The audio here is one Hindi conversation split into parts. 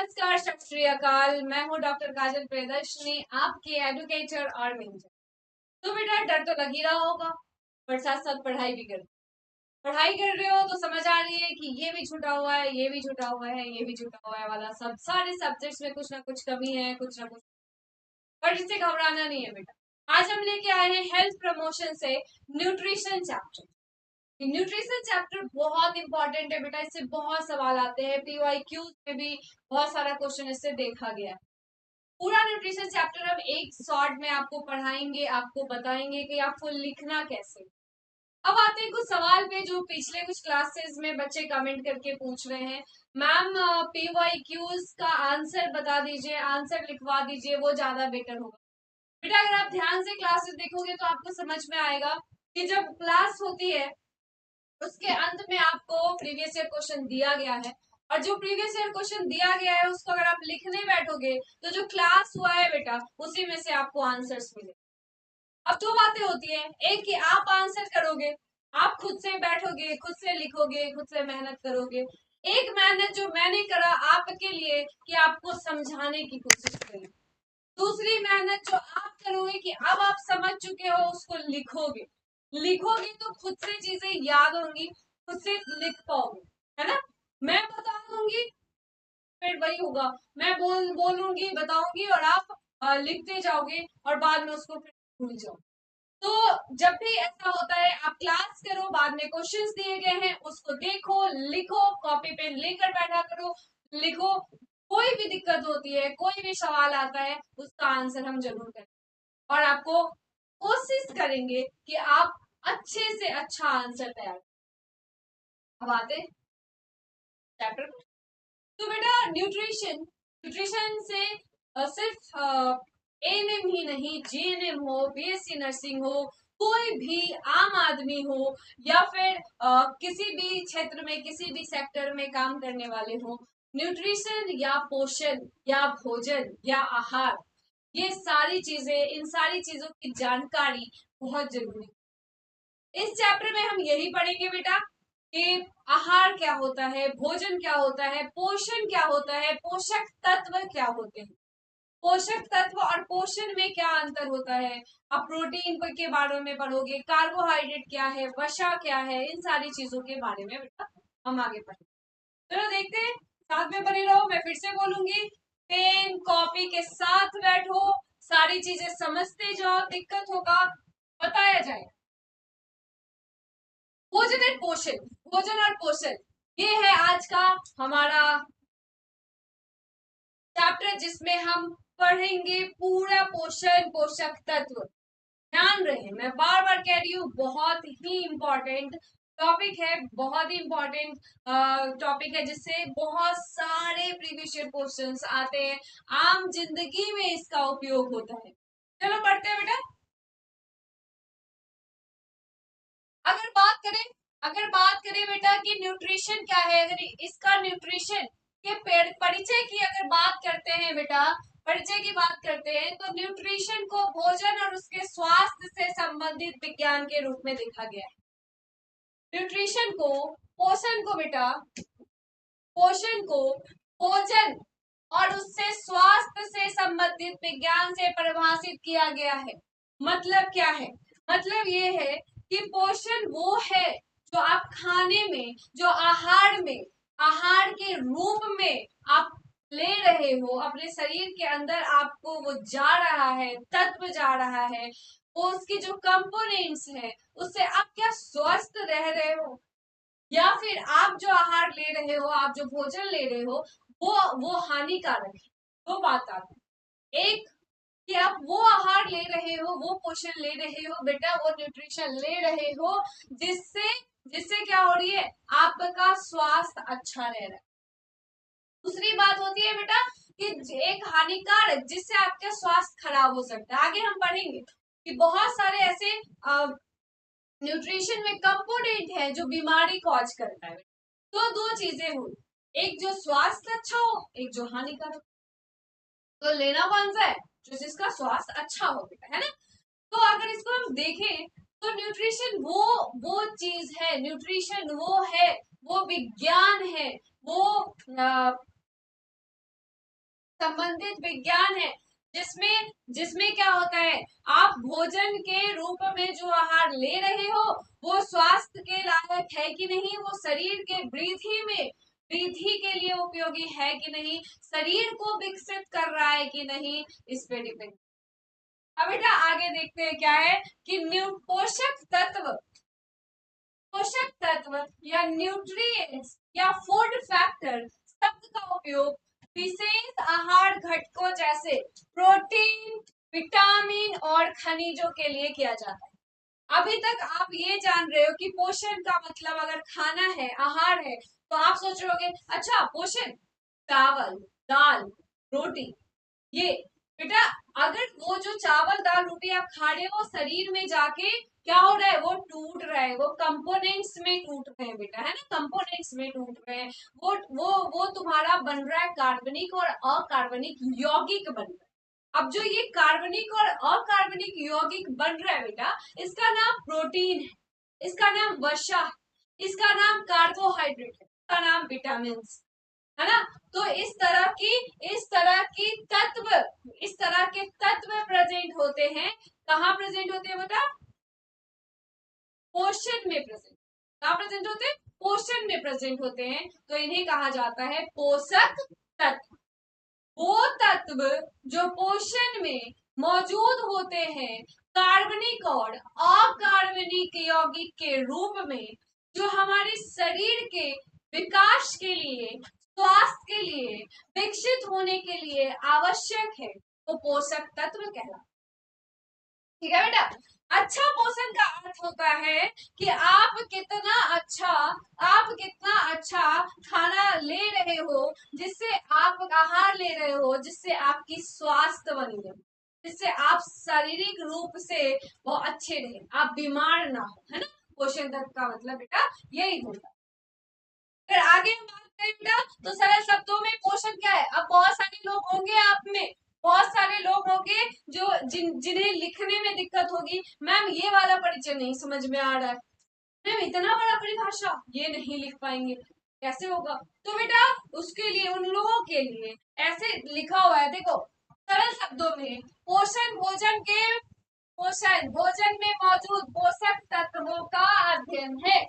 नमस्कार, सत श्री अकाल। मैं हूँ डॉक्टर काजल प्रियदर्शनी, आपकी एडुकेटर और मेंटर। तो बेटा डर तो लग ही रहा होगा, पर साथ साथ पढ़ाई कर रहे हो तो समझ आ रही है कि ये भी छूटा हुआ है, ये भी छूटा हुआ है, ये भी छूटा हुआ है वाला सब सारे सब्जेक्ट्स में कुछ ना कुछ कमी है, कुछ ना कुछ। पर इससे घबराना नहीं है बेटा। आज हम लेके आए हैं हेल्थ प्रमोशन से न्यूट्रिशन चैप्टर। न्यूट्रिशन चैप्टर बहुत इंपॉर्टेंट है बेटा, इससे बहुत सवाल आते हैं। PYQ में भी बहुत सारा क्वेश्चन इससे देखा गया है। पूरा न्यूट्रिशन चैप्टर हम एक शॉर्ट में आपको पढ़ाएंगे, आपको बताएंगे कि आपको लिखना कैसे। अब आते हैं कुछ सवाल पे जो पिछले कुछ क्लासेस में बच्चे कमेंट करके पूछ रहे हैं। मैम PYQs का आंसर बता दीजिए, आंसर लिखवा दीजिए, वो ज्यादा बेटर होगा। बेटा अगर आप ध्यान से क्लासेस देखोगे तो आपको समझ में आएगा कि जब क्लास होती है उसके अंत में आपको प्रीवियस ईयर क्वेश्चन दिया गया है, और जो प्रीवियस ईयर क्वेश्चन दिया गया है उसको अगर आप लिखने बैठोगे तो जो क्लास हुआ है बेटा उसी में से आपको आंसर्स मिले। अब दो बातें होती है, एक कि आप आंसर करोगे, आप खुद से बैठोगे, खुद से लिखोगे, खुद से मेहनत करोगे। एक मेहनत जो मैंने करा आपके लिए कि आपको समझाने की कोशिश करी। दूसरी मेहनत जो आप करोगे कि अब आप समझ चुके हो उसको लिखोगे। लिखोगे तो खुद से चीजें याद होंगी, खुद से लिख पाओगे, है ना। मैं बता दूंगी फिर वही होगा, मैं बोलूंगी बताऊंगी और आप लिखते जाओगे और बाद में उसको फिर भूल जाओ। तो जब भी ऐसा होता है आप क्लास करो, बाद में क्वेश्चंस दिए गए हैं उसको देखो, लिखो, कॉपी पेन लेकर बैठा करो, लिखो। कोई भी दिक्कत होती है, कोई भी सवाल आता है, उसका आंसर हम जरूर करें और आपको कोशिश करेंगे कि आप अच्छे से अच्छा आंसर तैयार। अब आते चैप्टर। तो बेटा न्यूट्रिशन, न्यूट्रिशन से सिर्फ ANM ही नहीं, GNM हो, BSc नर्सिंग हो, कोई भी आम आदमी हो या फिर किसी भी क्षेत्र में किसी भी सेक्टर में काम करने वाले हो, न्यूट्रिशन या पोषण या भोजन या आहार, ये सारी चीजें, इन सारी चीजों की जानकारी बहुत जरूरी है। इस चैप्टर में हम यही पढ़ेंगे बेटा कि आहार क्या होता है, भोजन क्या होता है, पोषण क्या होता है, पोषक तत्व क्या होते हैं, पोषक तत्व और पोषण में क्या अंतर होता है। आप प्रोटीन के बारे में पढ़ोगे, कार्बोहाइड्रेट क्या है, वसा क्या है, इन सारी चीजों के बारे में बेटा हम आगे पढ़ेंगे। चलो देखते हैं, साथ में बने रहो। मैं फिर से बोलूंगी, पेन कॉपी के साथ बैठो, सारी चीजें समझते जाओ, दिक्कत होगा बताया जाए। भोजन और पोषण, भोजन और पोषण, ये है आज का हमारा चैप्टर जिसमें हम पढ़ेंगे पूरा पोषण पोषक तत्व। ध्यान रहे, मैं बार बार कह रही हूँ, बहुत ही इंपॉर्टेंट टॉपिक है, बहुत ही इंपॉर्टेंट टॉपिक है, जिससे बहुत सारे प्रीवियस ईयर क्वेश्चंस आते हैं, आम जिंदगी में इसका उपयोग होता है। चलो पढ़ते हैं बेटा। अगर बात करें अगर बात करें बेटा कि न्यूट्रिशन क्या है, अगर इसका न्यूट्रिशन के परिचय की अगर बात करते हैं बेटा, परिचय की बात करते हैं, तो न्यूट्रिशन को भोजन और उसके स्वास्थ्य से संबंधित विज्ञान के रूप में देखा गया है। न्यूट्रिशन को, पोषण को बेटा, पोषण को भोजन और उससे स्वास्थ्य से संबंधित विज्ञान से परिभाषित किया गया है। मतलब क्या है, मतलब ये है कि पोषण वो है जो आप खाने में, जो आहार में, आहार के रूप में आप ले रहे हो, अपने शरीर के अंदर आपको वो जा रहा है, तत्व जा रहा है, वो उसकी जो कंपोनेंट्स है उससे आप क्या स्वस्थ रह रहे हो, या फिर आप जो आहार ले रहे हो, आप जो भोजन ले रहे हो, वो हानिकारक है। दो बात आती है, एक कि आप वो आहार ले रहे हो, वो पोषण ले रहे हो बेटा, वो न्यूट्रिशन ले रहे हो जिससे जिससे क्या हो रही है, आपका स्वास्थ्य अच्छा रह रहा है। दूसरी बात होती है बेटा कि एक हानिकारक, जिससे आपका स्वास्थ्य खराब हो सकता है। आगे हम पढ़ेंगे कि बहुत सारे ऐसे न्यूट्रिशन में कंपोनेंट है जो बीमारी कॉज करता है। तो दो चीजें हुई, एक जो स्वास्थ्य अच्छा हो, एक जो हानिकारक। तो लेना कौन सा है, जो जिसका स्वास्थ्य अच्छा हो बेटा, है ना। तो अगर इसको हम देखें तो न्यूट्रिशन वो चीज है, न्यूट्रिशन वो है, वो विज्ञान है, वो संबंधित विज्ञान है, जिसमें जिसमें क्या होता है, आप भोजन के रूप में जो आहार ले रहे हो वो स्वास्थ्य के लायक है कि नहीं, वो शरीर के वृद्धि के लिए उपयोगी है कि नहीं, शरीर को विकसित कर रहा है कि नहीं, इस पे डिपेंड। अब बेटा आगे देखते हैं क्या है कि पोषक तत्व या न्यूट्रिएंट्स या फूड फैक्टर शब्द का उपयोग विशेष आहार घटकों जैसे प्रोटीन, विटामिन और खनिजों के लिए किया जाता है। अभी तक आप ये जान रहे हो कि पोषण का मतलब अगर खाना है, आहार है, तो आप सोच रहे होगे अच्छा पोषण चावल दाल रोटी, ये बेटा अगर वो जो चावल दाल रोटी आप खा रहे हो शरीर में जाके क्या हो रहा है, वो टूट रहा है, वो कंपोनेंट्स में टूट रहे हैं बेटा, है ना, कंपोनेंट्स में टूट रहे हैं, वो तुम्हारा बन रहा है कार्बनिक और अकार्बनिक यौगिक बन रहा है। अब जो ये कार्बनिक और अकार्बनिक यौगिक बन रहा है बेटा, इसका नाम प्रोटीन है, इसका नाम वसा है, इसका नाम कार्बोहाइड्रेट है, इसका नाम विटामिन है ना। तो इस तरह के तत्व प्रेजेंट होते हैं, कहाँ प्रेजेंट होते हैं बेटा, पोषण में प्रेजेंट, कहाँ प्रेजेंट होते हैं, पोषण में प्रेजेंट होते हैं, तो इन्हें कहा जाता है पोषक तत्व। वो तत्व जो पोषण में मौजूद होते हैं कार्बनिक और अकार्बनिक यौगिक के रूप में, जो हमारे शरीर के विकास के लिए, स्वास्थ्य के लिए, विकसित होने के लिए आवश्यक है, वो पोषक तत्व कहलाता है। ठीक है बेटा, अच्छा पोषण का अर्थ होता है कि आप कितना अच्छा खाना ले रहे हो, जिससे आप आहार ले रहे हो, जिससे आपकी स्वास्थ्य बनी रहे, जिससे आप शारीरिक रूप से बहुत अच्छे रहे, आप बीमार ना हो, है ना। पोषण तत्व का मतलब बेटा यही होता है। फिर आगे हम बात करें बेटा, तो सरल शब्दों में पोषण क्या है। अब बहुत सारे लोग होंगे, आप में बहुत सारे लोग होंगे जो जिन्हें लिखने में दिक्कत होगी, मैम ये वाला परिचय नहीं समझ में आ रहा है, मैम इतना बड़ा परिभाषा ये नहीं लिख पाएंगे, कैसे होगा। तो बेटा उसके लिए, उन लोगों के लिए ऐसे लिखा हुआ है, देखो सरल शब्दों में पोषण भोजन में मौजूद पोषक तत्वों का अध्ययन है,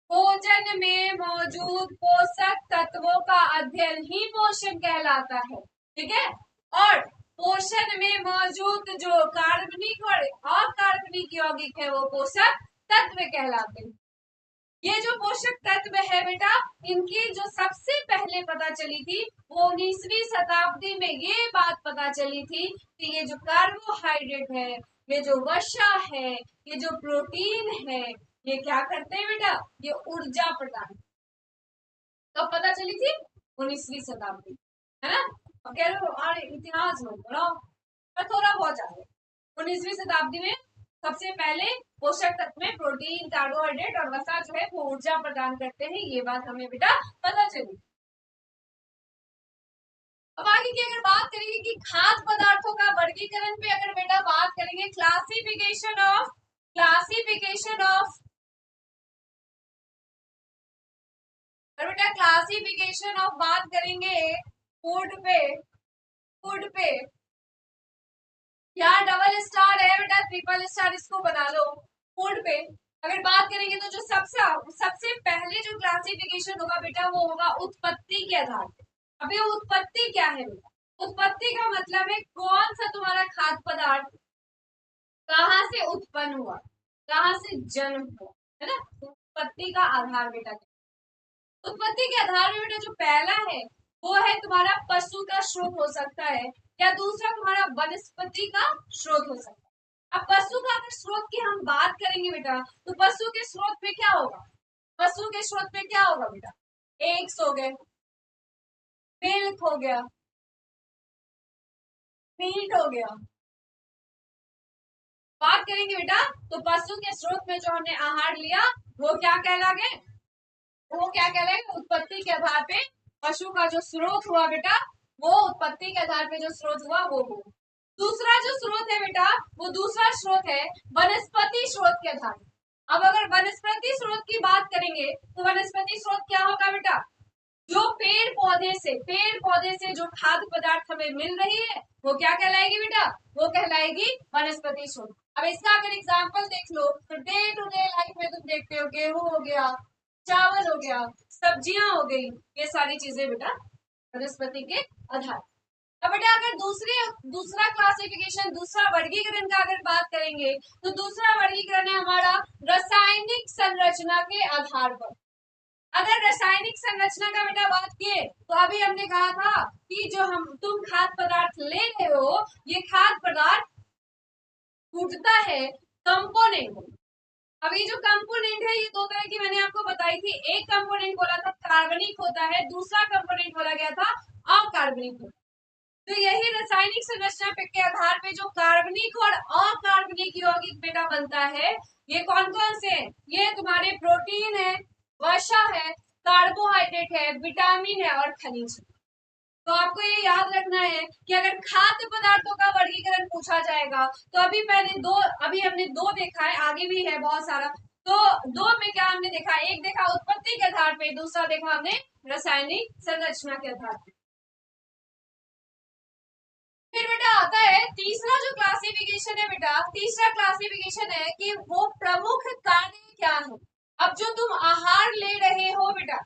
भोजन में मौजूद पोषक तत्वों का अध्ययन ही पोषण कहलाता है। ठीक है, और पोषण में मौजूद जो कार्बनिक और अकार्बनिक यौगिक है वो पोषक तत्व कहलाते हैं। ये जो पोषक तत्व है बेटा, इनकी जो सबसे पहले पता चली थी वो 19वीं शताब्दी में, ये बात पता चली थी कि ये जो कार्बोहाइड्रेट है, ये जो वसा है, ये जो प्रोटीन है, ये क्या करते हैं बेटा, ये ऊर्जा प्रदान। कब पता चली थी, 19वीं शताब्दी, है ना। अब कह रहे हो अरे इतिहास मत पढ़ाओ, पर थोड़ा बहुत जाए, 19वीं शताब्दी में सबसे पहले पोषक तत्व में प्रोटीन, कार्बोहाइड्रेट और वसा जो है वो ऊर्जा प्रदान करते हैं, ये बात हमें बेटा पता चली। अब आगे की अगर बात करेंगे कि खाद्य पदार्थों का वर्गीकरण पे अगर बेटा बात करेंगे, क्लासिफिकेशन ऑफ और बेटा क्लासिफिकेशन ऑफ बात करेंगे फूड पे यहाँ डबल स्टार है बेटा, ट्रिपल स्टार इसको बना लो। फूड पे अगर बात करेंगे तो जो सबसे पहले जो क्लासिफिकेशन होगा बेटा वो होगा उत्पत्ति के आधार पे। अभी उत्पत्ति क्या है बेटा, उत्पत्ति का मतलब है कौन सा तुम्हारा खाद्य पदार्थ कहाँ से उत्पन्न हुआ, कहाँ से जन्म हुआ, है ना। उत्पत्ति का आधार बेटा, उत्पत्ति के आधार में बेटा जो पहला है वो है तुम्हारा पशु का स्रोत हो सकता है, या दूसरा तुम्हारा वनस्पति का स्रोत हो सकता है। अब पशु का अगर स्रोत की हम बात करेंगे बेटा, तो पशु के स्रोत में क्या होगा, पशु के स्रोत में क्या होगा बेटा, एग्स हो गए, मिल्क हो गया, मीट हो गया। बात करेंगे बेटा तो पशु के स्रोत में जो हमने आहार लिया वो क्या कहलाएंगे, वो क्या कहलाएंगे, उत्पत्ति के आधार पे पशु का जो स्रोत हुआ बेटा, वो उत्पत्ति के आधार पे जो स्रोत हुआ वो हो। दूसरा जो स्रोत है बेटा, वो दूसरा स्रोत है वनस्पति स्रोत के आधार। अब अगर वनस्पति स्रोत की बात करेंगे तो वनस्पति स्रोत क्या होगा बेटा, जो पेड़ पौधे से जो खाद्य पदार्थ हमें मिल रही है वो क्या कहलाएगी बेटा? वो कहलाएगी वनस्पति शुद्ध। अब इसका अगर एग्जाम्पल देख लो तो डे टू डे लाइफ में तुम देखते हो गेहूं हो गया, चावल हो गया, सब्जियां हो गई, ये सारी चीजें बेटा वनस्पति के आधार। अब बेटा अगर दूसरा क्लासिफिकेशन, दूसरा वर्गीकरण का अगर बात करेंगे तो दूसरा वर्गीकरण है हमारा रासायनिक संरचना के आधार पर। अगर रासायनिक संरचना का बेटा बात किए तो अभी हमने कहा था कि जो तुम खाद्य पदार्थ ले रहे हो ये खाद्य पदार्थ टूटता है कंपोनेंट। अब ये जो कंपोनेंट है ये दो तरह की मैंने आपको बताई थी। एक कंपोनेंट बोला था कार्बनिक होता है, दूसरा कंपोनेंट बोला गया था अकार्बनिक। तो यही रासायनिक संरचना के आधार पे जो कार्बनिक और अकार्बनिक यौगिक बेटा बनता है ये कौन कौन से हैं? ये तुम्हारे प्रोटीन है, वसा है, कार्बोहाइड्रेट है, विटामिन है और खनिज। तो आपको ये याद रखना है कि अगर खाद्य पदार्थों का वर्गीकरण पूछा जाएगा तो अभी हमने दो देखा है, आगे भी है बहुत सारा। तो दो में क्या हमने देखा? एक देखा उत्पत्ति के आधार पे, दूसरा देखा हमने रासायनिक संरचना के आधार पे। फिर बेटा आता है तीसरा जो क्लासिफिकेशन है बेटा, तीसरा क्लासिफिकेशन है कि वो प्रमुख कार्य क्या है। अब जो तुम आहार ले रहे हो बेटा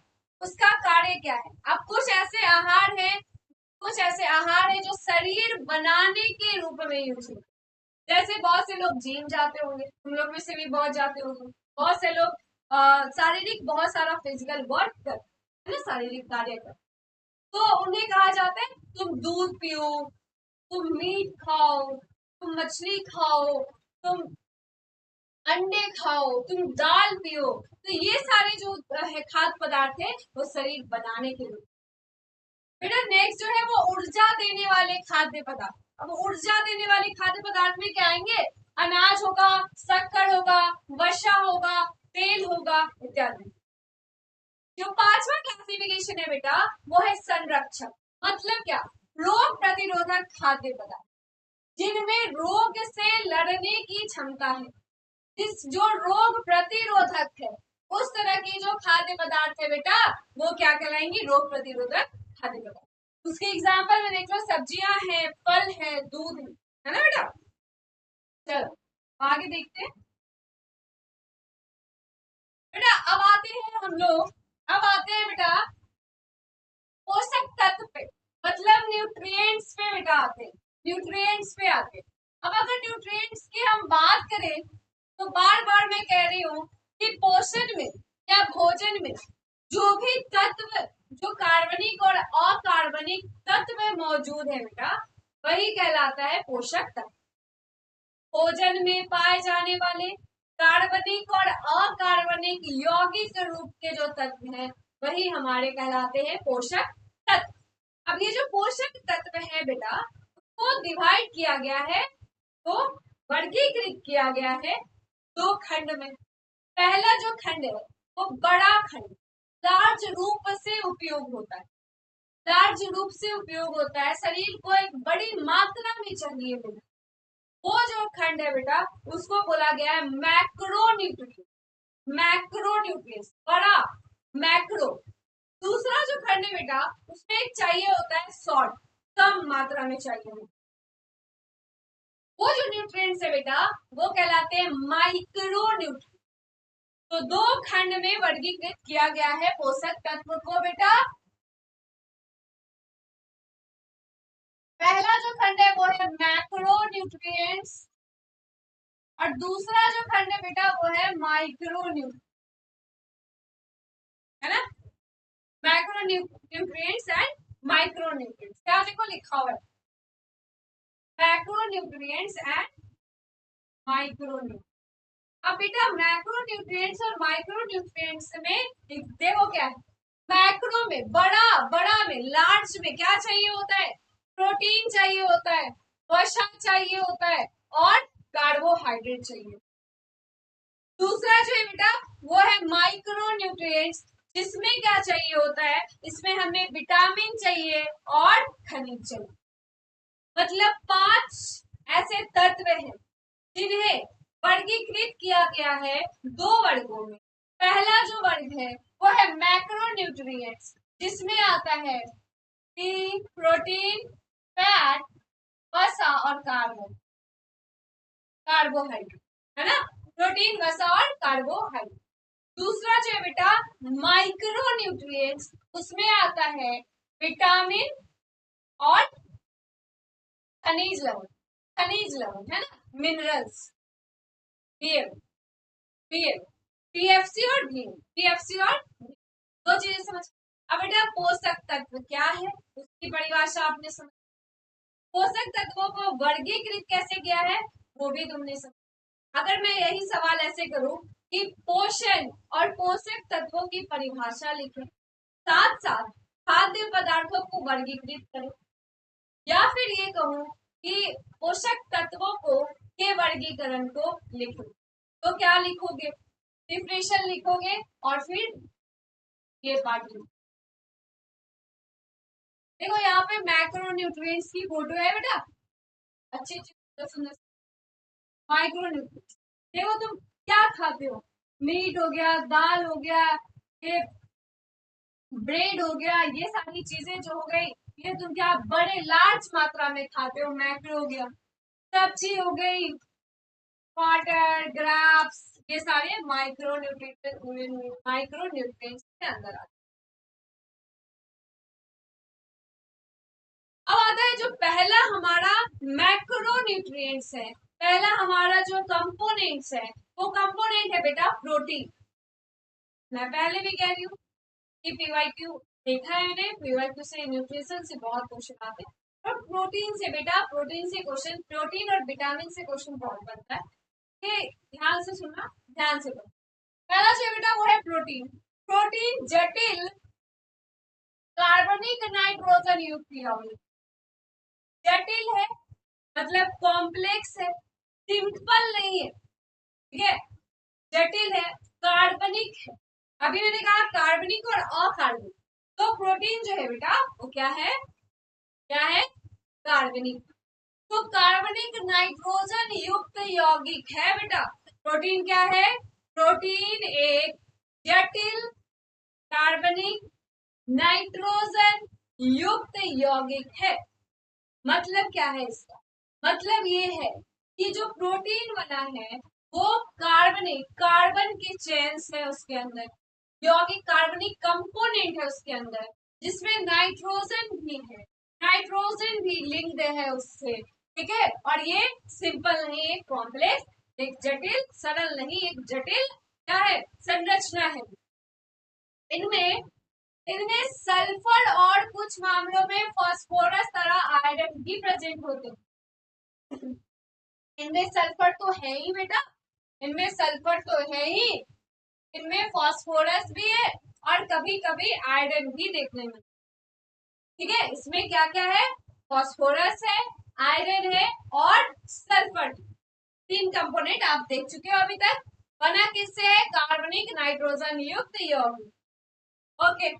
उसका कार्य क्या है? अब कुछ ऐसे आहार है जो शरीर बनाने के रूप में यूज होते, जैसे बहुत से लोग जिम जाते होंगे, तुम लोग में से भी बहुत जाते होंगे, बहुत से लोग शारीरिक बहुत सारा फिजिकल वर्क करते हैं ना, शारीरिक कार्य करते, तो उन्हें कहा जाता है तुम दूध पियो, तुम मीट खाओ, तुम मछली खाओ, तुम अंडे खाओ, तुम दाल पियो। तो ये सारे जो है खाद्य पदार्थ है वो शरीर बनाने के लिए। बेटा नेक्स्ट जो है वो ऊर्जा देने वाले खाद्य पदार्थ। अब ऊर्जा देने वाले खाद्य पदार्थ में क्या आएंगे? अनाज होगा, शक्कर होगा, वसा होगा, तेल होगा इत्यादि। जो पांचवा क्लासिफिकेशन है बेटा वो है संरक्षक। मतलब क्या? रोग प्रतिरोधक खाद्य पदार्थ जिनमें रोग से लड़ने की क्षमता है, जो रोग प्रतिरोधक है, उस तरह की जो खाद्य पदार्थ है बेटा वो क्या कहलाएंगी? रोग प्रतिरोधक खाद्य पदार्थ। उसके एग्जाम्पल में देख लो, सब्जियां हैं, फल है, दूध है ना बेटा। चलो आगे देखते हैं बेटा। अब आते हैं बेटा पोषक तत्व पे, मतलब न्यूट्रिएंट्स पे बेटा आते हैं, न्यूट्रिएंट्स पे आते हैं। अब अगर न्यूट्रिएंट्स की हम बात करें तो बार बार मैं कह रही हूँ कि पोषण में या भोजन में जो भी तत्व जो कार्बनिक और अकार्बनिक तत्व में मौजूद है बेटा वही कहलाता है पोषक तत्व। भोजन में पाए जाने वाले कार्बनिक और अकार्बनिक यौगिक रूप के जो तत्व हैं वही हमारे कहलाते हैं पोषक तत्व। अब ये जो पोषक तत्व है बेटा वो डिवाइड किया गया है, तो वर्गीकृत किया गया है दो खंड में। पहला जो खंड है वो बड़ा खंड, लार्ज रूप से उपयोग होता है, लार्ज रूप से उपयोग होता है, शरीर को एक बड़ी मात्रा में चाहिए बेटा। वो जो खंड है बेटा उसको बोला गया है मैक्रोन्यूट्रिएंट्स। मैक्रोन्यूट्रिएंट्स बड़ा, मैक्रो। दूसरा जो खंड है बेटा उसमें एक चाहिए होता है सॉल्ट, कम मात्रा में चाहिए होता है। वो जो न्यूट्रिएंट्स है बेटा वो कहलाते हैं माइक्रोन्यूट्रिएंट्स। तो दो खंड में वर्गीकृत किया गया है पोषक तत्व को बेटा। पहला जो खंड है वो है मैक्रोन्यूट्रिएंट्स और दूसरा जो खंड है बेटा वो है माइक्रोन्यूट्रिएंट्स, है ना। मैक्रोन्यूट्रिएंट्स एंड माइक्रोन्यूट्रिएंट्स, क्या देखो लिखा हुआ है मैक्रोन्यूट्रिएंट्स एंड माइक्रोन्यूट्रिएंट्स। अब बेटा मैक्रोन्यूट्रिएंट्स और माइक्रोन्यूट्रिएंट्स में देखो क्या है, मैक्रो में बड़ा, बड़ा में लार्ज में क्या चाहिए होता है? प्रोटीन चाहिए होता है, वसा चाहिए होता है और कार्बोहाइड्रेट चाहिए। दूसरा जो है बेटा वो है माइक्रोन्यूट्रिएंट्स, जिसमें क्या चाहिए होता है? इसमें हमें विटामिन चाहिए और खनिज चाहिए। मतलब 5 ऐसे तत्व हैं जिन्हें वर्गीकृत किया गया है दो वर्गों में। पहला जो वर्ग है वो है मैक्रोन्यूट्रिएंट्स, किसमें आता है? प्रोटीन, फैट, वसा और कार्बोहाइड्रेट, है ना। प्रोटीन, वसा और कार्बोहाइड्रेट। दूसरा जो है बेटा माइक्रो न्यूट्रिएंट्स, उसमें आता है विटामिन और खनिज लवण, है ना, मिनरल्स, पीएम, पीएफसी और पीएफसी और दो चीजें समझ। अब बेटा पोषक तत्व क्या है उसकी परिभाषा आपने समझ। पोषक तत्वों को वर्गीकृत कैसे किया है वो भी तुमने समझ। अगर मैं यही सवाल ऐसे करूं कि पोषण और पोषक तत्वों की परिभाषा लिखें, साथ साथ खाद्य पदार्थों को वर्गीकृत करें, या फिर ये कहूं कि पोषक तत्वों को के वर्गीकरण को लिखो, तो क्या लिखोगे? डिफरेंशियल लिखोगे और फिर ये पार्ट लिखो। देखो यहाँ पे मैक्रो न्यूट्रिएंट्स की फोटो है बेटा, अच्छी सुंदर। माइक्रो न्यूट्रिएंट्स देखो तुम क्या खाते हो, मीट हो गया, दाल हो गया, ये ब्रेड हो गया, ये सारी चीजें जो हो गई ये तुम क्या बड़े लार्ज मात्रा में खाते हो, मैक्रो हो गया। सब्जी हो गई, वाटर, ग्राफ्स, ये सारे माइक्रो न्यूट्रिएंट्स के अंदर आते। अब आता है जो पहला हमारा मैक्रो न्यूट्रिएंट्स है, पहला हमारा जो कंपोनेंट्स है वो कंपोनेंट है बेटा प्रोटीन। मैं पहले भी कह रही हूँ कि पीवाईक्यू देखा है मैंने, पीवाईक्यू से न्यूट्रिशन से बहुत क्वेश्चन आते हैं और प्रोटीन से बेटा, प्रोटीन से क्वेश्चन, प्रोटीन और विटामिन से क्वेश्चन बहुत बनता है। ये ध्यान से सुनना, ध्यान से पढ़ना। पहला जो बेटा वो है प्रोटीन। प्रोटीन जटिल कार्बनिक नाइट्रोजन युक्त यौगिक, जटिल है मतलब कॉम्प्लेक्स है, सिंपल नहीं है, ठीक है, जटिल है, कार्बनिक है। अभी मैंने कहा कार्बनिक और अकार्बनिक, तो प्रोटीन जो है बेटा वो क्या है, क्या है? कार्बनिक। तो कार्बनिक नाइट्रोजन युक्त यौगिक है बेटा। प्रोटीन क्या है? प्रोटीन एक जटिल कार्बनिक नाइट्रोजन युक्त यौगिक है। मतलब क्या है इसका? मतलब ये है कि जो प्रोटीन बना है वो कार्बनिक, कार्बन के चेन्स है उसके अंदर, यौगिक कार्बनिक कंपोनेंट है उसके अंदर, जिसमें नाइट्रोजन भी है, नाइट्रोजन भी लिंक्ड है उससे, ठीक है। और ये सिंपल नहीं, एक कॉम्प्लेक्स, एक जटिल, सरल नहीं, एक जटिल क्या है, संरचना है। इनमें इनमें सल्फर और कुछ मामलों में फास्फोरस तरह आयरन भी प्रेजेंट होते हैं। इनमें सल्फर तो है ही बेटा, इनमें सल्फर तो है ही, इनमें फास्फोरस भी है और कभी कभी आयरन भी देखने में, ठीक है। इसमें क्या क्या है? फास्फोरस है, आयरन है और सल्फर। तीन कंपोनेंट आप देख चुके हो अभी तक। बना किससे है? कार्बनिक नाइट्रोजन युक्त यौगिक। ओके।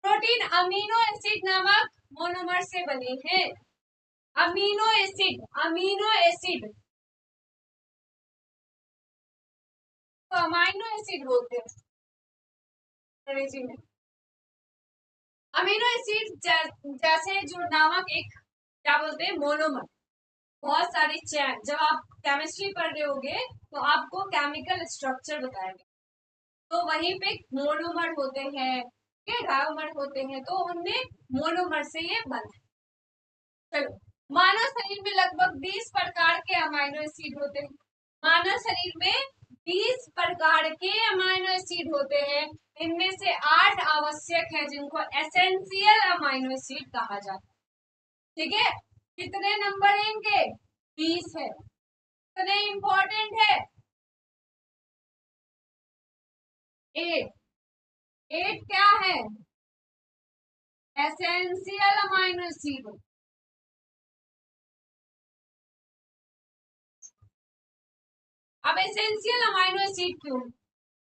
प्रोटीन अमीनो एसिड नामक मोनोमर से बने हैं। अमीनो एसिड, अमीनो एसिड तो अमाइनो एसिड बोलते हैं अंग्रेजी में। अमीनो एसिड जैसे जो नामक एक क्या बोलते हैं, मोनोमर, बहुत सारी चैन। जब आप केमिस्ट्री पढ़ रहे होगे तो आपको केमिकल स्ट्रक्चर बताएंगे, तो वहीं पे मोनोमर होते हैं, ये डायोमर होते हैं, तो उनमें मोनोमर से ये बना। चलो, मानव शरीर में लगभग 20 प्रकार के अमाइनो एसिड होते हैं। मानव शरीर में 20 प्रकार के अमाइनो एसिड होते हैं। इनमें से 8 आवश्यक है जिनको एसेंशियल अमाइनो एसिड कहा जाता है, ठीक है। कितने नंबर है इनके? 20 है। कितने इंपॉर्टेंट है? 8। 8 क्या है? Essential amino acid. अब एसेंशियल अमाइनो एसिड क्यों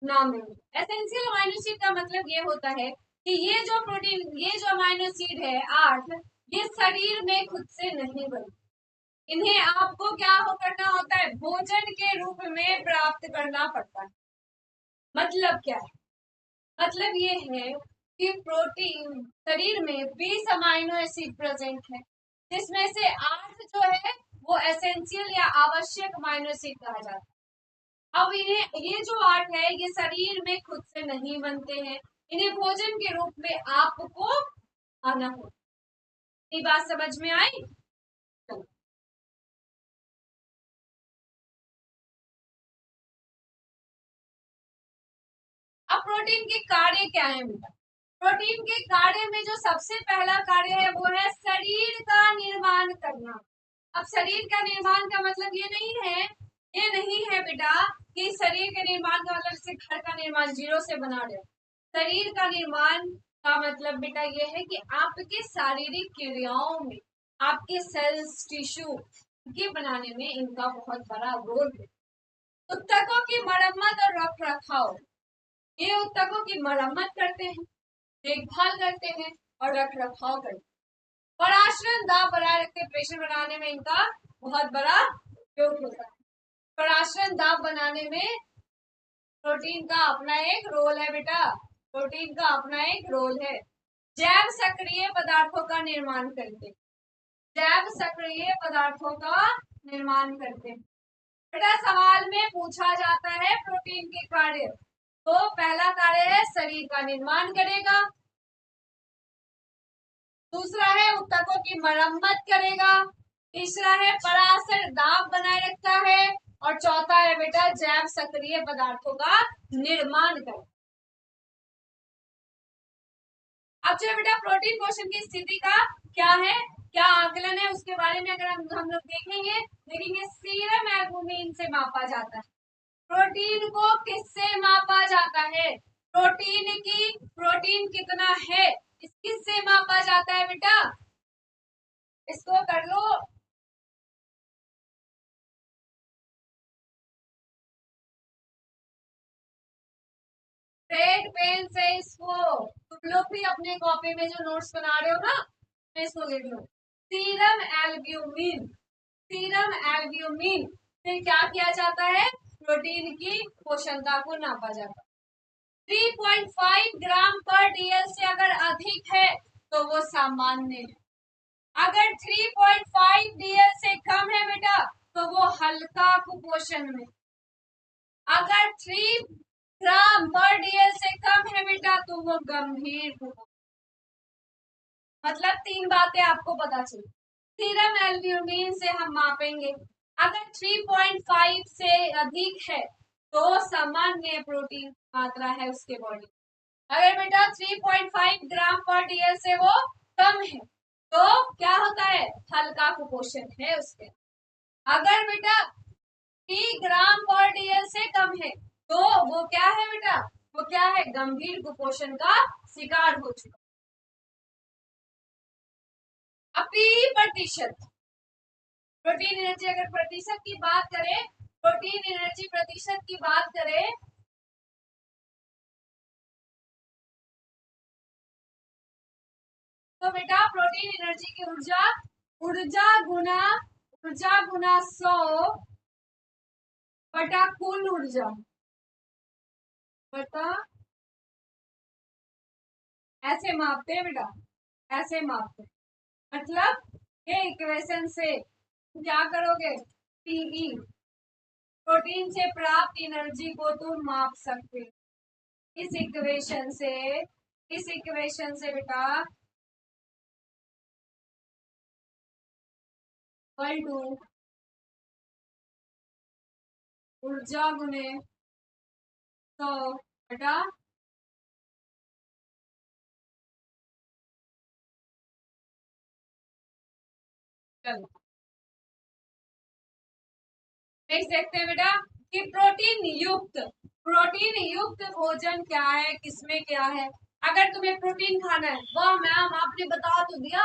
नाम है? एसेंशियल अमाइनो एसिड का मतलब ये होता है कि ये जो प्रोटीन, ये जो अमाइनो एसिड है 8, ये शरीर में खुद से नहीं बनते। इन्हें आपको क्या करना होता है? भोजन के रूप में प्राप्त करना पड़ता है। मतलब क्या है? मतलब ये है कि प्रोटीन शरीर में 20 अमाइनो एसिड प्रेजेंट है, जिसमें से 8 जो है वो एसेंशियल या आवश्यक अमाइनो एसिड कहा जाता है। अब इन्हें ये जो 8 है ये शरीर में खुद से नहीं बनते हैं, इन्हें भोजन के रूप में आपको आना होगा। ये बात समझ में आई? चलो। अब प्रोटीन के कार्य क्या है बेटा? प्रोटीन के कार्य में जो सबसे पहला कार्य है वो है शरीर का निर्माण करना। अब शरीर का निर्माण का मतलब ये नहीं है बेटा कि शरीर के निर्माण का मतलब से घर का निर्माण जीरो से बना रहे। शरीर का निर्माण का मतलब बेटा ये है कि आपके शारीरिक क्रियाओं में आपके सेल्स टिश्यू के बनाने में इनका बहुत बड़ा रोल है। ऊतकों की मरम्मत और रख रखाव, ये ऊतकों की मरम्मत करते हैं, देखभाल करते हैं और रख रखाव करते हैं। पराशरण दाब बनाए रखते, प्रेशर बनाने में इनका बहुत बड़ा उपयोग होता है। पराशरण दाब बनाने में प्रोटीन का अपना एक रोल है बेटा, प्रोटीन का अपना एक रोल है। जैव सक्रिय पदार्थों का निर्माण करते, जैव सक्रिय पदार्थों का निर्माण करते। बेटा सवाल में पूछा जाता है प्रोटीन के कार्य, तो पहला कार्य है शरीर का निर्माण करेगा, दूसरा है ऊतकों की मरम्मत करेगा, तीसरा है पराशर दाब बनाए रखता है और चौथा है बेटा जैव सक्रिय पदार्थों का निर्माण करेगा। अब जो बेटा प्रोटीन पोषण की स्थिति का क्या है, क्या आकलन है, उसके बारे में अगर हम लोग देखेंगे सीरम एल्बुमिन से मापा जाता है। प्रोटीन को किससे मापा जाता है? प्रोटीन कितना है किससे मापा जाता है बेटा? इसको कर लो। रेड पेन से इसको तुम लोग भी अपने कॉपी में जो नोट्स बना रहे हो ना, इसको लिख लो। सीरम एल्ब्यूमिन, सीरम एल्ब्यूमिन से क्या किया जाता है? प्रोटीन की पोषणता को नापा जाता है। 3.5 ग्राम पर डीएल से अगर अधिक है तो वो सामान्य है, अगर 3.5 डीएल से कम है बेटा तो वो हल्का कुपोषण में, अगर 3 ग्राम पर डीएल से कम है बेटा तो वो गंभीर कुपोषण। मतलब 3 बातें आपको पता चली। सीरम एल्ब्यूमिन से हम मापेंगे, अगर 3.5 से अधिक है तो सामान्य प्रोटीन मात्रा है उसके बॉडी। अगर बेटा 3.5 ग्राम पर डीएल से वो कम है तो क्या होता है? हल्का कुपोषण है उसके। अगर बेटा 3 ग्राम पर डीएल से कम है तो वो क्या है बेटा? वो क्या है? गंभीर कुपोषण का शिकार हो चुका। अब प्रतिशत प्रोटीन एनर्जी, अगर प्रतिशत की बात करें, प्रोटीन एनर्जी प्रतिशत की बात करें तो बेटा प्रोटीन एनर्जी की ऊर्जा, ऊर्जा गुना 100 बटा कुल ऊर्जा बटा, ऐसे मापते हैं बेटा, ऐसे मापते हैं। मतलब ये इक्वेशन से क्या करोगे? पीई प्रोटीन से प्राप्त एनर्जी को तुम माप सकते हो इस इक्वेशन से, इस इक्वेशन से बेटा इक्वल टू ऊर्जा गुने 100 बटा, चलो देख सकते हैं बेटा कि प्रोटीन युक्त भोजन क्या है, किसमें क्या है। अगर तुम्हें प्रोटीन खाना है, वाह मैम आपने बता तो दिया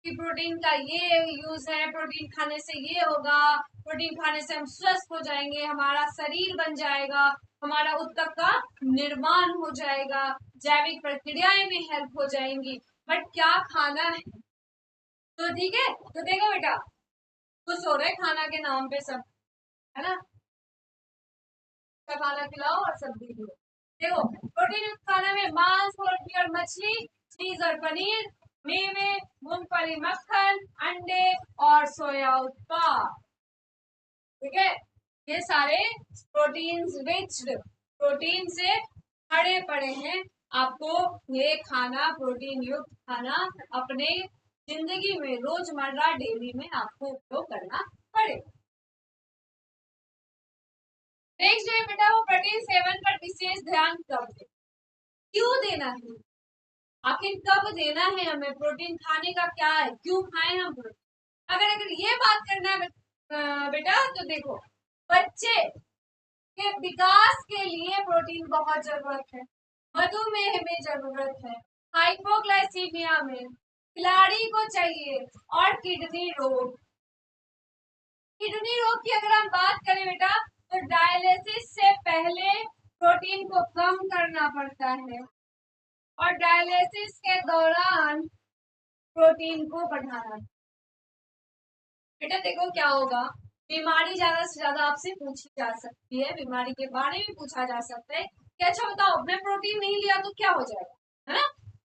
कि प्रोटीन का ये यूज है, प्रोटीन खाने से ये होगा, प्रोटीन खाने से हम स्वस्थ हो जाएंगे, हमारा शरीर बन जाएगा, हमारा ऊतक का निर्माण हो जाएगा, जैविक प्रक्रियाएं में हेल्प हो जाएंगी। बट क्या खाना है? तो ठीक है, तो देखो बेटा खुश हो रहे खाना के नाम पे सब, है ना? अच्छा खाना खिलाओ और सब भी दो। देखो प्रोटीन युक्त खाना में मांस, पोल्ट्री और मछली, चीज और पनीर, मेवे, मूंगफली, मक्खन, अंडे और सोया उत्पाद। ठीक है, ये सारे प्रोटीन से भरे पड़े हैं। आपको ये खाना, प्रोटीन युक्त खाना अपने जिंदगी में रोजमर्रा डेली में आपको उपयोग करना पड़ेगा। नेक्स्ट है बेटा, वो प्रोटीन सेवन पर विशेष ध्यान कब दें, क्यों देना है, आखिर कब देना है हमें, प्रोटीन खाने का क्या है, क्यों खाएं हम प्रोटीन। अगर ये बात करना है बेटा तो देखो, बच्चे के विकास के लिए प्रोटीन बहुत जरूरत है, मधुमेह में जरूरत है, हाइपोग्लाइसीमिया में, खिलाड़ी को चाहिए, और किडनी रोग की अगर हम बात करें बेटा तो डायलिसिस से पहले प्रोटीन को कम करना पड़ता है और डायलिसिस के दौरान प्रोटीन को बढ़ाना। बेटा देखो क्या होगा, बीमारी ज्यादा से ज्यादा आपसे पूछी जा सकती है, बीमारी के बारे में पूछा जा सकता है कि अच्छा बताओ मैं प्रोटीन नहीं लिया तो क्या हो जाएगा, है ना।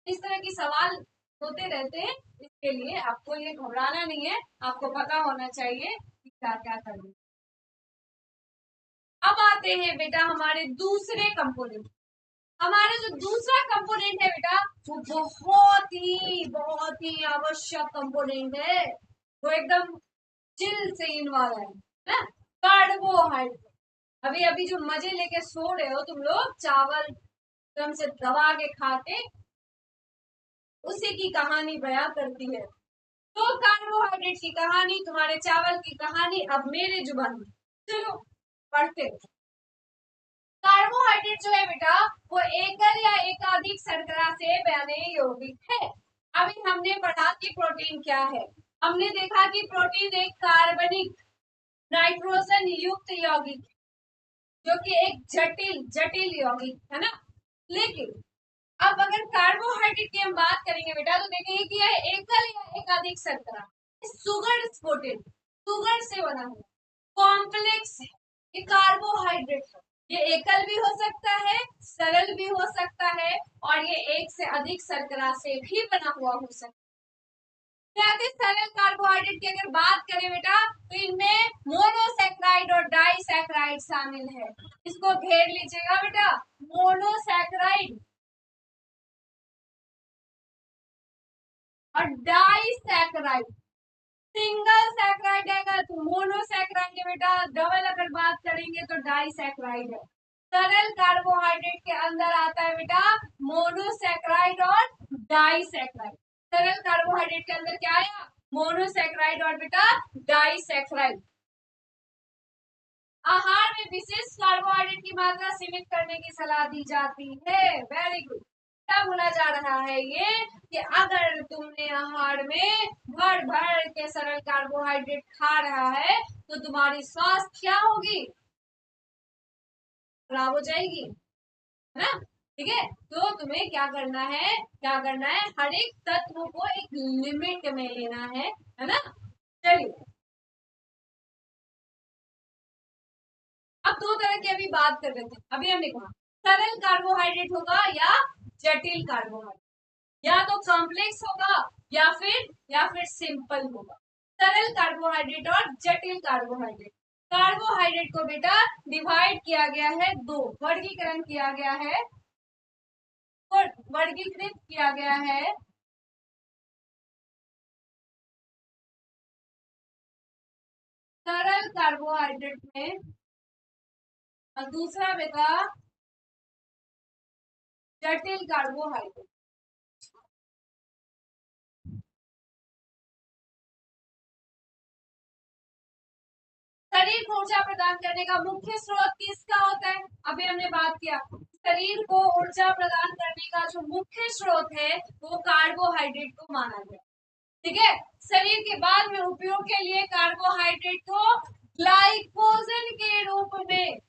इस तरह की सवाल होते रहते हैं, इसके लिए आपको ये घबराना नहीं है, आपको पता होना चाहिए कि क्या क्या करना। अब आते हैं बेटा हमारे दूसरे कंपोनेंट। हमारा जो दूसरा कंपोनेंट है बेटा वो बहुत ही आवश्यक कंपोनेंट है, वो एकदम चिल से इन वाला है ना, कार्बोहाइड्रेट। अभी अभी जो मजे लेके सो रहे हो तुम लोग, चावल एकदम से दबा के खाते, उसी की कहानी बयां करती है। तो कार्बोहाइड्रेट की कहानी, तुम्हारे चावल की कहानी अब मेरे जुबान। चलो पढ़ते। कार्बोहाइड्रेट जो है बेटा वो एकल या एकाधिक शर्करा से बने यौगिक है। अभी हमने पढ़ा कि प्रोटीन क्या है, हमने देखा कि प्रोटीन एक कार्बनिक नाइट्रोजन युक्त यौगिक जो कि एक जटिल जटिल यौगिक है ना। लेकिन अब अगर कार्बोहाइड्रेट की हम बात करेंगे बेटा तो देखेंगे कि यह एकल या एकाधिक शर्करा सुगर स्पोर्टेड, सुगर से बना हुआ कॉम्प्लेक्स है, ये कार्बोहाइड्रेट है। ये एकल भी हो सकता है, सरल भी हो सकता है, और ये एक से अधिक शर्करा से भी बना हुआ हो सकता है। सरल कार्बोहाइड्रेट की अगर बात करें बेटा तो इनमें मोनोसैक्राइड और डाइसैक्राइड शामिल है। इसको घेर लीजिएगा बेटा, मोनोसैक्राइड और डाइसैक्राइड। सिंगल सैक्राइड है तो मोनोसैक्राइड है बेटा, डबल अगर बात करेंगे तो डाइसैक्राइड है। सरल कार्बोहाइड्रेट के अंदर आता है बेटा मोनोसैक्राइड और डाइसैक्राइड। सरल कार्बोहाइड्रेट के अंदर क्या आया, मोनोसैक्राइड और बेटा डाइसैक्राइड। आहार में विशेष कार्बोहाइड्रेट की मात्रा सीमित करने की सलाह दी जाती है। Very good. क्या बोला जा रहा है ये कि अगर तुमने आहार में भर भर के सरल कार्बोहाइड्रेट खा रहा है तो तुम्हारी स्वास्थ्य क्या होगी, खराब हो जाएगी, है ना। ठीक है, तो तुम्हें क्या करना है, क्या करना है, हर एक तत्व को एक लिमिट में लेना है ना। चलिए अब दो तरह की अभी बात कर रहे थे, अभी हमने कहा सरल कार्बोहाइड्रेट होगा या जटिल कार्बोहाइड्रेट, या तो कॉम्प्लेक्स होगा या फिर सिंपल होगा। सरल कार्बोहाइड्रेट और जटिल कार्बोहाइड्रेट। कार्बोहाइड्रेट को बेटा डिवाइड किया गया है, दो वर्गीकरण किया गया है, वर्गीकृत किया गया है सरल कार्बोहाइड्रेट में, और दूसरा बेटा जटिल कार्बोहाइड्रेट। शरीर को ऊर्जा प्रदान करने का मुख्य स्रोत किसका होता है, अभी हमने बात किया शरीर को ऊर्जा प्रदान करने का जो मुख्य स्रोत है वो कार्बोहाइड्रेट को माना गया। ठीक है, शरीर के बाद में उपयोग के लिए कार्बोहाइड्रेट को ग्लाइकोजन के रूप में,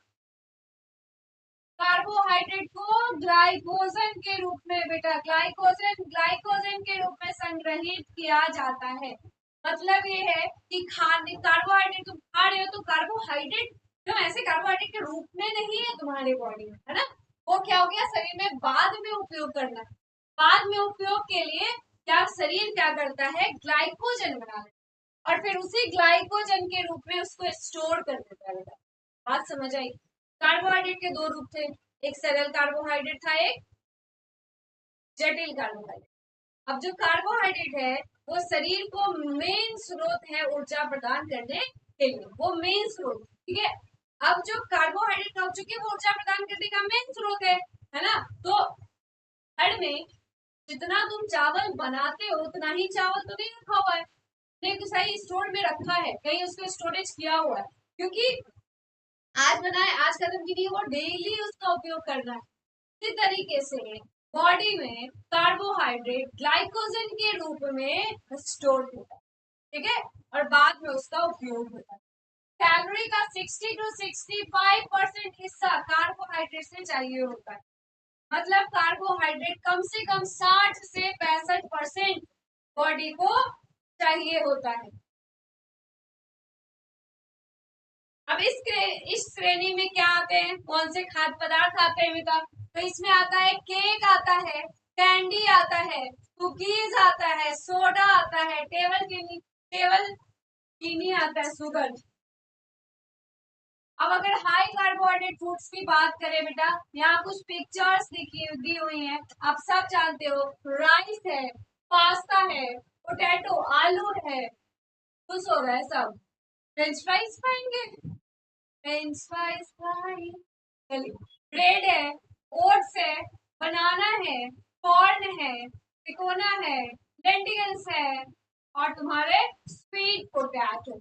कार्बोहाइड्रेट को ग्लाइकोजन के रूप में बेटा, ग्लाइकोजन के रूप में संग्रहित किया जाता है। मतलब ये है कि खाने कार्बोहाइड्रेट तुम खा रहे हो तो कार्बोहाइड्रेट जो ऐसे कार्बोहाइड्रेट के रूप में नहीं है तुम्हारे बॉडी में, है ना। वो क्या हो गया, शरीर में बाद में उपयोग करना है। बाद में उपयोग के लिए क्या शरीर क्या करता है, ग्लाइकोजन बना लेता है और फिर उसी ग्लाइकोजन के रूप में उसको स्टोर कर देता है बेटा। बात समझ आई। कार्बोहाइड्रेट के दो रूप थे, एक सरल कार्बोहाइड्रेट था, एक जटिल कार्बोहाइड्रेट। अब जो कार्बोहाइड्रेट है वो शरीर को मेन स्रोत है ऊर्जा प्रदान करने के लिए, वो मेन स्रोत, ठीक है। अब जो कार्बोहाइड्रेट हो चुके वो ऊर्जा प्रदान करने का मेन स्रोत है ना। तो हर में जितना तुम चावल बनाते हो उतना ही चावल तो नहीं रखा हुआ है, नहीं तो सही स्टोर में रखा है, कहीं उसको स्टोरेज किया हुआ है, क्योंकि आज बनाए आज खत्म की नहीं, वो डेली उसका उपयोग करना है। इसी तरीके से बॉडी में कार्बोहाइड्रेट ग्लाइकोजन के रूप में स्टोर होता है, ठीक है, और बाद में उसका उपयोग होता है। कैलोरी का 60 to 65% हिस्सा कार्बोहाइड्रेट से चाहिए होता है। मतलब कार्बोहाइड्रेट कम से कम 60 से 65% बॉडी को चाहिए होता है। अब इस श्रेणी में क्या आते हैं, कौन से खाद्य पदार्थ आते हैं बेटा, तो इसमें आता है केक आता है, कैंडी आता है, कुकीज आता है, सोडा आता है, टेबल चीनी आता है, शुगर। अब अगर हाई कार्बोहाइड्रेट फूड्स की बात करें बेटा, यहाँ कुछ पिक्चर्स दी हुई हैं, आप सब जानते हो, राइस है, पास्ता है, पोटैटो आलू है, खुश हो रहा है सब। फ्रेंच फ्राइज खाएंगे, फ्रेंच फ्राइज खाएंगे, चलिए। ब्रेड है, ओट्स है, बनाना है, कॉर्न है, तिकोना है, लेंटिल्स है, और तुम्हारे स्वीट पोटैटो।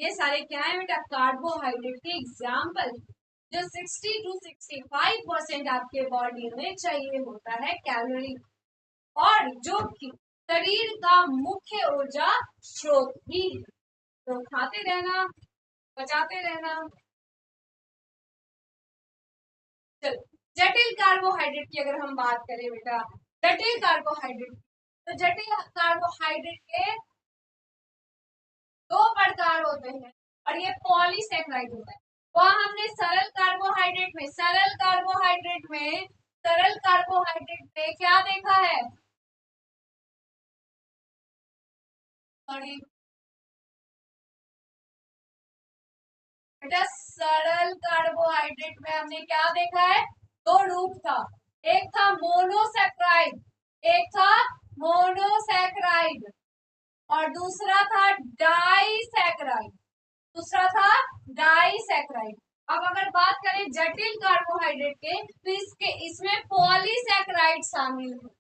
ये सारे क्या है बेटा, कार्बोहाइड्रेट के एग्जाम्पल, जो 60 to 65% आपके बॉडी में चाहिए होता है कैलोरी, और जो कि शरीर का मुख्य ऊर्जा स्रोत भी है। तो खाते रहना, बचाते रहना। चलो, जटिल कार्बोहाइड्रेट की अगर हम बात करें बेटा, जटिल कार्बोहाइड्रेट, तो जटिल कार्बोहाइड्रेट के दो प्रकार होते हैं, और ये पॉलीसेक्राइड होता है। वहां हमने सरल कार्बोहाइड्रेट में क्या देखा है, सॉरी बेटा, सरल कार्बोहाइड्रेट में हमने क्या देखा है, दो रूप था, एक था मोनोसेक्राइड, एक था मोनोसेक्राइड, और दूसरा था डाइसैक्राइड। अब अगर बात करें जटिल कार्बोहाइड्रेट के, तो इसमें पॉलीसैक्राइड शामिल है,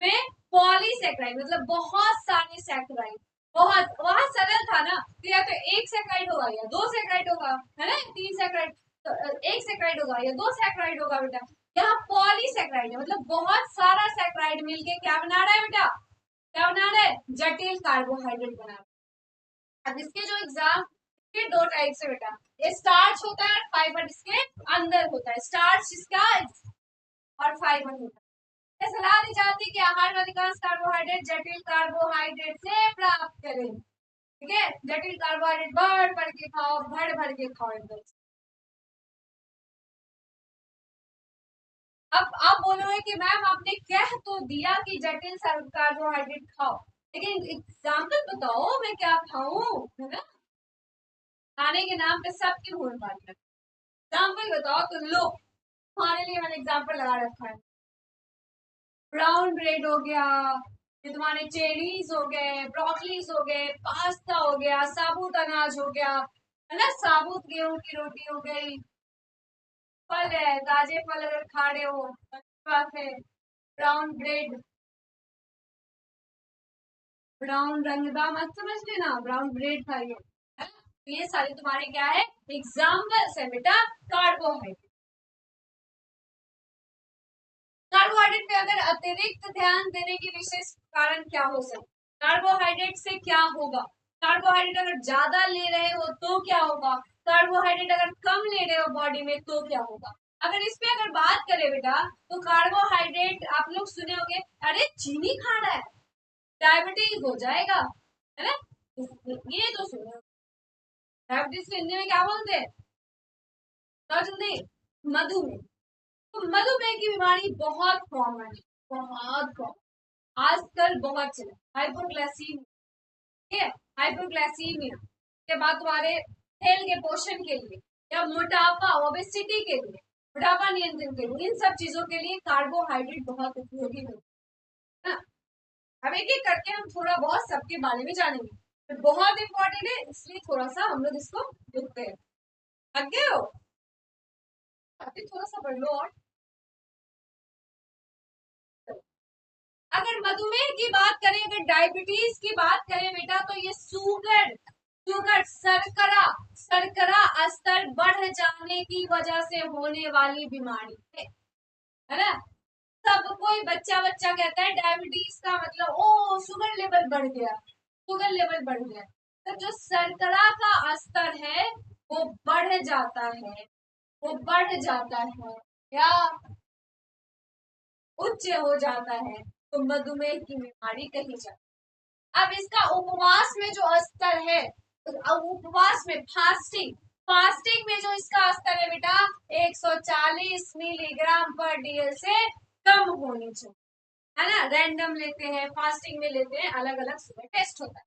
में पॉलीसैक्राइड मतलब बहुत सारे सैक्राइड, बहुत, वहां सरल था ना, तो या तो एक सैक्राइड होगा या दो सैक्राइड होगा, है ना, तीन सैक्राइड, तो एक सैक्राइड होगा या दो सैक्राइड होगा बेटा। यहाँ पॉलीसैक्राइड है, मतलब बहुत सारा सैक्राइड मिलके क्या बना रहा है बेटा, क्या बना रहा है, जटिल कार्बोहाइड्रेट बना रहा है। अब इसके जो एग्जाम के दो टाइप से बेटा, ये स्टार्च होता है और फाइबर इसके अंदर होता है, स्टार्च इसका और फाइबर होता है। सलाह दी जाती है कि आहार में अधिकांश कार्बोहाइड्रेट जटिल कार्बोहाइड्रेट से प्राप्त करें, ठीक है, जटिल कार्बोहाइड्रेट भर भर के खाओ, भर भर के खाओ एकदम। अब आप बोलोगे कि मैम आपने कह तो दिया कि जटिल कार्बोहाइड्रेट खाओ, लेकिन एग्जाम्पल बताओ मैं क्या खाऊं, है ना, खाने के नाम पे सबकी भूल मारना, एग्जाम्पल बताओ तो लो, तुम्हारे लिए मैंने एग्जाम्पल लगा रखा है। ब्राउन ब्रेड हो गया, ये तुम्हारे चेरीज हो गए, ब्रोकलीज हो गए, पास्ता हो गया, साबुत अनाज हो गया, है ना, साबुत गेहूं की रोटी हो गई, फल है, ताजे फल अगर खा रहे हो अच्छी बात है, ब्राउन ब्रेड, ब्राउन रंगदा मत समझ लेना, ब्राउन ब्रेड खाइए, है ना? तो ये सारे तुम्हारे क्या है, एग्जाम्पल्स है बेटा कार्बोहाइड्रेट। कार्बोहाइड्रेट पे अगर अतिरिक्त ध्यान देने की विशेष कारण क्या हो सकता, कार्बोहाइड्रेट से क्या होगा, कार्बोहाइड्रेट अगर ज्यादा ले रहे हो तो क्या होगा, कार्बोहाइड्रेट अगर कम ले रहे हो बॉडी में तो क्या होगा। अगर इस पे अगर बात करें बेटा, तो कार्बोहाइड्रेट आप लोग सुने होंगे, अरे चीनी खा रहा है डायबिटीज हो जाएगा, है ना, ये तो सुनो, डायबिटीज को हिंदी में क्या बोलते हैं, जल्दी, मधुमेह। तो मधुमेह की बीमारी बहुत कॉमन है, बहुत कॉमन, आजकल बहुत चले। हाइपोग्लाइसीमिया, ठीक है, हाइपोग्लाइसीमिया के बाद तुम्हारे तेल के पोषण के लिए या मोटापा ओबेसिटी के लिए, मोटापा नियंत्रण के लिए, इन सब चीजों के लिए कार्बोहाइड्रेट बहुत उपयोगी होता है ना। अब एक एक करके हम थोड़ा बहुत सबके बारे में जानेंगे, तो बहुत इंपॉर्टेंट है, इसलिए थोड़ा सा हम लोग इसको लिखते हैं। आगे हो, अभी थोड़ा सा पढ़ लो। और अगर मधुमेह की बात करें, अगर डायबिटीज की बात करें बेटा, तो ये शुगर, शुगर शर्करा, शर्करा स्तर बढ़ जाने की वजह से होने वाली बीमारी है ना। सब कोई बच्चा बच्चा कहता है डायबिटीज का मतलब ओ शुगर लेवल बढ़ गया, शुगर लेवल बढ़ गया। तो जो शर्करा का स्तर है वो बढ़ जाता है, वो बढ़ जाता है या उच्च हो जाता है, तो मधुमेह की बीमारी कही जाती है। अब इसका उपवास में जो स्तर है, तो उपवास में फास्टिंग, फास्टिंग में जो इसका स्तर है बेटा 140 मिलीग्राम पर डीएल से कम होनी चाहिए, है ना। रैंडम लेते हैं, फास्टिंग में लेते हैं, अलग अलग सुबह टेस्ट होता है।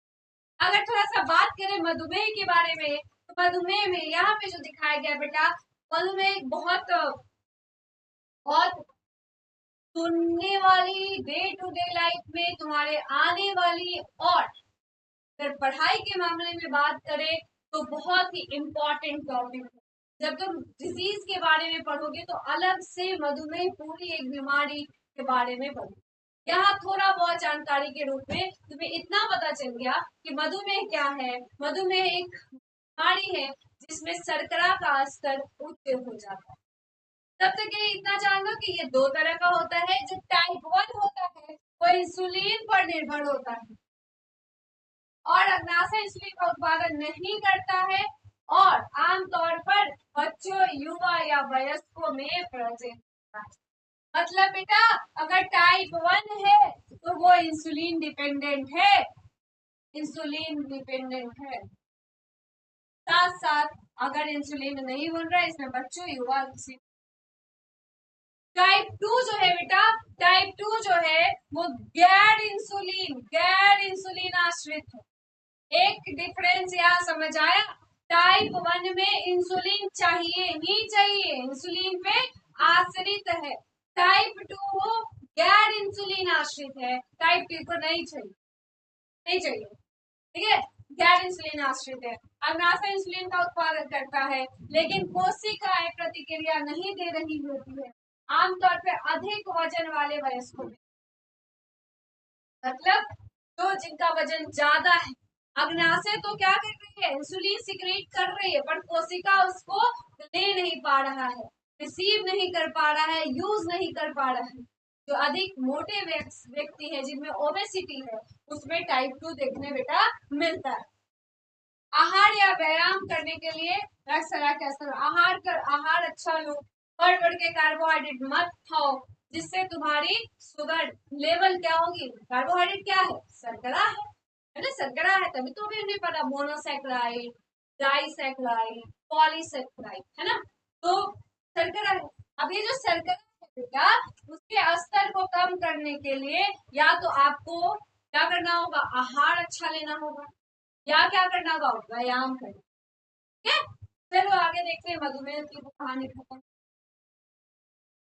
अगर थोड़ा सा बात करें मधुमेह के बारे में, तो मधुमेह में यहाँ पे जो दिखाया गया बेटा, मधुमेह बहुत बहुत सुनने वाली, डे टू डे लाइफ में तुम्हारे आने वाली, और अगर पढ़ाई के मामले में बात करें तो बहुत ही इम्पोर्टेंट टॉपिक है। जब तुम डिजीज के बारे में पढ़ोगे तो अलग से मधुमेह पूरी एक बीमारी के बारे में पढ़ोगे। यहाँ थोड़ा बहुत जानकारी के रूप में तुम्हें इतना पता चल गया कि मधुमेह क्या है। मधुमेह एक बीमारी है जिसमें शर्करा का स्तर उच्च हो जाता है। तब तक के लिए इतना जान लो कि ये दो तरह का होता है। जो टाइप 1 होता है वो इंसुलिन पर निर्भर होता है और अग्नाशय इंसुलिन का उत्पादन नहीं करता है, और आमतौर पर बच्चों, युवा या वयस्कों में प्रेजेंट होता है। मतलब बेटा अगर टाइप 1 है तो वो इंसुलिन डिपेंडेंट है, इंसुलिन डिपेंडेंट है। साथ साथ अगर इंसुलिन नहीं बन रहा है इसमें बच्चों, युवा, टाइप 2 जो है बेटा, टाइप 2 जो है वो गैर इंसुलिन आश्रित है। एक डिफरेंस यहाँ समझ आया। टाइप 1 में इंसुलिन चाहिए ही चाहिए, इंसुलिन पे आश्रित है। टाइप 2 गैर इंसुलिन आश्रित है, टाइप 2 को नहीं चाहिए, नहीं चाहिए, ठीक है। गैर इंसुलिन आश्रित है, अग्नाशय इंसुलिन का उत्पादन करता है लेकिन कोशिकाएं प्रतिक्रिया नहीं दे रही होती है, आमतौर पर अधिक वजन वाले वयस्कों में। मतलब जो जिनका वजन ज्यादा है, अग्नाशय तो क्या कर रही है, इंसुलिन सिक्रेट कर रही है, पर कोशिका उसको ले नहीं पा रहा है, रिसीव नहीं कर पा रहा है, यूज नहीं कर पा रहा है। जो अधिक मोटे व्यक्ति है जिनमें ओबेसिटी है उसमें टाइप 2 देखने बेटा मिलता है। आहार या व्यायाम करने के लिए सलाह कैसे, आहार अच्छा लो, बढ़ बढ़ के कार्बोहाइड्रेट मत खाओ, जिससे तुम्हारी शुगर लेवल क्या होगी। कार्बोहाइड्रेट क्या है, शर्करा है ना, शर्करा है, तभी तो भी नहीं पता मोनोसैकेराइड, डाइसैकेराइड, पॉलीसैकेराइड, है ना। तो शर्करा है। अब ये जो शर्करा है बेटा, उसके स्तर को कम करने के लिए या तो आपको क्या करना होगा, आहार अच्छा लेना होगा, या क्या करना होगा, व्यायाम करना, ठीक है। चलो आगे देखते हैं, मधुमेह की कहानी खत्म।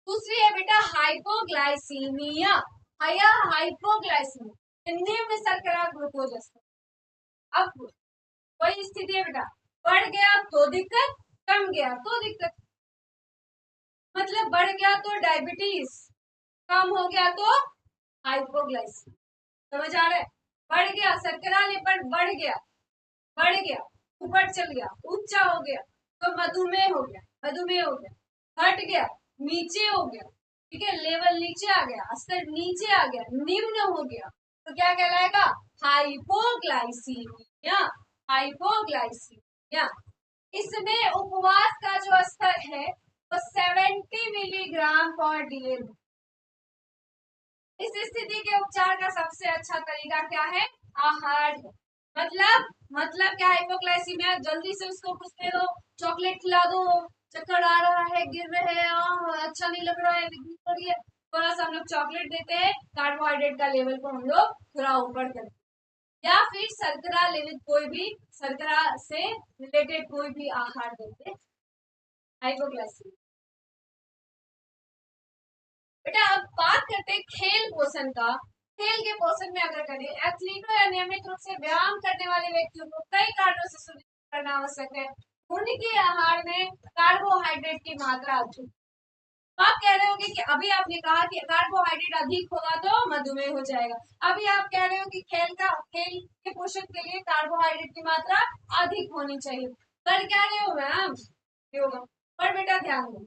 दूसरी है बेटा हाइपोग्लाइसीमिया, या हाइपोग्लाइसीमिया, निम्न शर्करा ग्लूकोज स्तर। अब वही स्थिति है बेटा, बढ़ गया तो दिक्कत, कम गया तो दिक्कत। मतलब बढ़ गया तो डायबिटीज, कम हो गया तो हाइपोग्लाइसीमिया। समझ आ रहा है, बढ़ गया शर्करा लेवल, बढ़ गया, ऊपर चल गया, ऊंचा हो गया तो मधुमेह हो गया, मधुमेह हो गया। हट गया, नीचे हो गया, ठीक है, लेवल नीचे आ गया, स्तर नीचे आ गया, निम्न हो गया, तो क्या कहलाएगा, हाइपोग्लाइसीमिया, हाइपोग्लाइसीमिया। इसमें उपवास का जो स्तर है वो 70 मिलीग्राम पर डीएल। इस स्थिति के उपचार का सबसे अच्छा तरीका क्या है, आहार। मतलब क्या, हाइपोग्लाइसीमिया जल्दी से उसको कुछ दे दो, चॉकलेट खिला दो, चक्कर आ रहा है, गिर रहे हैं, अच्छा नहीं लग रहा है, वीकनेस हो रही है, थोड़ा सा हम लोग चॉकलेट देते हैं, कार्बोहाइड्रेट का लेवल को हम लोग थोड़ा ऊपर करते हैं। या फिर शर्करा लेवित कोई भी शर्करा से रिलेटेड कोई भी आहार देते हैं, हाइपोग्लाइसीमिया। बेटा अब बात करते हैं खेल पोषण का। खेल के पोषण में अगर करें, एथलीटों या नियमित रूप से व्यायाम करने वाले व्यक्तियों को कई कारणों से सुनिश्चित करना आवश्यक है उनके आहार में कार्बोहाइड्रेट की मात्रा अधिक। तो आप कह रहे होगे कि अभी आपने कहा कि कार्बोहाइड्रेट अधिक होगा तो मधुमेह हो जाएगा, अभी आप कह रहे हो कि खेल के पोषण के लिए कार्बोहाइड्रेट की मात्रा अधिक होनी चाहिए। कर क्या रहे हो मैम? योगा। पर बेटा ध्यान दो,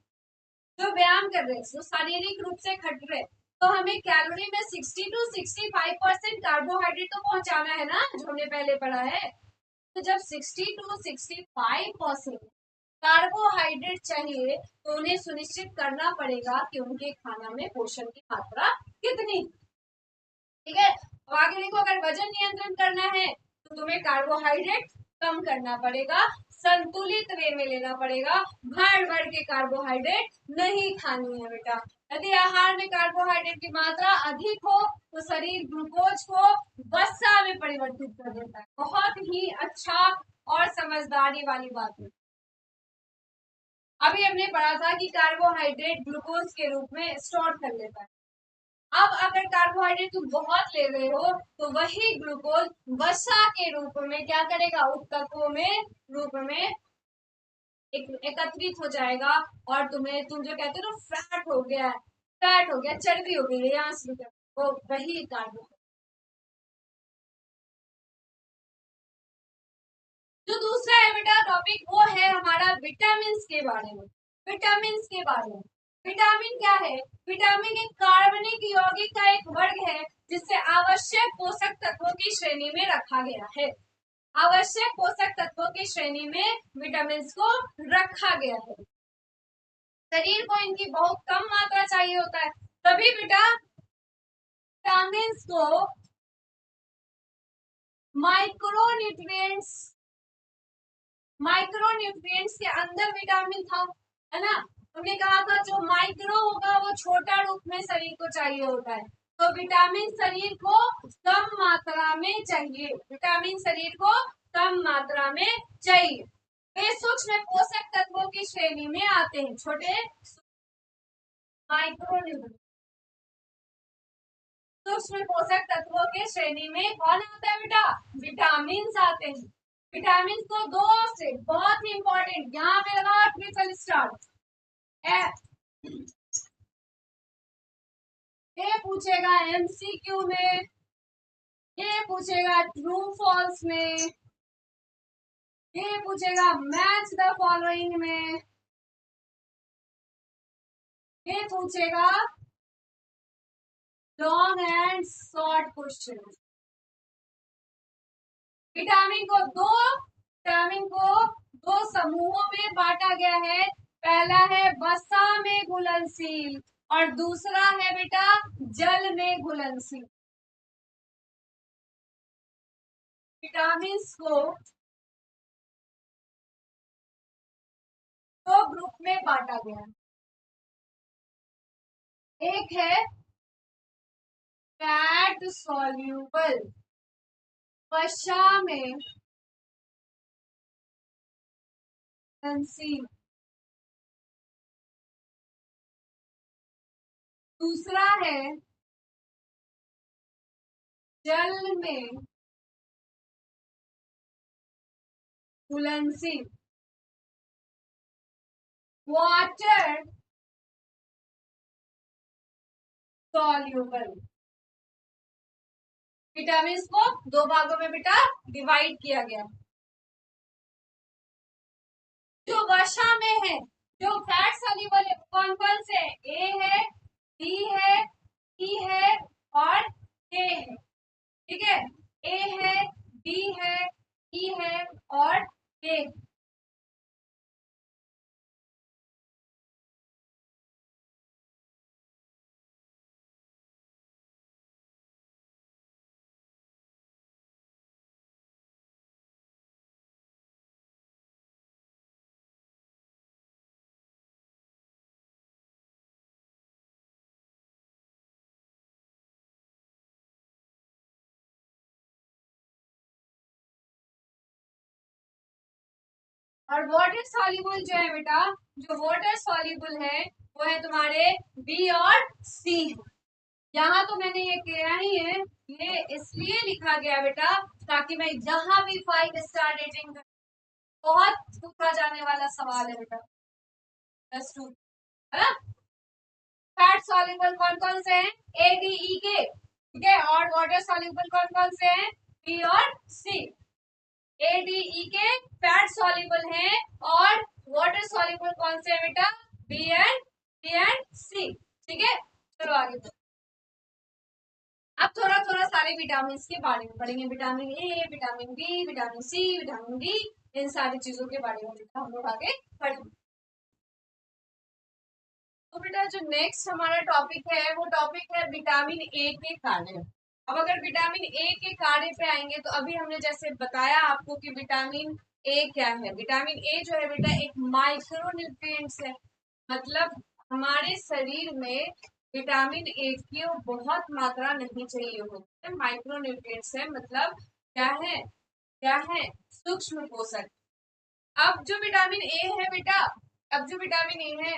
जो व्यायाम कर रहे हैं, जो शारीरिक रूप से खट रहे, तो हमें कैलोरी में 60 to 65% कार्बोहाइड्रेट तो पहुंचाना है ना, जो हमने पहले पढ़ा है। तो जब 60 to 65% कार्बोहाइड्रेट चाहिए, तो उन्हें सुनिश्चित करना पड़ेगा कि उनके खाना में पोषण की मात्रा कितनी। ठीक है, अब आगे देखो, अगर वजन नियंत्रण करना है तो तुम्हें कार्बोहाइड्रेट कम करना पड़ेगा, संतुलित वे में लेना पड़ेगा, भर भर के कार्बोहाइड्रेट नहीं खानी है बेटा। यदि आहार में कार्बोहाइड्रेट की मात्रा अधिक हो तो शरीर ग्लूकोज को वसा में परिवर्तित कर देता है। बहुत ही अच्छा और समझदारी वाली बात है। अभी हमने पढ़ा था कि कार्बोहाइड्रेट ग्लूकोज के रूप में स्टोर कर लेता है। अब अगर कार्बोहाइड्रेट तुम बहुत ले रहे हो तो वही ग्लूकोज वसा के रूप में क्या करेगा, उत्तकों में रूप में एकत्रित हो जाएगा, और तुम जो कहते हो ना फैट हो गया, चर्बी हो गई है, यहाँ से वो वही कार्बोहाइड्रेट। जो दूसरा है बेटा टॉपिक, वो है हमारा विटामिन के बारे में। विटामिन के बारे में, विटामिन क्या है? विटामिन एक कार्बनिक यौगिक का एक वर्ग है जिसे आवश्यक पोषक तत्वों की श्रेणी में रखा गया है। आवश्यक पोषक तत्वों की श्रेणी में विटामिन को रखा गया है। शरीर को इनकी बहुत कम मात्रा चाहिए होता है, तभी बेटा विटामिन को माइक्रोन्यूट्रिएंट्स के अंदर विटामिन था, है ना। हमने कहा था जो माइक्रो होगा वो छोटा रूप में शरीर को चाहिए होता है, तो विटामिन शरीर को कम मात्रा में चाहिए, विटामिन शरीर को कम मात्रा में चाहिए। वे सूक्ष्म पोषक तत्वों की श्रेणी में आते हैं, छोटे माइक्रो सूक्ष्म पोषक तत्वों के श्रेणी में कौन आता है बेटा? विटामिन आते हैं। विटामिन को दो से बहुत ही इंपॉर्टेंट, यहाँ पे लगा ट्रिपल स्टार। ये पूछेगा एमसीक्यू में, ये पूछेगा ट्रू फॉल्स में, ये पूछेगा मैच द फॉलोइंग में, ये पूछेगा long and short question. Vitamin को दो समूहों में बांटा गया है। पहला है वसा में घुलनशील और दूसरा है बेटा जल में घुलनशील। विटामिन को दो ग्रुप में बांटा गया है, एक है फैट सॉल्यूबल, वसा में घुलनशील, दूसरा है जल में घुलनशील, वाटर सॉल्यूबल। विटामिन को दो भागों में बेटा डिवाइड किया गया। जो वसा में है, जो फैट सॉल्यूबल है, कौन कौन से? ए है, बी है, ई है और के है। ठीक है, ए है, बी है, ई है और के है। और वाटर सॉल्युबल जो है बेटा, जो वाटर सॉल्युबल है वो है तुम्हारे बी और सी। यहाँ तो मैंने ये किया ही है, ये इसलिए लिखा गया बेटा ताकि मैं जहां भी 5 स्टार रेटिंग, बहुत पूछा जाने वाला सवाल है बेटा +2, है ना। फैट सॉल्युबल कौन कौन से हैं? ए डी ई के, ठीक है। और वाटर सॉल्युबल कौन कौन से हैं? बी और सी। ए डी ई के फैट सॉल्युबल हैं और वाटर सॉल्युबल कौन से हैं बेटा? बी एंड सी, ठीक है। चलो आगे। अब थोड़ा थोड़ा सारे विटामिन के बारे में पढ़ेंगे, vitamin A, vitamin B, vitamin C, vitamin D, इन सारी चीजों के बारे में बेटा हम लोग आगे पढ़ेंगे। तो बेटा जो नेक्स्ट हमारा टॉपिक है वो टॉपिक है विटामिन ए के कार्य। अब अगर विटामिन ए के कार्य पे आएंगे तो अभी हमने जैसे बताया आपको कि विटामिन ए क्या है। विटामिन ए जो है बेटा एक माइक्रो न्यूट्रिएंट्स है, मतलब हमारे शरीर में विटामिन ए की बहुत मात्रा नहीं चाहिए होती है। माइक्रो न्यूट्रिएंट्स है, मतलब क्या है सूक्ष्म पोषक। अब जो विटामिन ए है बेटा, अब जो विटामिन ए है,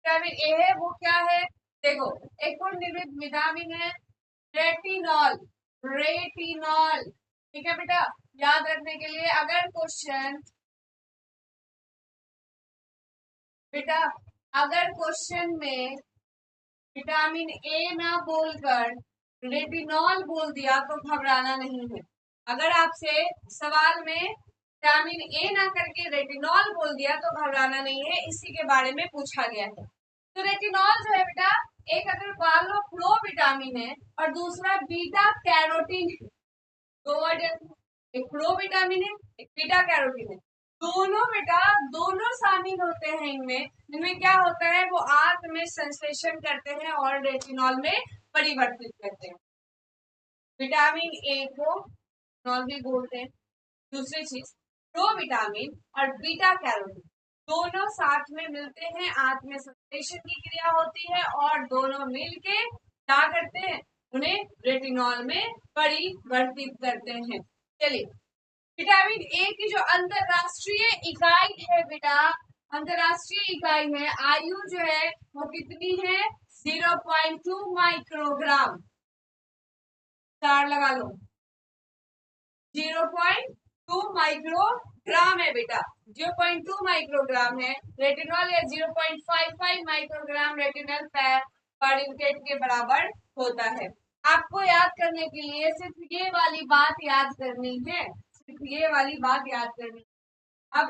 विटामिन ए है वो क्या है? देखो, एक और निर्मित विटामिन है रेटिनॉल। रेटिनॉल, ठीक है बेटा। याद रखने के लिए अगर क्वेश्चन बेटा, अगर क्वेश्चन में विटामिन ए ना बोलकर रेटिनॉल बोल दिया तो घबराना नहीं है। अगर आपसे सवाल में विटामिन ए ना करके रेटिनॉल बोल दिया तो घबराना नहीं है, इसी के बारे में पूछा गया है। तो रेटिनॉल जो है बेटा एक अगर बालो फ्लो विटामिन है और दूसरा बीटा कैरोटीन है। दो वर्ड, एक फ्लो विटामिन है, एक बीटा कैरोटीन है। दोनों बेटा दोनों शामिल होते हैं इनमें। इनमें क्या होता है, वो आंत में संश्लेषण करते हैं और रेटिनॉल में परिवर्तित करते हैं। विटामिन ए को रेटिनॉल भी बोलते हैं। दूसरी चीज, प्रो विटामिन और बीटा कैरोटीन दोनों साथ में मिलते हैं, आंत में संश्लेषण की क्रिया होती है और दोनों मिलके क्या करते हैं, उन्हें रेटिनॉल में परिवर्तित करते हैं। चलिए, विटामिन ए की जो अंतरराष्ट्रीय इकाई है बेटा, अंतरराष्ट्रीय इकाई है आयु जो है वो कितनी है? 0.2 माइक्रोग्राम। चार लगा लो, 0.2 माइक्रोग्राम है बेटा, 0.2 माइक्रोग्राम है। रेटिनॉल या 0.55 माइक्रोग्राम रेटिनल पर यूनिट के बराबर होता है। आपको याद करने के लिए सिर्फ ये वाली बात याद करनी है, सिर्फ ये वाली बात याद करनी है। अब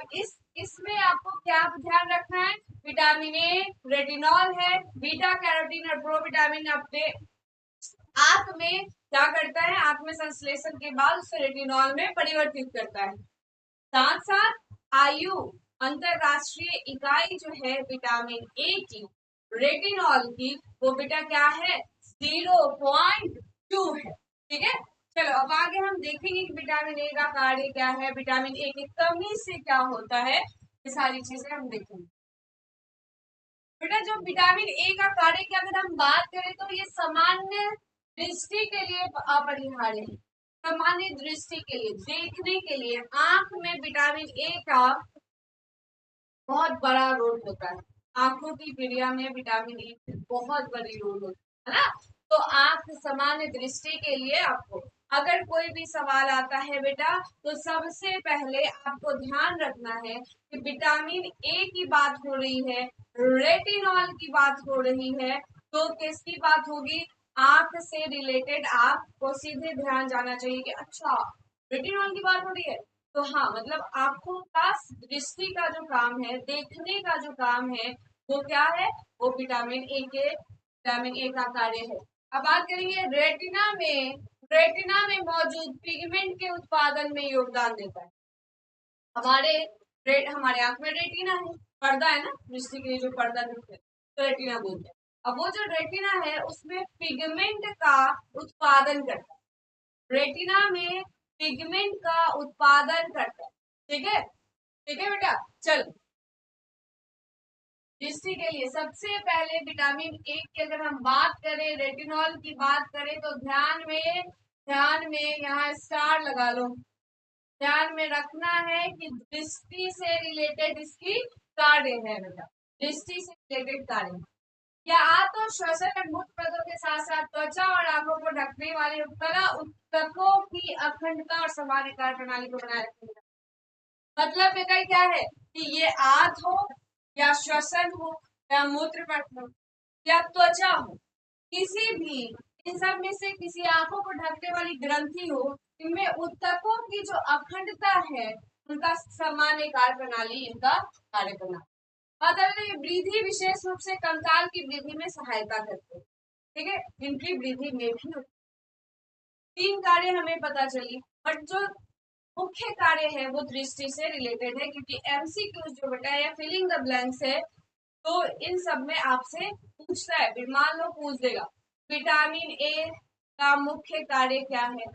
इसमें आपको क्या ध्यान रखना है? विटामिन ए रेटिनॉल है, बीटा कैरोटीन और प्रोविटामिन अपने आंत में क्या करता है, आंत में संश्लेषण के बाद उसे रेटिनॉल में परिवर्तित करता है। साथ साथ आयु, अंतरराष्ट्रीय इकाई जो है विटामिन ए की, रेटिनॉल की, वो बेटा क्या है? 0.2 है, ठीक है। चलो अब आगे हम देखेंगे कि विटामिन ए का कार्य क्या है, विटामिन ए की कमी से क्या होता है, ये सारी चीजें हम देखेंगे। बेटा जो विटामिन ए का कार्य की अगर हम बात करें तो ये सामान्य दृष्टि के लिए अपरिहार्य है। सामान्य दृष्टि के लिए, देखने के लिए आंख में विटामिन ए का बहुत बड़ा रोल होता है। आंखों की क्रिया में विटामिन ए की बहुत बड़ी रोल होती है ना। तो आंख सामान्य दृष्टि के लिए आपको अगर कोई भी सवाल आता है बेटा, तो सबसे पहले आपको ध्यान रखना है कि विटामिन ए की बात हो रही है, रेटिनॉल की बात हो रही है, तो किसकी बात होगी? आंख से रिलेटेड आपको सीधे ध्यान जाना चाहिए कि अच्छा रेटिनॉल की बात हो रही है, तो हाँ मतलब आंखों का दृष्टि का जो काम है, देखने का जो काम है, वो क्या है? वो विटामिन ए का कार्य है। अब बात करेंगे रेटिना में। रेटिना में मौजूद पिगमेंट के उत्पादन में योगदान देता है। हमारे आंख में रेटिना है, पर्दा है ना, दृष्टि के लिए जो पर्दा दिखता है तो रेटिना बोलते हैं। अब वो जो रेटिना है उसमें पिगमेंट का उत्पादन करता है, रेटिना में पिगमेंट का उत्पादन करता है, ठीक है। ठीक है बेटा, चलो दृष्टि के लिए सबसे पहले विटामिन ए की अगर हम बात करें, रेटिनॉल की बात करें, तो ध्यान में यहाँ स्टार लगा लो। ध्यान में रखना है कि दृष्टि से रिलेटेड इसकी कार्य है बेटा, दृष्टि से रिलेटेड कार्य। या तो श्वसन और मूत्रपथों के साथ साथ त्वचा और आंखों को ढकने वाले ऊतकों की अखंडता और समान कार्य प्रणाली को बनाए रखेगा। मतलब बेटा क्या है कि ये आंत हो या श्वसन हो या मूत्रपथ हो या त्वचा हो, किसी भी इन सब में से किसी आंखों को ढकने वाली ग्रंथि हो, इनमें ऊतकों की जो अखंडता है उनका सामान्य कार्य प्रणाली इनका कार्य प्रणाली। मतलब ये वृद्धि विशेष रूप से कंकाल की वृद्धि में सहायता करते हैं। ठीक है, इनकी वृद्धि में भी 3 कार्य हमें पता चली, बट जो मुख्य कार्य है वो दृष्टि से रिलेटेड है, क्योंकि एमसीक्यू जो बेटा है फिलिंग द ब्लैंक्स है, तो इन सब में आपसे पूछता है, मान लो पूछ देगा विटामिन ए का मुख्य कार्य क्या है,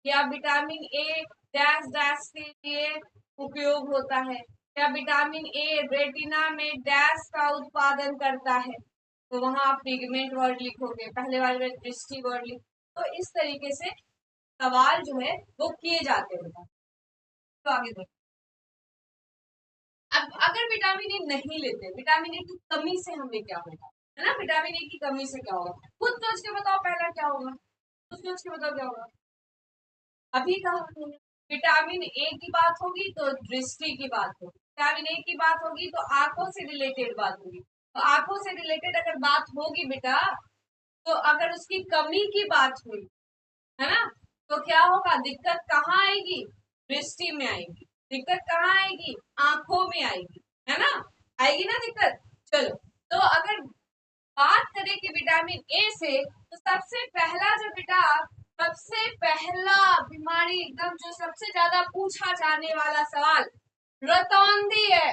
या विटामिन ए डैश डैश के लिए उपयोग होता है, या विटामिन ए रेटिना में डैश का उत्पादन करता है, तो वहां आप पिगमेंट वर्ड लिखोगे, पहले वाले में दृष्टि वर्ड लिख। तो इस तरीके से सवाल जो है वो किए जाते हैं। तो आगे देखो, अब अगर विटामिन ए नहीं लेते, विटामिन ए की कमी से हमें क्या होगा, है ना, विटामिन ए की कमी से क्या होगा, खुद सोच के बताओ पहला क्या होगा, खुद सोच के बताओ क्या होगा। अभी कहा हमने विटामिन ए की बात होगी तो दृष्टि की बात होगी, विटामिन ए की बात होगी तो आंखों से रिलेटेड बात होगी, तो आंखों से रिलेटेड अगर बात होगी बेटा, तो अगर उसकी कमी की बात हुई, है ना, तो क्या होगा, दिक्कत कहाँ आएगी, दृष्टि में आएगी, दिक्कत कहाँ आएगी, आंखों में आएगी, है ना, आएगी ना दिक्कत। चलो, तो अगर बात करें कि विटामिन ए से, तो सबसे पहला जो बेटा, सबसे पहला बीमारी एकदम जो सबसे ज्यादा पूछा जाने वाला सवाल रतौंधी है,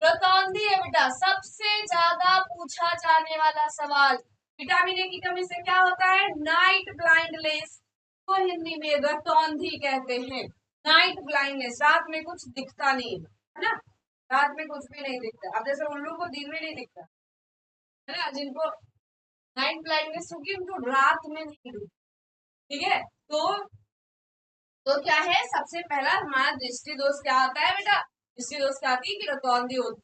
रतौंधी है बेटा, सबसे ज्यादा पूछा जाने वाला सवाल। विटामिन ए की कमी से क्या होता है, नाइट ब्लाइंडनेस, को हिंदी में रतौंधी कहते हैं। नाइट ब्लाइंडनेस, रात में कुछ दिखता नहीं है ना, रात में कुछ भी नहीं दिखता। अब जैसे उल्लू को दिन में नहीं दिखता, है ना, जिनको नाइट ब्लाइंडनेस होगी उनको रात में नहीं दिखता। ठीक है, तो क्या है, सबसे पहला हमारा दृष्टि दोष क्या आता है बेटा, दृष्टि दोष क्या आती है कि रतौंधी होती।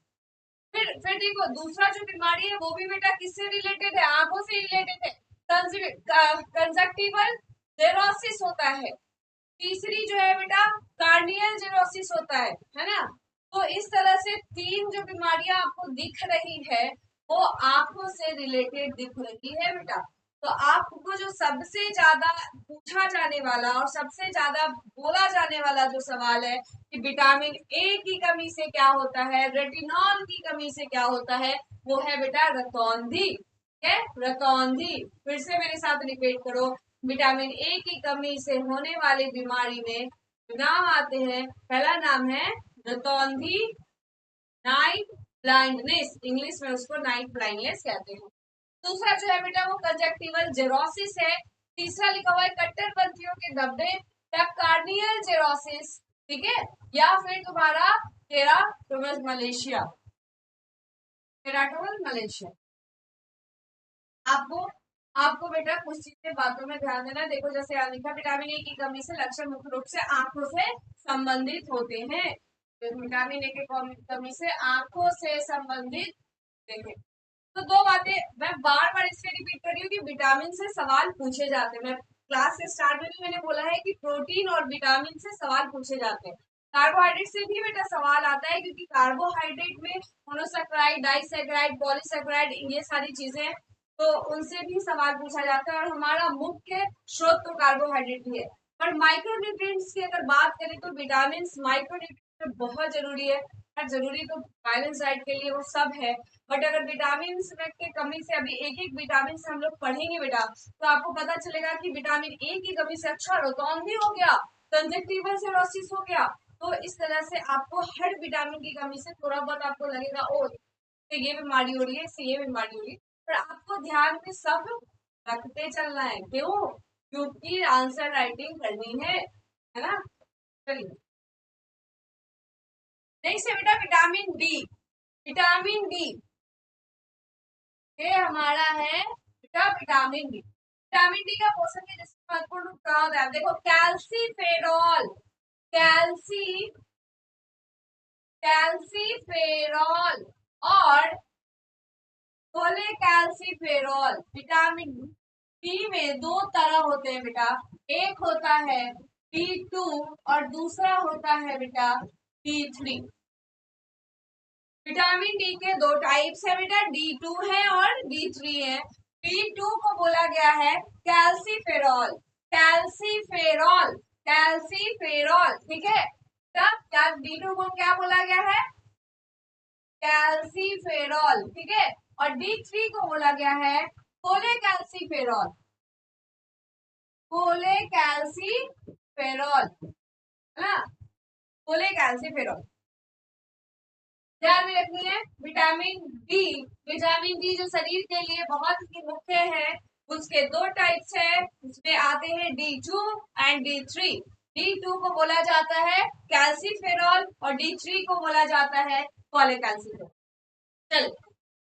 फिर देखो दूसरा जो बीमारी है वो भी बेटा किससे रिलेटेड है, आंखों से रिलेटेड है, कंजक्टिवल जेरोसिस होता है। तीसरी जो है बेटा कार्नियल जेरोसिस होता है ना। तो इस तरह से 3 जो बीमारियां आपको दिख रही है वो आंखों से रिलेटेड दिख रही है बेटा। तो आपको जो सबसे ज्यादा पूछा जाने वाला और सबसे ज्यादा बोला जाने वाला जो सवाल है कि विटामिन ए की कमी से क्या होता है, रेटिनॉल की कमी से क्या होता है, वो है बेटा रतौंधी। है रतौंधी, फिर से मेरे साथ रिपीट करो, विटामिन ए की कमी से होने वाली बीमारी में नाम आते हैं, पहला नाम है रतौंधी, नाइट ब्लाइंडनेस, इंग्लिश में उसको नाइट ब्लाइंडनेस कहते हैं। दूसरा जो है बेटा वो कंजक्टिवल जेरोसिस है। तीसरा लिखा हुआ है कट्टरपंथियों के धब्बे या कार्नियल जेरोसिस, ठीक है, या फिर तुम्हारा टेराटोमस मलेशिया, टेराटोमस मलेशिया। आपको आपको बेटा कुछ चीजें बातों में ध्यान देना। देखो जैसे यहाँ लिखा विटामिन ए की कमी से लक्षण मुख्य रूप से आंखों से संबंधित होते हैं, तो विटामिन ए की कमी से आंखों से संबंधित होते हैं। तो 2 बातें मैं बार बार इसलिए रिपीट कर रही हूँ कि विटामिन से सवाल पूछे जाते हैं। मैं क्लास के स्टार्ट में भी मैंने बोला है कि प्रोटीन और विटामिन से सवाल पूछे जाते हैं। कार्बोहाइड्रेट से भी बेटा सवाल आता है, क्योंकि कार्बोहाइड्रेट में मोनोसैकेराइड, डाइसैकेराइड, पॉलीसैकेराइड, ये सारी चीजें, तो उनसे भी सवाल पूछा जाता है, और हमारा मुख्य स्रोत तो कार्बोहाइड्रेट ही है। पर माइक्रोन्यूट्रिएंट्स की अगर बात करें तो विटामिन माइक्रोन्यूट्रिएंट्स बहुत जरूरी है। जरूरी तो बैलेंस डाइट के लिए वो सब है, बट अगर विटामिन की कमी से अभी एक एक विटामिन से हम लोग पढ़ेंगे बेटा, तो आपको पता चलेगा कि विटामिन ए की कमी से अच्छा रतौंधी हो गया, कंजक्टिवल सेरोसिस हो गया। तो इस तरह से आपको हर विटामिन की कमी से थोड़ा बहुत आपको लगेगा ओ तो ये बीमारी हो रही है, इससे ये बीमारी हो रही है, पर आपको ध्यान में सब रखते चलना है। क्यों? क्योंकि आंसर राइटिंग करनी है ना। चलिए नेक्स्ट है बेटा विटामिन डी। विटामिन डी ये हमारा है बेटा विटामिन डी। विटामिन डी का पोषण के जैसे महत्वपूर्ण रूप कहा होता है, देखो कैल्सीफेरॉल, कैल्सीफेरॉल और कोलेकैल्सिफेरॉल। विटामिन डी में दो तरह होते हैं बेटा, एक होता है D2 और दूसरा होता है बेटा D3। विटामिन डी के दो टाइप्स है बेटा, D2 है और D3 है। D2 को बोला गया है कैल्सीफेरॉल, कैल्सीफेरॉल, कैल्सीफेरॉल, ठीक है। तब क्या D2 को क्या बोला गया है? कैल्सीफेरॉल, ठीक है। और D3 को बोला गया है कोलेकैल्सिफेरॉल, कोलेकैल्सिफेरॉल, है ना, कोलेकैल्सिफेरॉल। ध्यान में रखनी है। विटामिन डी, विटामिन डी जो शरीर के लिए बहुत ही मुख्य है, उसके दो टाइप्स है, उसमें आते हैं D2 एंड D3। D2 को बोला जाता है कैल्सीफेरॉल और D3 को बोला जाता है कोलेकैल्सिफेरॉल। चल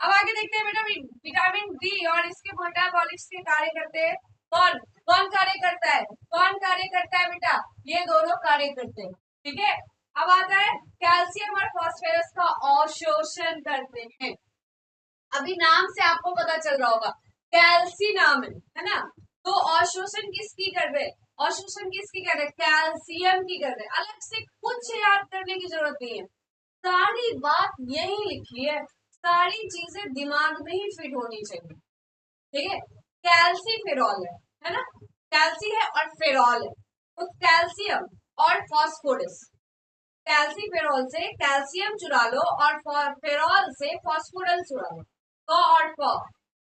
अब आगे देखते हैं बेटा, विटामिन डी और इसके मेटाबॉलिक्स के कार्य करते हैं। कौन कौन कार्य करता है? कौन कार्य करता है बेटा? ये दोनों कार्य करते हैं, ठीक है। अब आता है कैल्शियम और फास्फोरस का अवशोषण करते हैं। अभी नाम से आपको पता चल रहा होगा कैल्सी नाम है ना, तो अवशोषण किसकी कर रहे? अवशोषण किसकी कर रहे? कैल्शियम की कर रहे। अलग से कुछ याद करने की जरूरत नहीं है, सारी बात यही लिखी है, सारी चीजें दिमाग में ही फिट होनी चाहिए, ठीक है। कैल्सीफेरॉल है ना, कैल्सी है और फेरॉल है, तो कैल्शियम और फास्फोरस, कैल्सीफेरॉल से कैल्शियम चुरा लो और फेरॉल से फास्फोरस चुरा लो, क और फ,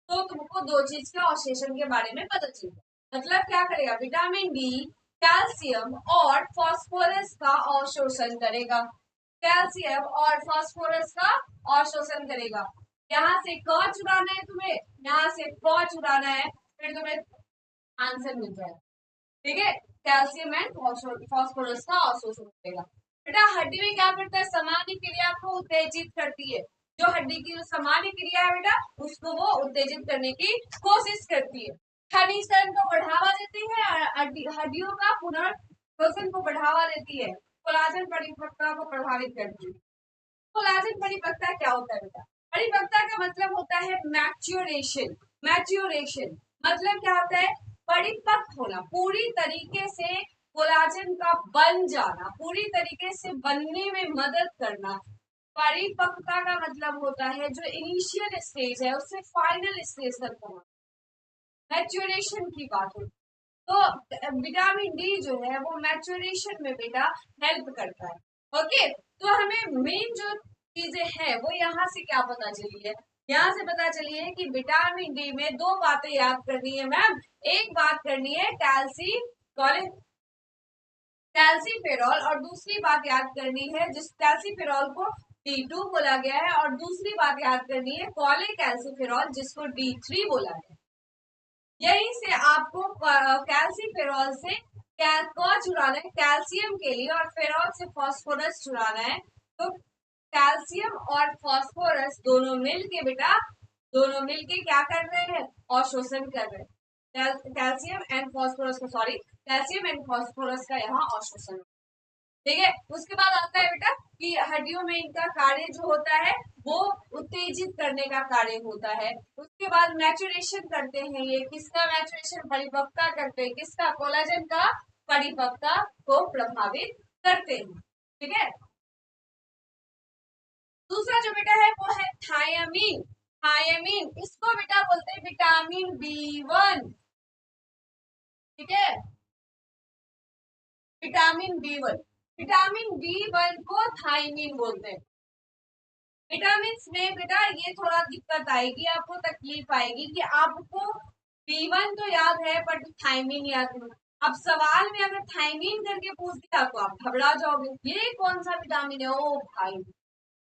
तो तुमको दो चीज के अवशोषण के बारे में पता चलेगा। मतलब क्या करेगा? विटामिन डी कैल्शियम और फास्फोरस का अवशोषण करेगा, कैल्शियम और फास्फोरस का अवशोषण करेगा। यहाँ से क चुराना है तुम्हें, यहाँ से फ चुराना है, फिर तुम्हें आंसर मिल जाएगा, ठीक है। कैल्शियम एंड फास्फोरस का अवशोषण करेगा। बेटा हड्डी में क्या करता है? सामान्य क्रिया को उत्तेजित करती है। जो हड्डी की जो सामान्य क्रिया है बेटा, उसको वो उत्तेजित करने की कोशिश करती है। खनिजन को बढ़ावा देती है और हड्डियों का पुनर्वसन को बढ़ावा देती है। कोलाजन परिपक्वता को प्रभावित करती है। कोलाजन परिपक्वता क्या होता है बेटा? परिपक्वता का मतलब होता है मैच्योरेशन। मैच्योरेशन मतलब क्या होता है? परिपक्व होना, पूरी तरीके से कोलाजन का बन जाना, पूरी तरीके से बनने में मदद करना। परिपक्वता का मतलब होता है जो इनिशियल स्टेज है उससे फाइनल स्टेज तक पहुंचना, मैच्योरेशन की बात होती है। तो विटामिन डी जो है वो मैच्योरेशन में बेटा हेल्प करता है। ओके, तो हमें मेन जो चीजें हैं वो यहाँ से क्या पता चली है? यहाँ से पता चली है कि विटामिन डी में दो बातें याद करनी है मैम। एक बात करनी है कैल्सीफेरॉल और दूसरी बात याद करनी है, जिस कैल्सीफेरॉल को D2 बोला गया है, और दूसरी बात याद करनी है कोलेकैल्सिफेरॉल जिसको D3 बोला गया है। यहीं से आपको कैल्सीफेरॉल से चुराना है कैल्शियम के लिए, और फेरॉल से फास्फोरस चुराना है। तो कैल्शियम और फास्फोरस दोनों मिलके बेटा, दोनों मिलके क्या कर रहे हैं? अवशोषण कर रहे हैं। कैल्शियम एंड फास्फोरस को, सॉरी, कैल्शियम एंड फास्फोरस का यहाँ अवशोषण, ठीक है। उसके बाद आता है बेटा कि हड्डियों में इनका कार्य जो होता है वो उत्तेजित करने का कार्य होता है। उसके बाद मैच्योरेशन करते हैं, ये किसका मैच्योरेशन? परिपक्वता करते हैं, किसका? कोलाजन का परिपक्वता को प्रभावित करते हैं, ठीक है। दूसरा जो बेटा है वो है थायमीन। थायमीन इसको बेटा बोलते हैं विटामिन B1, ठीक है, विटामिन B1। विटामिन B1 को थायमीन बोलते हैं। विटामिन में बेटा ये थोड़ा दिक्कत आएगी, आपको तकलीफ आएगी कि आपको B1 तो याद है बट थायमीन याद नहीं। अब सवाल में अगर थायमीन करके पूछ दिया तो आप घबरा जाओगे, ये कौन सा विटामिन है? ओ भाई,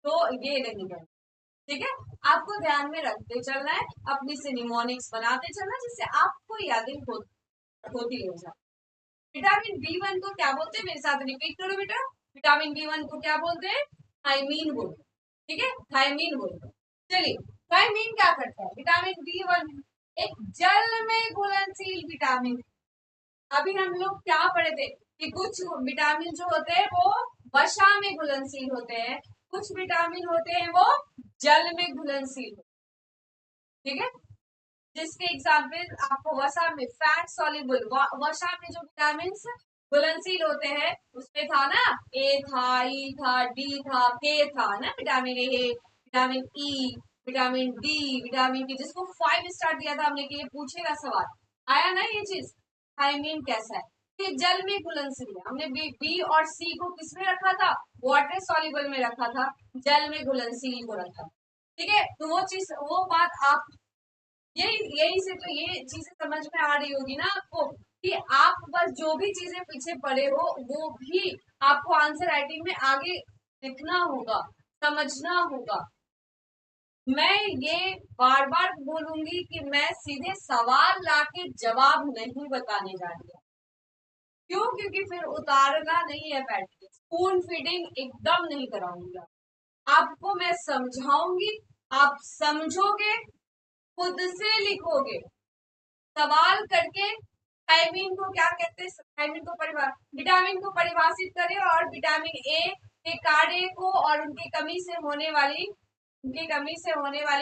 तो ये नहीं है, ठीक है। आपको ध्यान में रखते चलना है, अपनी सिनेमोनिक्स बनाते चलना जिससे आपको यादें होती रह जाए। विटामिन B1 को क्या बोलते हैं? मेरे साथ रिपीट करो बेटा। विटामिन B1 को क्या बोलते हैं? थायमीन बोलते हैं, ठीक है, थायमीन बोलते हैं। चलिए, थायमीन क्या करता है? विटामिन B1 एक जल में घुलनशील विटामिन। अभी हम लोग क्या पढ़े थे कि कुछ विटामिन जो होते हैं वो वसा में घुलनशील होते हैं, कुछ विटामिन होते हैं वो जल में घुलनशील होते हैं, ठीक है। जिसके एग्जाम्पल आपको वसा में फैट सॉल्युबल, वसा में जो विटामिन घुलनशील होते हैं उसमें था ना, ए था, ई था, डी था, के था ना, vitamin A, vitamin E, vitamin D, vitamin D, जिसको 5 स्टार दिया था हमने कि ये पूछेगा सवाल, आया ना ये चीज। थायमीन कैसा है, ये जल में घुलनशील है। हमने बी और सी को किसमें रखा था, वाटर सॉल्युबल में रखा था, जल में घुलनशील को रखा, ठीक है। तो वो चीज, वो बात आप यही से तो ये चीजें समझ में आ रही होगी ना आपको, कि आप बस जो भी चीजें पीछे पढ़े हो वो भी आपको आंसर राइटिंग में आगे लिखना होगा, समझना होगा। मैं ये बार बार बोलूंगी कि मैं सीधे सवाल लाके जवाब नहीं बताने जा रही हूँ। क्यों? क्योंकि फिर उतारना नहीं है बैठ के, स्पून फीडिंग एकदम नहीं कराऊंगी। आपको मैं समझाऊंगी, आप समझोगे, खुद से लिखोगे, सवाल करके थायमीन को क्या कहते हैं, थायमीन को विटामिन को परिभाषित करें और विटामिन ए के कार्य को और उनकी कमी से होने वाली,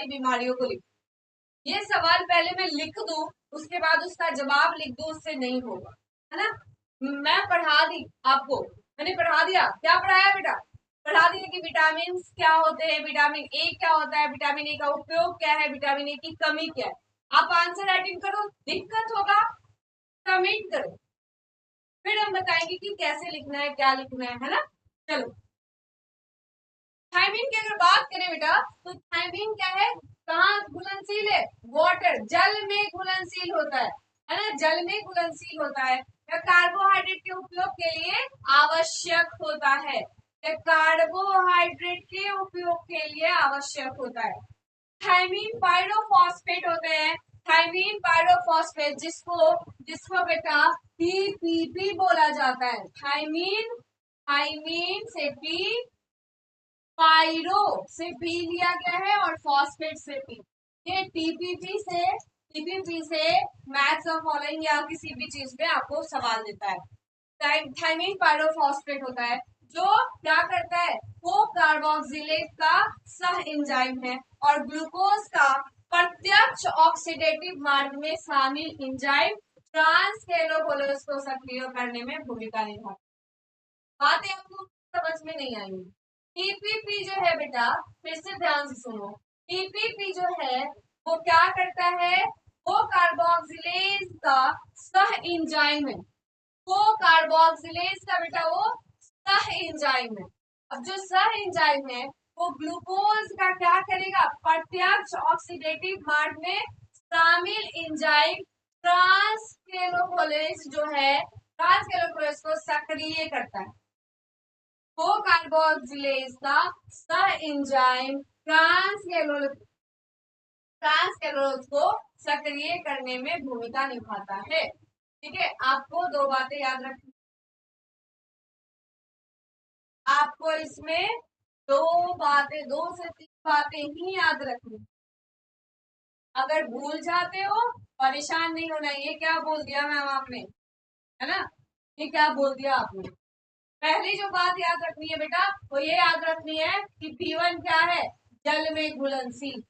बीमारियों को लिखो। ये सवाल पहले मैं लिख दूं, उसके बाद उसका जवाब लिख दूं, उससे नहीं होगा, है ना। मैं पढ़ा दी आपको, मैंने पढ़ा दिया, क्या पढ़ाया बेटा, पढ़ा दिया कि विटामिन क्या होते हैं, विटामिन ए क्या होता है, विटामिन ए का उपयोग क्या है, विटामिन ए की कमी क्या है। आप आंसर राइटिंग करो, दिक्कत होगा कमेंट करो, फिर हम बताएंगे कि कैसे लिखना है, क्या लिखना है ना। चलो, थायमीन की अगर बात करें बेटा, तो थायमीन क्या है, कहाँ घुलनशील है, वाटर, जल में घुलनशील होता है ना, जल में घुलनशील होता है, या कार्बोहाइड्रेट के उपयोग के लिए आवश्यक होता है, या कार्बोहाइड्रेट के उपयोग के लिए आवश्यक होता है। थायमीन पायरोफॉस्फेट होते हैं, थायमीन पायरोफॉस्फेट, जिसको जिसको बेटा टीपीपी बोला जाता है। थायमीन, थायमीन से पी, पायरो से पी लिया गया है और फॉस्फेट से पी, ये टीपीपी से मैथ्स और फॉलोइंग या किसी भी चीज में आपको सवाल देता है। थायमीन पायरोफॉस्फेट होता है जो क्या करता है, वो कार्बोक्सिलेज का सह एंजाइम है और ग्लूकोज का प्रत्यक्ष ऑक्सीडेटिव मार्ग में शामिल एंजाइम ट्रांसकेलोकोलेज को सक्रिय करने में भूमिका निभाता है। बातें आपको समझ में नहीं आएंगी। टीपीपी जो है बेटा, फिर से ध्यान से सुनो, टीपीपी जो है वो क्या करता है, वो कार्बोक्सिलेज का सह एंजाइम है, वो कार्बोक्सिलेज का बेटा वो सह एंजाइम है। अब जो सह एंजाइम है वो ग्लूकोज का क्या करेगा, प्रत्यक्ष ऑक्सीडेटिव मार्ग में शामिल एंजाइम ट्रांसकेलोकोलेज जो है, ट्रांसकेलोकोलेज को सक्रिय करता है। वो कार्बोक्सिलेज का सह एंजाइम ट्रांसकेलोज को सक्रिय करने में भूमिका निभाता है, ठीक है। आपको दो बातें याद रखनी, आपको इसमें दो से तीन बातें ही याद रखनी। अगर भूल जाते हो परेशान नहीं होना, ये क्या बोल दिया मैम आपने, है ना, ये क्या बोल दिया आपने। पहली जो बात याद रखनी है बेटा, वो ये याद रखनी है कि P1 क्या है, जल में घुलनशील।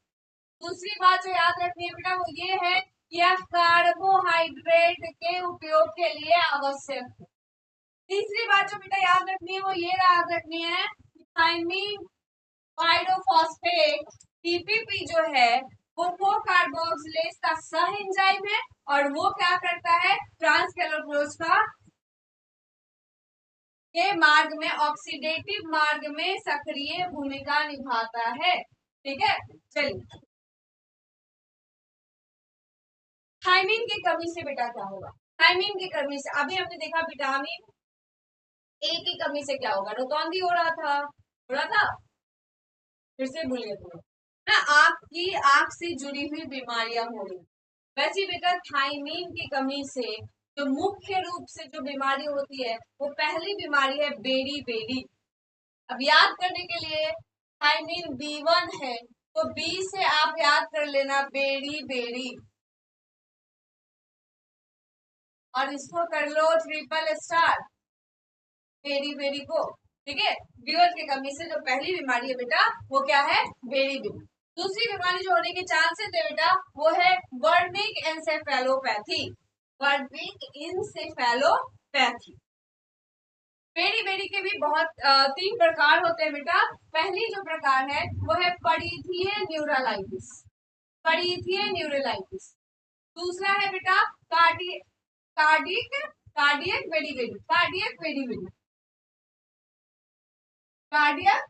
दूसरी बात जो याद रखनी है बेटा वो ये है कि यह कार्बोहाइड्रेट के उपयोग के लिए आवश्यक है। तीसरी बात जो बेटा याद रखनी है वो ये याद रखनी है कि थायमीन पायरोफॉस्फेट टीपीपी जो है वो कार्बोक्सिलेज का सह एंजाइम है और वो क्या करता है, ट्रांसकेलोकोलेज का के मार्ग में, ऑक्सीडेटिव मार्ग में सक्रिय भूमिका निभाता है, ठीक है। चलिए, थायमीन की कमी से बेटा क्या होगा, थायमीन की कमी से अभी हमने देखा विटामिन ए की कमी से क्या होगा, रोतौंधी हो रहा था, फिर से भूल गए तुम ना, आपकी आंख से जुड़ी हुई बीमारियां हो रही। वैसे बेटा थायमीन की कमी से जो मुख्य रूप से जो बीमारी होती है वो पहली बीमारी है बेरी बेरी। अब याद करने के लिए थायमीन B1 है तो बी से आप याद कर लेना बेरी बेरी, और इसको कर लो ट्रिपल स्टार, बेरी बेरी को। ठीक है, B12 की कमी से जो पहली बीमारी है बेटा वो क्या है, बेरी बेरी। दूसरी बीमारी जो होने के चांसेस है बेटा वो है Wernicke encephalopathy, Wernicke encephalopathy. Beriberi के भी बहुत 3 प्रकार होते हैं बेटा। पहली जो प्रकार है वो है परीथीय न्यूरोलाइटिस, परीथीय न्यूरोलाइटिस। दूसरा है बेटा cardiac cardiac beriberi, cardiac beriberi, cardiac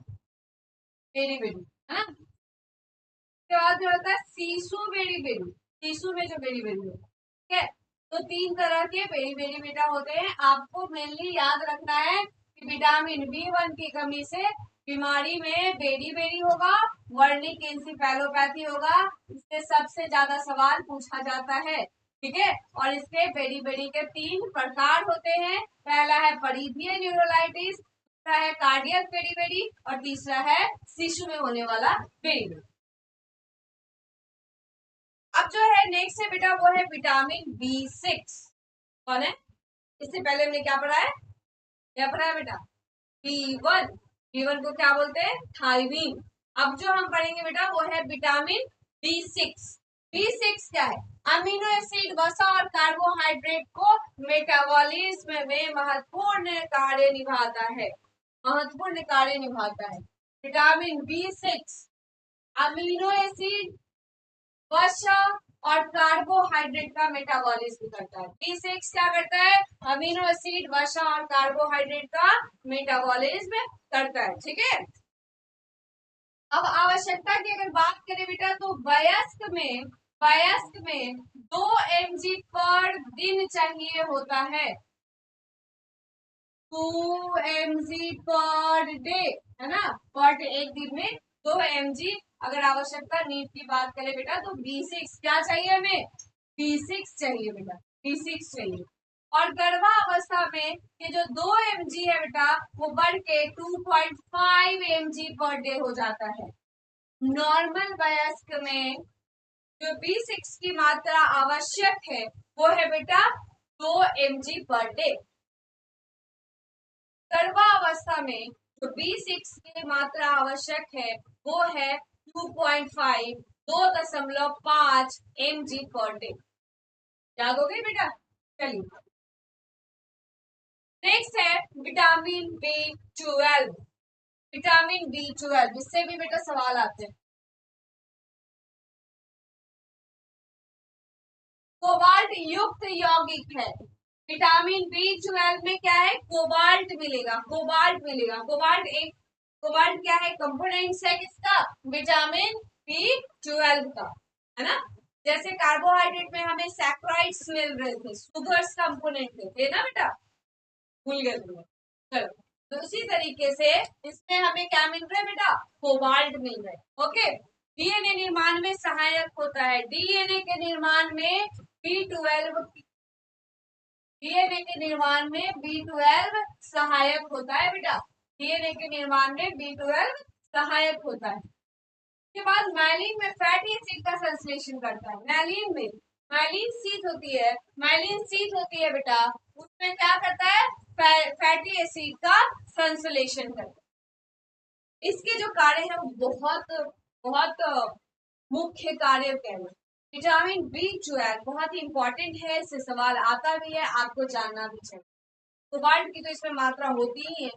beriberi, है ना। उसके बाद जो होता है सीसू बेरी बेरी, सीसू में जो बेरी बेरी है, ठीक है। तो 3 तरह के बेरी बेरी बेटा होते हैं। आपको मेनली याद रखना है कि विटामिन B1 की कमी से बीमारी में बेरी बेरी होगा, वर्निक एंसेफेलोपैथी होगा। इससे सबसे ज्यादा सवाल पूछा जाता है, ठीक है। और इसके बेरी बेरी के 3 प्रकार होते हैं। पहला है परिधीय न्यूरोलाइटिस, दूसरा है कार्डियक बेरी बेरी और तीसरा है शिशु में होने वाला बेरी बेरी। अब जो है नेक्स्ट है बेटा वो है विटामिन B6। कौन है, इससे पहले हमने क्या पढ़ा है, क्या पढ़ा है बेटा, B1। B1 को क्या बोलते हैं, थायमीन। अब जो हम पढ़ेंगे बेटा वो है विटामिन B6। B6 क्या है, अमीनो एसिड, वसा और कार्बोहाइड्रेट को मेटाबॉलिज्म में महत्वपूर्ण कार्य निभाता है, महत्वपूर्ण कार्य निभाता है। विटामिन B6 अमीनो एसिड, वसा और कार्बोहाइड्रेट का मेटाबॉलिज्म करता है। B6 क्या करता है, अमीनो एसिड, वसा और कार्बोहाइड्रेट का मेटाबॉलिज्म करता है, ठीक है। अब आवश्यकता की अगर बात करें बेटा तो वयस्क में 2 mg पर दिन चाहिए होता है, 2 mg पर डे, है ना। पर डे, एक दिन में 2 mg अगर आवश्यकता नीड की बात करें बेटा तो B6 क्या चाहिए हमें, B6 चाहिए बेटा, B6 चाहिए। और गर्भावस्था में ये जो 2 mg है बेटा वो बढ़ के 2.5 mg पर डे हो जाता है। नॉर्मल वयस्क में जो B6 की मात्रा आवश्यक है वो है बेटा 2 mg पर डे। गर्भावस्था में जो B6 की मात्रा आवश्यक है वो है 2.5 2.5 mg पर डे। याद हो गई बेटा, चलिए नेक्स्ट है विटामिन B12। विटामिन B12 इससे भी बेटा सवाल आते हैं। कोबाल्ट युक्त यौगिक है, विटामिन B12 में क्या है, कोबाल्ट मिलेगा, कोबाल्ट मिलेगा। कोबाल्ट क्या है, कंपोनेंट्स है किसका, विटामिन B12 का, है ना। जैसे कार्बोहाइड्रेट में हमें सैक्राइड्स मिल रहे थे, सुगर्स कंपोनेंट थे ना बेटा, भूल गए तुम, चलो। तो उसी तरीके से इसमें हमें क्या मिल रहा है बेटा, कोबाल्ट मिल रहा है, ओके। डीएनए निर्माण में सहायक होता है, डीएनए के निर्माण में B12, डीएनए के निर्माण में B12 सहायक होता है बेटा, डीएनए के निर्माण में B12 सहायक होता है। उसके बाद माइलिन में फैटी एसिड का संश्लेषण करता है। माइलिन में माइलिन शीट होती है, माइलिन शीट होती है बेटा, उसमें क्या करता है, फैटी एसिड का संश्लेषण करता है। इसके जो कार्य है वो बहुत बहुत मुख्य कार्य कह लो। विटामिन B12 बहुत ही इंपॉर्टेंट है, इससे सवाल आता भी है, आपको जानना भी चाहिए। कोबाल्ट की तो इसमें मात्रा होती ही है।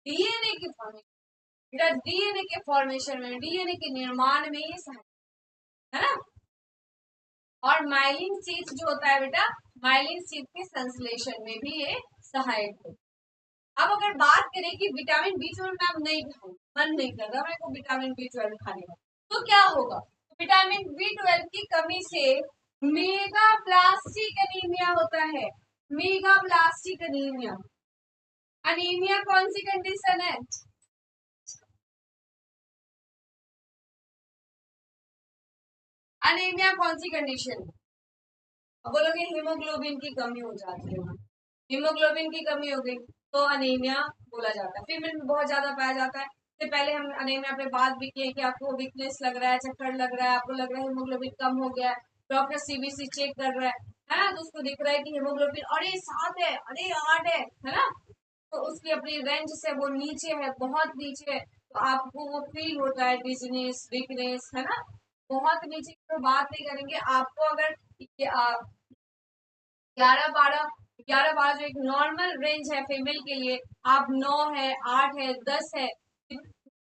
डीएनए की फॉर्मेशन, बेटा डीएनए के फॉर्मेशन में, डीएनए के निर्माण में ये सहायक है ना। और माइलिन शीट जो होता है बेटा, माइलिन शीट के संश्लेषण में भी ये सहायक है। अब अगर बात करें कि विटामिन B12 मैं नहीं खाऊं, मन नहीं कर रहा मेरे को विटामिन B12 खाने का, तो क्या होगा, विटामिन B12 की कमी से मेगाप्लास्टिक एनीमिया होता है, मेगाप्लास्टिक एनीमिया। अनीमिया कौन सी कंडीशन है, अनीमिया कौन सी कंडीशन है, अब बोलोगे हीमोग्लोबिन की कमी हो जाती है, हीमोग्लोबिन की कमी हो गई तो अनीमिया बोला जाता है। फीमेल में बहुत ज्यादा पाया जाता है। इससे पहले हम अनीमिया पे बात भी किए कि आपको वीकनेस लग रहा है, चक्कर लग रहा है, आपको लग रहा है हीमोग्लोबिन कम हो गया है, डॉक्टर सीबीसी चेक कर रहा है ना, तो उसको दिख रहा है कि हेमोग्लोबिन अरे 7 है, अरे 8 है ना, तो उसकी अपनी रेंज से वो नीचे है, बहुत नीचे है, तो आपको वो फील होता है डिजीनेस, वीकनेस, है ना। बहुत नीचे की तो बात नहीं करेंगे, आपको अगर 11-12, 11-12 जो एक नॉर्मल रेंज है फीमेल के लिए, आप 9 है, 8 है, 10 है,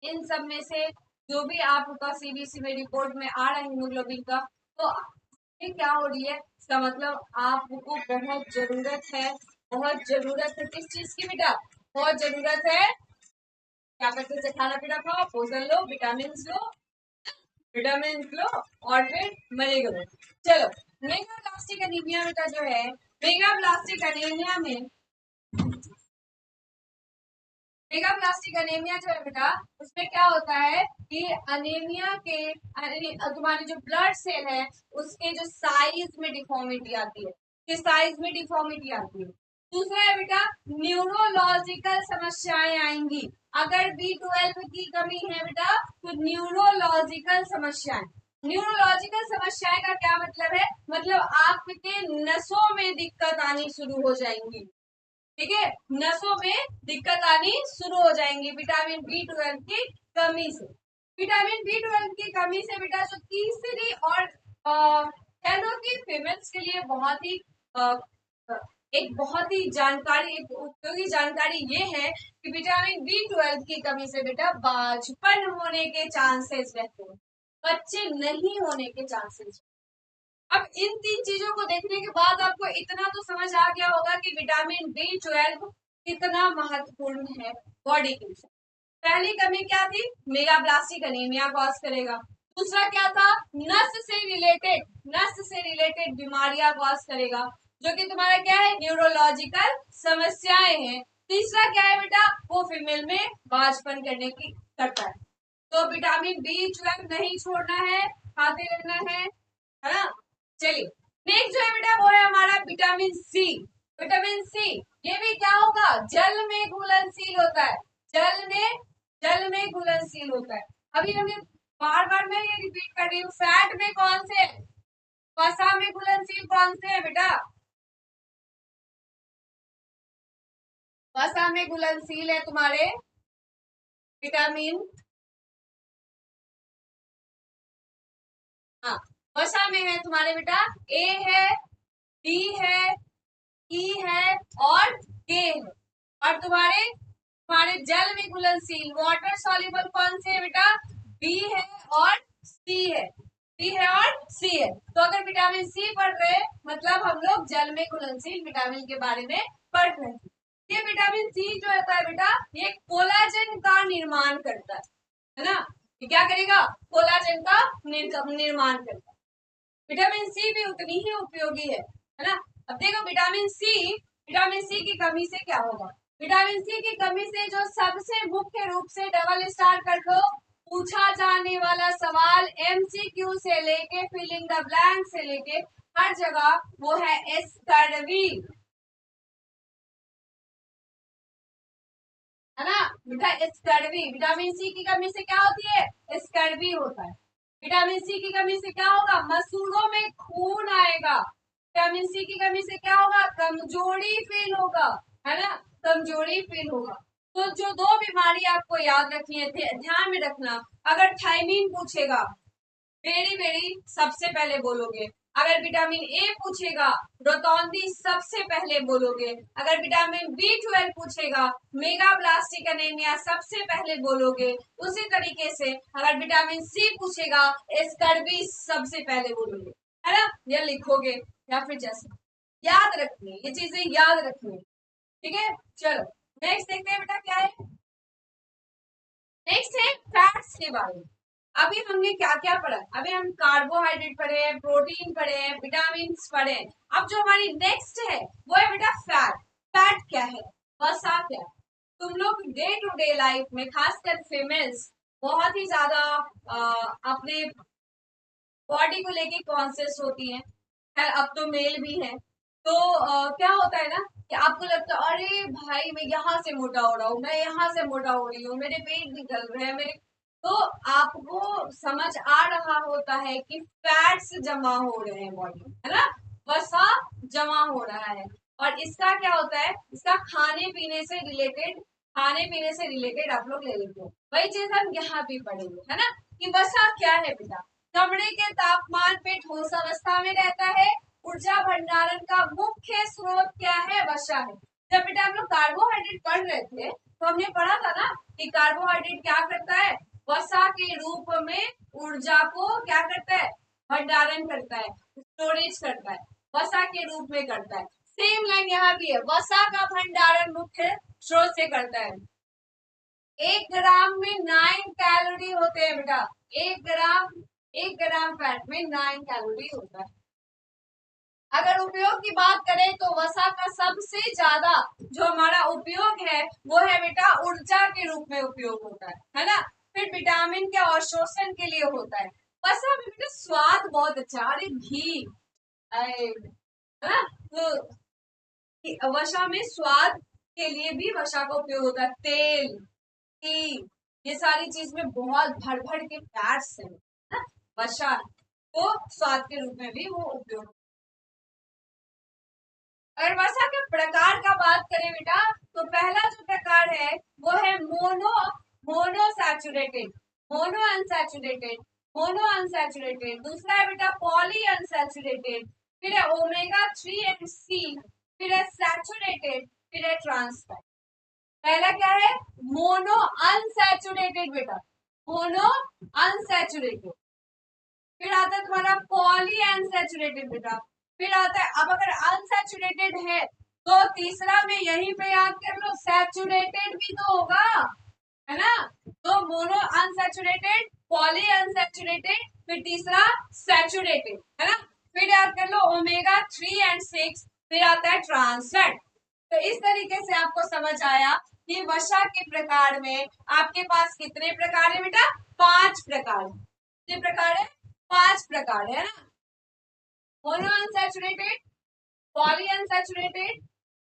इन सब में से जो भी आपका सीबीसी में रिपोर्ट में आ रहा है हीमोग्लोबिन का, तो ये क्या हो रही है, इसका मतलब आपको बहुत जरूरत है, बहुत जरूरत है किस चीज की बेटा, बहुत जरूरत है क्या करते से खाना पीना खाओ, पोषण लो, विटामिन लो, विटामिन लो और फिर मजे करो। चलो, मेगाब्लास्टिक एनीमिया बेटा जो है, मेगाब्लास्टिक एनीमिया में, मेगाब्लास्टिक एनीमिया जो है बेटा, उसमें क्या होता है कि अनीमिया के तुम्हारी जो ब्लड सेल है उसके जो साइज में डिफॉर्मिटी आती है, किस साइज में डिफॉर्मिटी आती है। दूसरा है बेटा न्यूरोलॉजिकल समस्याएं आएंगी, अगर B12 की कमी है बेटा तो न्यूरोलॉजिकल समस्याएं, न्यूरोलॉजिकल समस्याएं का क्या मतलब है, मतलब आपके नसों में दिक्कत आनी शुरू हो जाएंगी, ठीक है, नसों में दिक्कत आनी शुरू हो जाएंगी विटामिन B12 की कमी से। विटामिन B12 की कमी से बेटा जो तीसरी और कह लो कि फीमेल्स के लिए बहुत ही एक बहुत ही जानकारी, एक उपयोगी जानकारी ये है कि विटामिन B12 की कमी से बेटा बाझपन होने के चांसेस रहते हैं, बच्चे नहीं होने के चांसेस। अब इन तीन चीजों को देखने के बाद आपको इतना तो समझ आ गया होगा कि विटामिन B12 कितना महत्वपूर्ण है बॉडी के लिए। पहली कमी क्या थी, मेगाब्लास्टिक एनीमिया कॉज करेगा। दूसरा क्या था, नस से रिलेटेड बीमारियां कॉज करेगा, जो कि तुम्हारा क्या है, न्यूरोलॉजिकल समस्याएं हैं। तीसरा क्या है बेटा, वो फीमेल में बाझपन करने की करता है। तो विटामिन B12 नहीं छोड़ना है, खाते रहना है ना। चलिए, नेक्स्ट जो है बेटा वो है हमारा विटामिन सी। विटामिन सी ये भी क्या होगा, जल में घुलनशील होता है, जल में घुलनशील होता है। अभी हमने बार बार मैं ये रिपीट कर रही हूँ, फैट में कौन से, वसा में घुलनशील कौन से है बेटा, वसा में घुलनशील है तुम्हारे विटामिन, हाँ, वसा में है तुम्हारे बेटा ए है, डी है, ई है और के है। और तुम्हारे तुम्हारे जल में घुलनशील वाटर सॉल्युबल कौन से है बेटा, बी है और सी है, बी है और सी है। तो अगर विटामिन सी पढ़ रहे मतलब हम लोग जल में घुलनशील विटामिन के बारे में पढ़ रहे हैं। ये विटामिन सी जो होता है बेटा, ये कोलाजन का निर्माण करता है ना, ये क्या करेगा, कोलाजन का निर्माण करता है। विटामिन सी भी उतनी ही उपयोगी है ना। अब देखो विटामिन सी की कमी से क्या होगा, विटामिन सी की कमी से जो सबसे मुख्य रूप से डबल स्टार कर दो, पूछा जाने वाला सवाल MCQ से लेके फिलिंग द ब्लैंक से लेके हर जगह वो है एस्कर्वी, है ना बेटा, एस्कर्वी। विटामिन सी की कमी से क्या होती है, एस्कर्वी होता है। विटामिन सी की कमी से क्या होगा, मसूड़ों में खून आएगा। विटामिन सी की कमी से क्या होगा, कमजोरी फील होगा, है ना, कमजोरी फील होगा। तो जो दो बीमारी आपको याद रखनी है, ध्यान में रखना, अगर थायमीन पूछेगा बेरी बेरी सबसे पहले बोलोगे, अगर विटामिन ए पूछेगा रोतौंदी सबसे पहले बोलोगे, अगर विटामिन B12 पूछेगा मेगाब्लास्टिक एनीमिया सबसे पहले बोलोगे, उसी तरीके से अगर विटामिन सी पूछेगा एस्कर्वी सबसे पहले बोलोगे, है ना, या लिखोगे या फिर जैसे याद रखनी, ये चीजें याद रखनी, ठीक है। चलो नेक्स्ट देखते हैं बेटा क्या है, नेक्स्ट है फैट्स के बारे में। अभी हमने क्या क्या पढ़ा, अभी हम कार्बोहाइड्रेट पढ़े हैं, प्रोटीन पढ़े हैं, विटामिन पढ़े हैं। अब जो हमारी नेक्स्ट है वो है बेटा फैट। फैट क्या है, वसा क्या है। तुम लोग डे टू डे लाइफ में खासकर फीमेल्स बहुत ही ज्यादा अपने बॉडी को लेके कॉन्शियस होती हैं, खैर अब तो मेल भी है। तो क्या होता है ना कि आपको लगता है अरे भाई मैं यहाँ से मोटा हो रहा हूँ, मैं यहाँ से मोटा हो रही हूँ, मेरे पेट निकल रहे हैं मेरे, तो आपको समझ आ रहा होता है कि फैट्स जमा हो रहे हैं बॉडी में, है ना, वसा जमा हो रहा है। और इसका क्या होता है, इसका खाने पीने से रिलेटेड, खाने पीने से रिलेटेड आप लोग ले लेते हो। वही चीज हम यहाँ भी पढ़ेंगे, है ना, कि वसा क्या है बेटा, कमरे के तापमान पे ठोस अवस्था में रहता है। ऊर्जा भंडारण का मुख्य स्रोत क्या है, वसा है। जब बेटा हम लोग कार्बोहाइड्रेट पढ़ रहे थे तो हमने पढ़ा था ना कि कार्बोहाइड्रेट क्या करता है, वसा के रूप में ऊर्जा को क्या करता है, भंडारण करता है, स्टोरेज करता है, वसा के रूप में करता है। सेम लाइन यहाँ भी है, वसा का भंडारण मुख्य स्रोत से करता है। 1 ग्राम में 9 कैलोरी होते हैं बेटा, 1 ग्राम फैट में 9 कैलोरी होता है। अगर उपयोग की बात करें तो वसा का सबसे ज्यादा जो हमारा उपयोग है वो है बेटा ऊर्जा के रूप में उपयोग होता है ना। फिर विटामिन के अवशोषण के लिए होता है। वसा में बेटा स्वाद बहुत अच्छा, अरे घी, है ना, तो वसा में स्वाद के लिए भी वसा का उपयोग होता है। तेल, घी, ये सारी चीज में बहुत भर भर के फैट्स है ना, वसा तो स्वाद के रूप में भी वो उपयोग। अगर वसा के प्रकार का बात करें बेटा तो पहला जो प्रकार है वो है monosaturated, monounsaturated, monounsaturated. दूसरा है बेटा पॉली अनसैचुरेटेड, फिर है ओमेगा 3 एंड सी, फिर है सैचुरेटेड, फिर है ट्रांसफैट। पहला क्या है, मोनो अनसैचुरेटेड बेटा, मोनो अनसैचुरेटेड। फिर आता है तुम्हारा पॉली अनसैचुरेटेड बेटा। फिर आता है, अब अगर अनसैचुरेटेड है तो तीसरा में यहीं पे याद कर लो, सैचुरेटेड भी तो होगा, है ना। तो मोनो अनसैचुरेटेड, पॉली अनसैचुरेटेड, फिर तीसरा सैचुरेटेड, है ना। फिर याद कर लो ओमेगा 3 एंड 6, फिर आता है ट्रांसफैट। तो इस तरीके से आपको समझ आया कि वसा के प्रकार में आपके पास कितने प्रकार है बेटा, 5 प्रकार। कितने प्रकार है, 5 प्रकार है ना। Monounsaturated, polyunsaturated,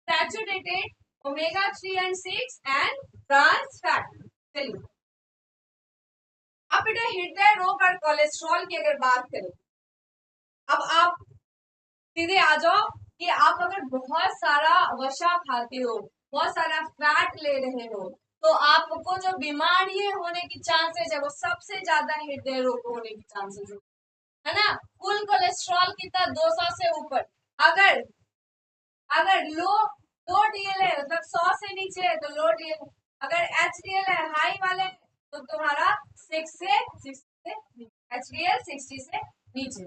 saturated, omega 3 and 6 and trans fat. चलिए अब बेटा हृदय रोग और कोलेस्ट्रॉल की अगर बात करें, अब आप सीधे आ जाओ कि आप अगर बहुत सारा वसा खाते हो, बहुत सारा फैट ले रहे हो, तो आपको जो बीमारी होने की चांसेस है वो सबसे ज्यादा हृदय रोग होने की चांसेस है ना। कुल कोलेस्ट्रॉल कितना, 200 से ऊपर। अगर अगर लो डीएल है मतलब 100 से नीचे है तो लो डीएल, अगर एचडीएल है हाई वाले तो तुम्हारा 6 से एचडीएल 60 से नीचे।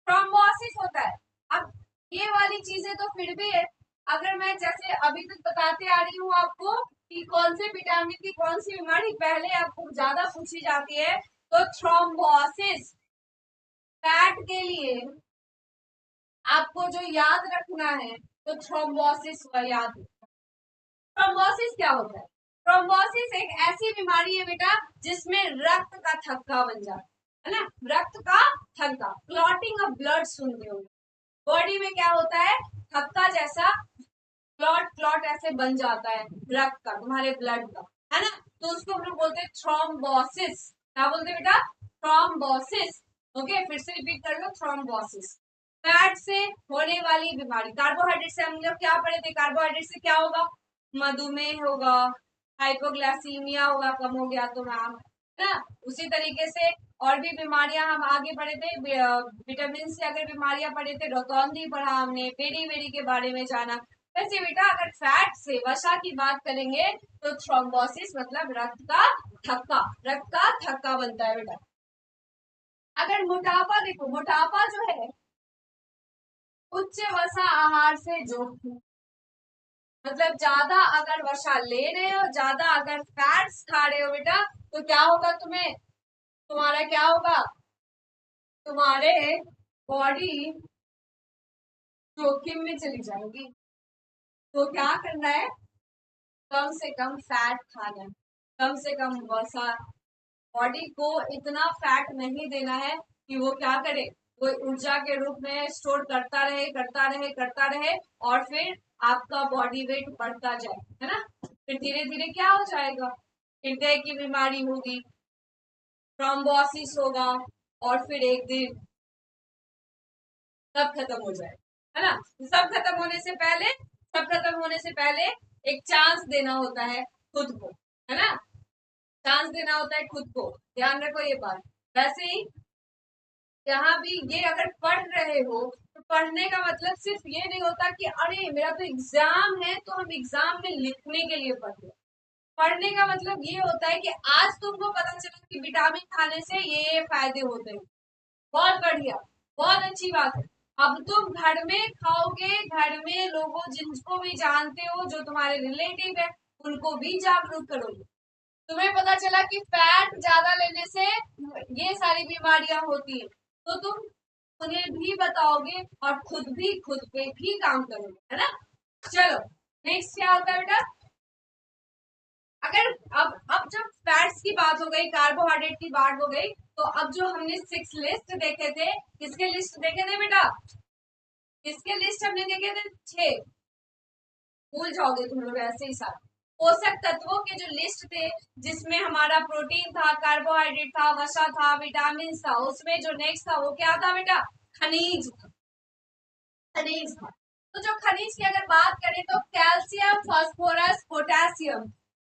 थ्रोम्बोसिस होता है। अब ये वाली चीजें तो फिर भी है, अगर मैं जैसे अभी तक बताते आ रही हूँ आपको कि कौन से विटामिन की कौन सी बीमारी पहले आपको ज्यादा पूछी जाती है, तो थ्रोम्बोसिस फैट के लिए आपको जो याद रखना है तो थ्रोम्बोसिस का याद रखना। थ्रोम्बोसिस क्या होता है, थ्रोम्बोसिस एक ऐसी बीमारी है बेटा जिसमें रक्त का थक्का बन जाता है ना, रक्त का थक्का, क्लॉटिंग ऑफ ब्लड सुनते हो। बॉडी में क्या होता है, थक्का जैसा क्लॉट क्लॉट ऐसे बन जाता है रक्त का, तुम्हारे ब्लड का, है ना। तो उसको हम लोग बोलते हैं थ्रोम्बोसिस। क्या बोलते हैं बेटा, थ्रोम्बोसिस। ओके फिर से रिपीट कर लो, थ्रोम्बोसिस फैट से होने वाली बीमारी। कार्बोहाइड्रेट से हम लोग क्या पढ़े थे, कार्बोहाइड्रेट से क्या होगा, मधुमेह होगा, हाइपोग्लासीमिया होगा, कम हो गया तो मैम, है ना। उसी तरीके से और भी बीमारियां हम आगे पढ़े थे, विटामिन से अगर बीमारियां पढ़े थे, रोतौंधी पढ़ा हमने, पेरी वेरी के बारे में जाना। वैसे बेटा अगर फैट से वसा की बात करेंगे तो थ्रोम्बोसिस मतलब रक्त का थक्का, रक्त का थक्का बनता है बेटा। अगर मोटापा देखो, मोटापा जो है उच्च वसा आहार से जोड़ती, मतलब ज्यादा अगर वसा ले रहे हो, ज्यादा अगर फैट्स खा रहे हो बेटा, तो क्या होगा तुम्हें, तुम्हारा क्या होगा, तुम्हारे बॉडी जोखिम में चली जाएगी। तो क्या करना है, कम से कम फैट खाना है, कम से कम वसा, बॉडी को इतना फैट नहीं देना है कि वो क्या करे, वो ऊर्जा के रूप में स्टोर करता रहे करता रहे करता रहे, और फिर आपका बॉडी वेट बढ़ता जाए, है ना। फिर धीरे धीरे क्या हो जाएगा, हृदय की बीमारी होगी, थ्रोम्बोसिस होगा और फिर एक दिन सब खत्म हो जाए, है ना। सब खत्म होने से पहले एक चांस देना होता है खुद को, है ना। चांस देना होता है खुद को, ध्यान रखो ये बात। वैसे ही यहाँ भी ये अगर पढ़ रहे हो तो पढ़ने का मतलब सिर्फ ये नहीं होता कि अरे मेरा तो एग्जाम है तो हम एग्जाम में लिखने के लिए पढ़ रहे हैं। पढ़ने का मतलब ये होता है कि आज तुमको पता चला कि विटामिन खाने से ये फायदे होते हैं, बहुत बढ़िया, बहुत अच्छी बात है। अब तुम घर में खाओगे, घर में लोगों जिनको भी जानते हो जो तुम्हारे रिलेटिव है उनको भी जागरूक करोगे। तुम्हें पता चला कि फैट ज्यादा लेने से ये सारी बीमारियां होती है तो तुम उन्हें भी बताओगे और खुद पे भी काम करोगे, है ना। चलो नेक्स्ट क्या होता है बेटा। अगर अब जब फैट्स की बात हो गई, कार्बोहाइड्रेट की बात हो गई, तो अब जो हमने 6 लिस्ट देखे थे, किसके लिस्ट देखे थे बेटा, किसके लिस्ट हमने देखे थे, 6। भूल जाओगे तुम लोग ऐसे ही साथ। पोषक तत्वों के जो लिस्ट थे जिसमें हमारा प्रोटीन था, कार्बोहाइड्रेट था, वसा था, विटामिन था, उसमें जो नेक्स्ट था वो क्या था बेटा, खनिज था। खनिज था। तो जो खनिज की अगर बात करें तो कैल्शियम, फास्फोरस, पोटेशियम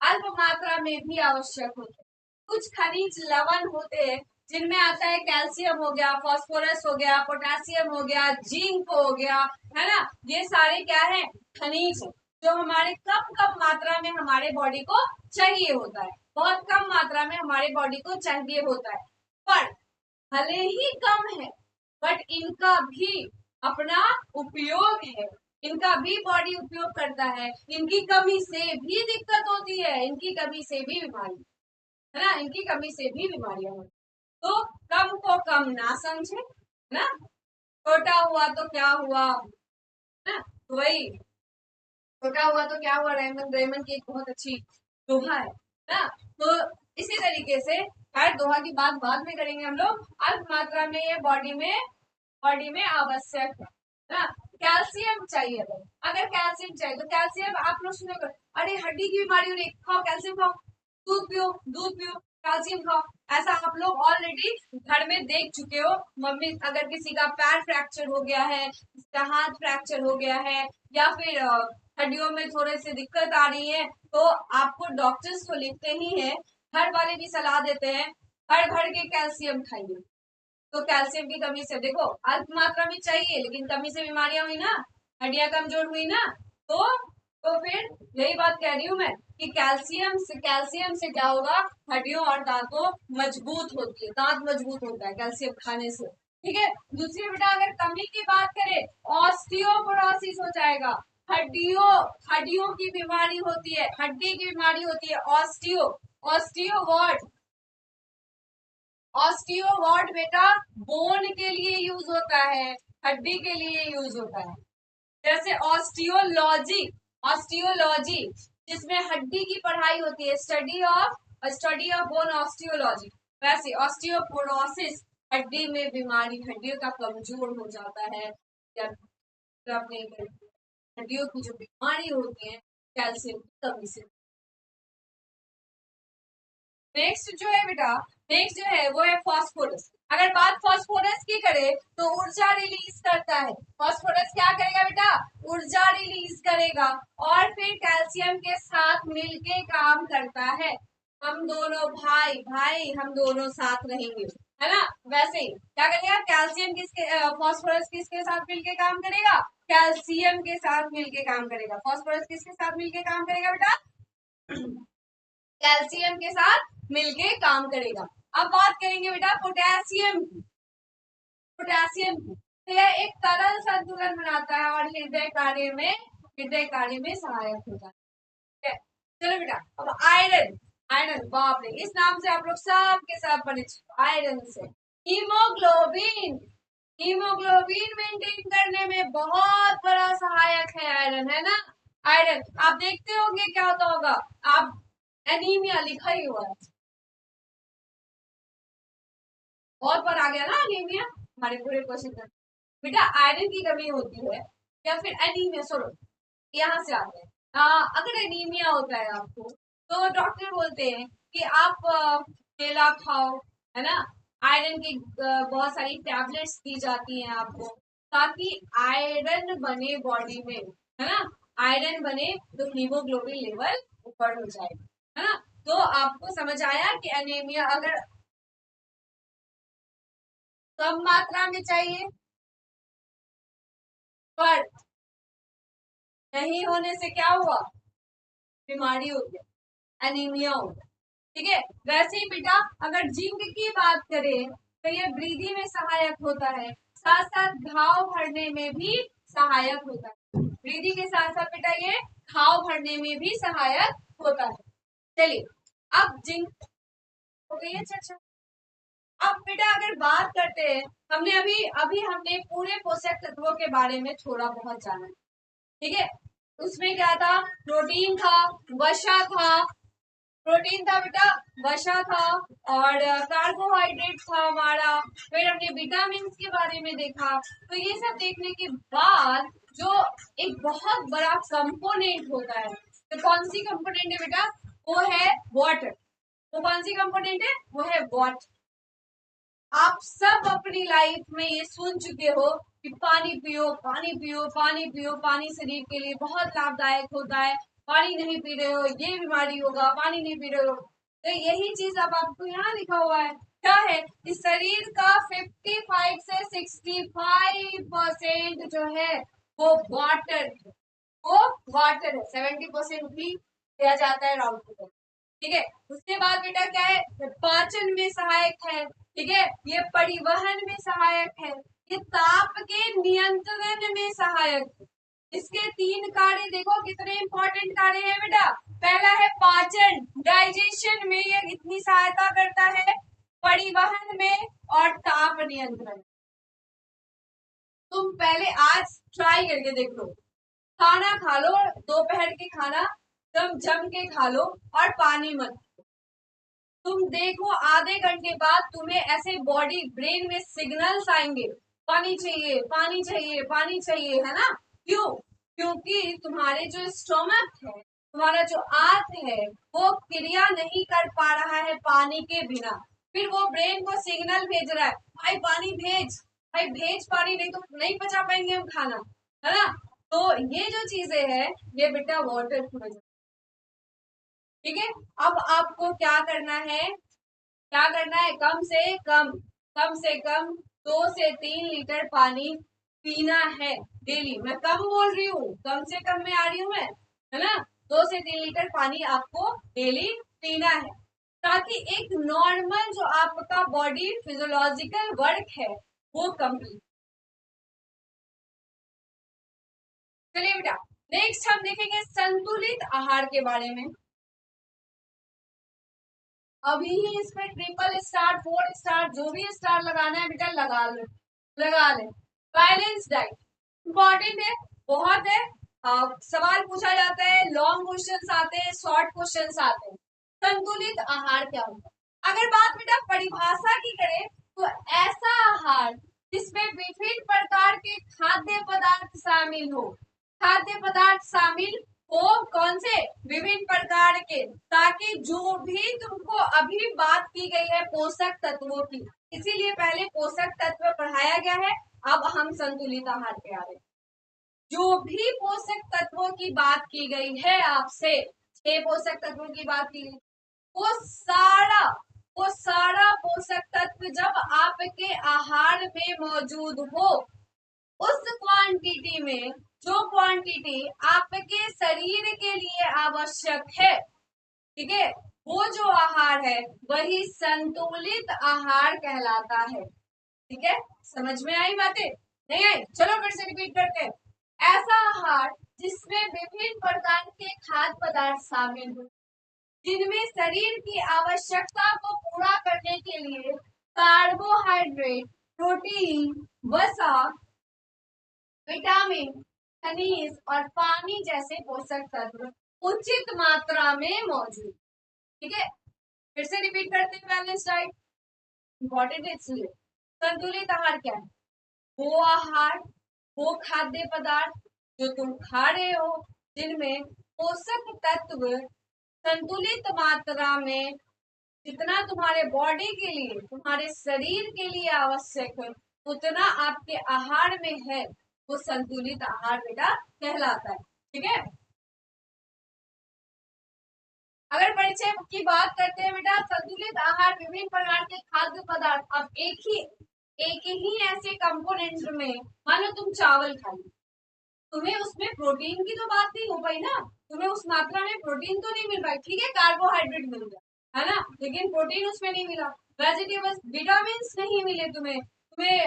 अल्प मात्रा में भी आवश्यक होते हैं। कुछ खनिज लवण होते हैं जिनमें आता है कैल्शियम हो गया, फास्फोरस हो गया, पोटेशियम हो गया, जिंक हो गया, है ना। ये सारे क्या है, खनिज है जो हमारे कम कम मात्रा में हमारे बॉडी को चाहिए होता है, बहुत कम मात्रा में हमारे बॉडी को चाहिए होता है। पर भले ही कम है बट इनका भी अपना उपयोग है, इनका भी बॉडी उपयोग करता है। इनकी कमी से भी दिक्कत होती है, इनकी कमी से भी बीमारी, है ना, इनकी कमी से भी बीमारियां होती। तो कम को कम ना समझे, ना। छोटा हुआ तो क्या हुआ, ना, वही छोटा हुआ तो क्या हुआ, रेमन रेमन की एक बहुत अच्छी दोहा है ना। तो इसी तरीके से हर दोहा की बात बाद में करेंगे हम लोग। अल्प मात्रा में ये बॉडी में आवश्यक है ना। कैल्शियम चाहिए, अगर कैल्शियम चाहिए तो कैल्शियम आप लोग सुनो, अरे हड्डी की बीमारी हो रही, खाओ कैल्शियम खाओ, दूध पियो कैल्शियम खाओ। ऐसा आप लोग ऑलरेडी घर में देख चुके हो। मम्मी अगर किसी का पैर फ्रैक्चर हो गया है, किसी का हाथ फ्रैक्चर हो गया है, या फिर हड्डियों में थोड़े से दिक्कत आ रही है, तो आपको डॉक्टर्स तो लिखते ही हैं, घर वाले भी सलाह देते हैं हर भर के कैल्शियम खाइए। तो कैल्शियम की कमी से देखो अल्प मात्रा में चाहिए लेकिन कमी से बीमारियां हुई ना, हड्डियां कमजोर हुई ना। तो फिर यही बात कह रही हूं मैं कि कैल्शियम से क्या होगा, हड्डियों और दांतों मजबूत होती है, दांत मजबूत होता है कैल्शियम खाने से। ठीक है। दूसरी बेटा अगर कमी की बात करें ऑस्टियोपोरोसिस हो जाएगा। हड्डियों हड्डियों की बीमारी होती है, हड्डी की बीमारी होती है, ऑस्टियो ऑस्टियोवॉट बेटा बोन के लिए यूज होता है, हड्डी के लिए यूज होता है। जैसे ऑस्टियोलॉजी जिसमें हड्डी की पढ़ाई होती है, स्टडी ऑफ बोन ऑस्टियोलॉजी। वैसे ऑस्टियोपोरोसिस हड्डी में बीमारी, हड्डियों का कमजोर हो जाता है, या अपने हड्डियों की जो बीमारी होती है कैल्शियम की कमी से। नेक्स्ट जो है बेटा, नेक्स्ट जो है वो है फास्फोरस। अगर बात फास्फोरस की करें तो ऊर्जा रिलीज करता है। फास्फोरस क्या करेगा बेटा, ऊर्जा रिलीज करेगा और फिर कैल्शियम के साथ मिलके काम करता है। हम दोनों भाई भाई हम दोनों साथ रहेंगे, है ना। वैसे ही क्या करेगा, कैल्शियम किसके फास्फोरस किसके साथ मिलके काम करेगा, कैल्शियम के साथ मिलके काम करेगा। फास्फोरस किसके साथ मिलके काम करेगा बेटा, कैल्शियम के साथ मिलके काम करेगा। अब बात करेंगे बेटा पोटेशियम की। तो यह एक तरल संतुलन बनाता है और हृदय कार्य में सहायक होता है। चलो बेटा अब आयरन, आयरन बाप रे, इस नाम से आप लोग सब के सब परिचित आयरन से। हीमोग्लोबिन, हीमोग्लोबिन मेंटेन करने में बहुत बड़ा सहायक है आयरन, है ना। आयरन आप देखते होंगे क्या होता होगा, आप एनीमिया लिखा ही हुआ है, बहुत बार आ गया ना एनीमिया हमारे पूरे क्वेश्चन में। बेटा आयरन की कमी होती है या फिर एनीमिया, सुनो यहाँ से आते हैं। अगर एनीमिया होता है आपको तो डॉक्टर बोलते हैं कि आप केला खाओ, है ना। आयरन की बहुत सारी टैबलेट्स दी जाती हैं आपको, ताकि आयरन बने बॉडी में, है ना। आयरन बने तो हीमोग्लोबिन लेवल ऊपर हो जाएगा, है ना। तो आपको समझ आया कि एनीमिया अगर कम मात्रा में चाहिए, पर नहीं होने से क्या हुआ, बीमारी हो गया, एनीमिया हो गया। ठीक है। वैसे ही बेटा अगर जिंक की बात करें तो ये वृद्धि में सहायक होता है, साथ साथ घाव भरने में भी सहायक होता है। वृद्धि के साथ साथ बेटा ये घाव भरने में भी सहायक होता है। चलिए अब जिंक हो गई है चर्चा। अब बेटा अगर बात करते हैं, हमने अभी अभी हमने पूरे पोषक तत्वों के बारे में थोड़ा बहुत जाना, ठीक है। उसमें क्या था, प्रोटीन था, वसा था, प्रोटीन था बेटा, वसा था, और कार्बोहाइड्रेट था हमारा। फिर हमने विटामिन के बारे में देखा। तो ये सब देखने के बाद जो एक बहुत बड़ा कंपोनेंट होता है, तो कौन सी कंपोनेंट है बेटा, वो है वाटर। वो कौन सी कंपोनेंट है, वो है वाटर। आप सब अपनी लाइफ में ये सुन चुके हो कि पानी पियो, पानी पियो, पानी पियो, पानी शरीर के लिए बहुत लाभदायक होता है। पानी नहीं पी रहे हो ये बीमारी होगा, पानी नहीं पी रहे हो। तो यही चीज अब आपको यहाँ लिखा हुआ है, क्या है कि शरीर का 55 से 65% जो है वो वाटर है, वो वाटर है। 70% भी दिया जाता है राउंड फिगर। ठीक है। उसके बाद बेटा क्या है, पाचन में सहायक है, ठीक है। ये परिवहन में सहायक है, ये ताप के नियंत्रण में सहायक है। इसके 3 कार्य देखो कितने इंपॉर्टेंट कार्य है बेटा। पहला है पाचन, डाइजेशन में ये इतनी सहायता करता है, परिवहन में और ताप नियंत्रण। तुम पहले आज ट्राई करके देख लो, खाना खा लो, दोपहर के खाना तुम जम के खा लो और पानी मत। तुम देखो आधे घंटे बाद तुम्हें ऐसे बॉडी ब्रेन में सिग्नल्स आएंगे, पानी चाहिए, पानी चाहिए, पानी चाहिए, है ना। क्यों, क्योंकि तुम्हारे जो स्टोमक है, तुम्हारा जो आंत है, वो क्रिया नहीं कर पा रहा है पानी के बिना। फिर वो ब्रेन को सिग्नल भेज रहा है, भाई पानी भेज, भाई भेज पानी, नहीं तो नहीं पचा पाएंगे हम खाना, है ना। तो ये जो चीजें हैं ये बेटा वाटर की वजह। ठीक है। अब आपको क्या करना है, क्या करना है, कम से कम 2 से 3 लीटर पानी पीना है डेली। मैं कम बोल रही हूँ, कम से कम में आ रही हूँ मैं, है ना। 2 से 3 लीटर पानी आपको डेली पीना है, ताकि एक नॉर्मल जो आपका बॉडी फिजियोलॉजिकल वर्क है वो कंप्लीट। चलिए बेटा नेक्स्ट हम देखेंगे संतुलित आहार के बारे में। अभी ही इस पे ट्रिपल स्टार, 4 स्टार, जो भी स्टार लगाना है बेटा लगा ले, लगा ले। बैलेंस डाइट इंपॉर्टेंट है, बहुत है। सवाल पूछा जाता है, लॉन्ग क्वेश्चंस आते हैं, शॉर्ट क्वेश्चंस आते हैं। संतुलित आहार क्या होता है, अगर बात बेटा परिभाषा की करें तो ऐसा आहार जिसमें विभिन्न प्रकार के खाद्य पदार्थ शामिल हो, खाद्य पदार्थ शामिल हो, कौन से, विभिन्न प्रकार के, ताकि जो भी तुमको अभी बात की गई है पोषक तत्वों की, इसीलिए पहले पोषक तत्व पढ़ाया गया है। अब हम संतुलित आहार पे आ रहे हैं। जो भी पोषक तत्वों की बात की गई है आपसे, 6 पोषक तत्वों की बात की गई, वो सारा वो सारा पोषक तत्व जब आपके आहार में मौजूद हो, उस क्वांटिटी में, जो क्वांटिटी आपके शरीर के लिए आवश्यक है, ठीक है, वो जो आहार है वही संतुलित आहार कहलाता है। ठीक है। समझ में आई बातें, नहीं आई, चलो फिर से रिपीट करते हैं। ऐसा आहार जिसमें विभिन्न प्रकार के खाद्य पदार्थ शामिल हो, जिनमें शरीर की आवश्यकता को पूरा करने के लिए कार्बोहाइड्रेट, प्रोटीन, वसा, विटामिन, खनिज और पानी जैसे पोषक तत्व उचित मात्रा में मौजूद। ठीक है। फिर से रिपीट करते हैं, बैलेंस डाइट इंपॉर्टेंट है इसलिए। संतुलित आहार क्या है, वो आहार, वो खाद्य पदार्थ जो तुम खा रहे हो, जिनमें पोषक तत्व संतुलित मात्रा में, जितना तुम्हारे बॉडी के लिए, तुम्हारे शरीर के लिए आवश्यक है, उतना आपके आहार में है, वो संतुलित आहार बेटा कहलाता है। ठीक है, अगर परिचय की बात करते हैं बेटा, संतुलित आहार विभिन्न प्रकार के खाद्य पदार्थ, अब एक ही ऐसे कंपोनेंट में, मान लो तुम चावल खा लो, तुम्हें उसमें प्रोटीन की तो बात नहीं हो पाई ना, तुम्हें उस मात्रा में प्रोटीन तो नहीं मिल पाई, ठीक है कार्बोहाइड्रेट मिल गया है ना, लेकिन प्रोटीन उसमें नहीं मिला। वेजिटेबल्स, विटामिन नहीं मिले तुम्हें, तुम्हें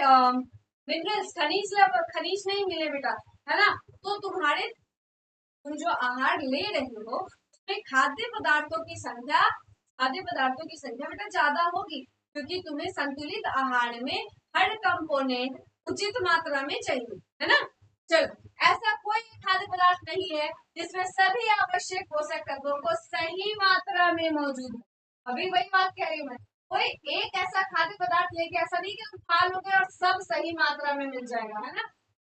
मिनरल्स, खनिज नहीं मिले बेटा, है ना। तो तुम जो आहार ले रहे हो उसमें खाद्य पदार्थों की संख्या बेटा ज्यादा होगी, क्योंकि तुम्हें संतुलित आहार में हर कंपोनेंट उचित मात्रा में चाहिए, है ना। चलो, ऐसा कोई खाद्य पदार्थ नहीं है जिसमें सभी आवश्यक पोषक तत्वों को सही मात्रा में मौजूद है। अभी वही बात कह रही हूँ मैं, कोई एक ऐसा खाद्य पदार्थ लेके, ऐसा नहीं कि तुम खा लोगे और सब सही मात्रा में मिल जाएगा, है ना।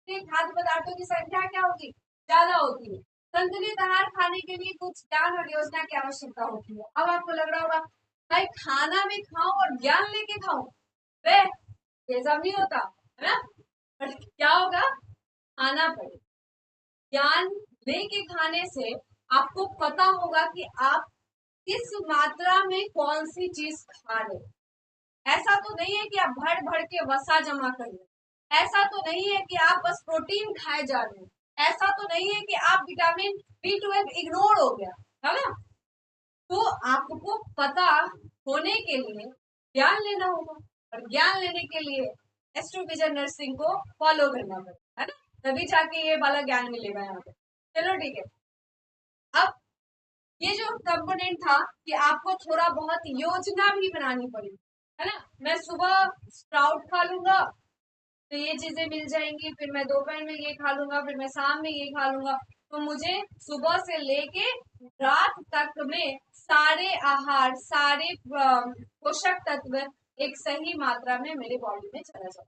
खाद्य पदार्थों की संख्या क्या होगी, ज्यादा होती है। संतुलित आहार खाने के लिए कुछ ज्ञान और योजना की आवश्यकता होती है। अब आपको लग रहा होगा भाई खाना भी खाओ और ज्ञान लेके खाओ, वे ये सब नहीं होता, है ना। पर क्या होगा, खाना पड़े, ज्ञान लेके खाने से आपको पता होगा कि आप किस मात्रा में कौन सी चीज खा रहे हो। ऐसा तो नहीं है कि आप भर भर के वसा जमा कर रहे हो, ऐसा तो नहीं है कि आप बस प्रोटीन खाए जा रहे हो, ऐसा तो नहीं है कि आप विटामिन B12 इग्नोर हो गया, है ना। तो आपको पता होने के लिए ज्ञान लेना होगा, और ज्ञान लेने के लिए एस्ट्रोविजन नर्सिंग को फॉलो करना पड़ेगा, है ना, तभी जाके ये वाला ज्ञान मिलेगा यहाँ पे। चलो ठीक है, अब ये जो कंपोनेंट था कि आपको थोड़ा बहुत योजना भी बनानी पड़ेगी, है ना। मैं सुबह स्प्राउट खा लूंगा तो ये चीजें मिल जाएंगी, फिर मैं दोपहर में ये खा लूंगा, फिर मैं शाम में ये खा लूंगा, तो मुझे सुबह से लेके रात तक में सारे आहार, सारे पोषक तत्व एक सही मात्रा में मेरे बॉडी में चला जाए।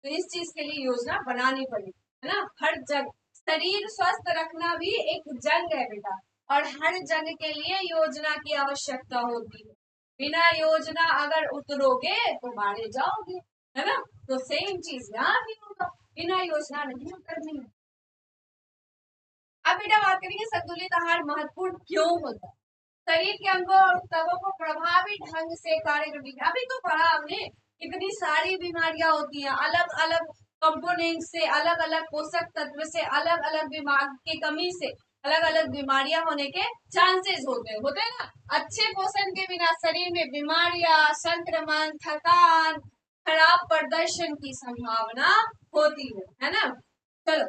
तो इस चीज के लिए योजना बनानी पड़ेगी, है ना। हर जंग, शरीर स्वस्थ रखना भी एक जंग है बेटा, और हर जंग के लिए योजना की आवश्यकता होती है। बिना योजना अगर उतरोगे तो मारे जाओगे, है ना। तो सेम चीज यहाँ भी होगा, बिना योजना नहीं उतरनी है। अब बेटा बात करेंगे संतुलित आहार महत्वपूर्ण क्यों होता है। शरीर के अंगों और ऊतकों को प्रभावी ढंग से कार्य करने की, अभी तो पढ़ा हमने, इतनी सारी बीमारियां होती हैं, अलग अलग कंपोनेंट से, अलग अलग पोषक तत्व से, अलग अलग बीमार की कमी से अलग अलग बीमारियां होने के चांसेस होते हैं ना। अच्छे पोषण के बिना शरीर में बीमारियां, संक्रमण, थकान, खराब प्रदर्शन की संभावना होती है ना। चलो,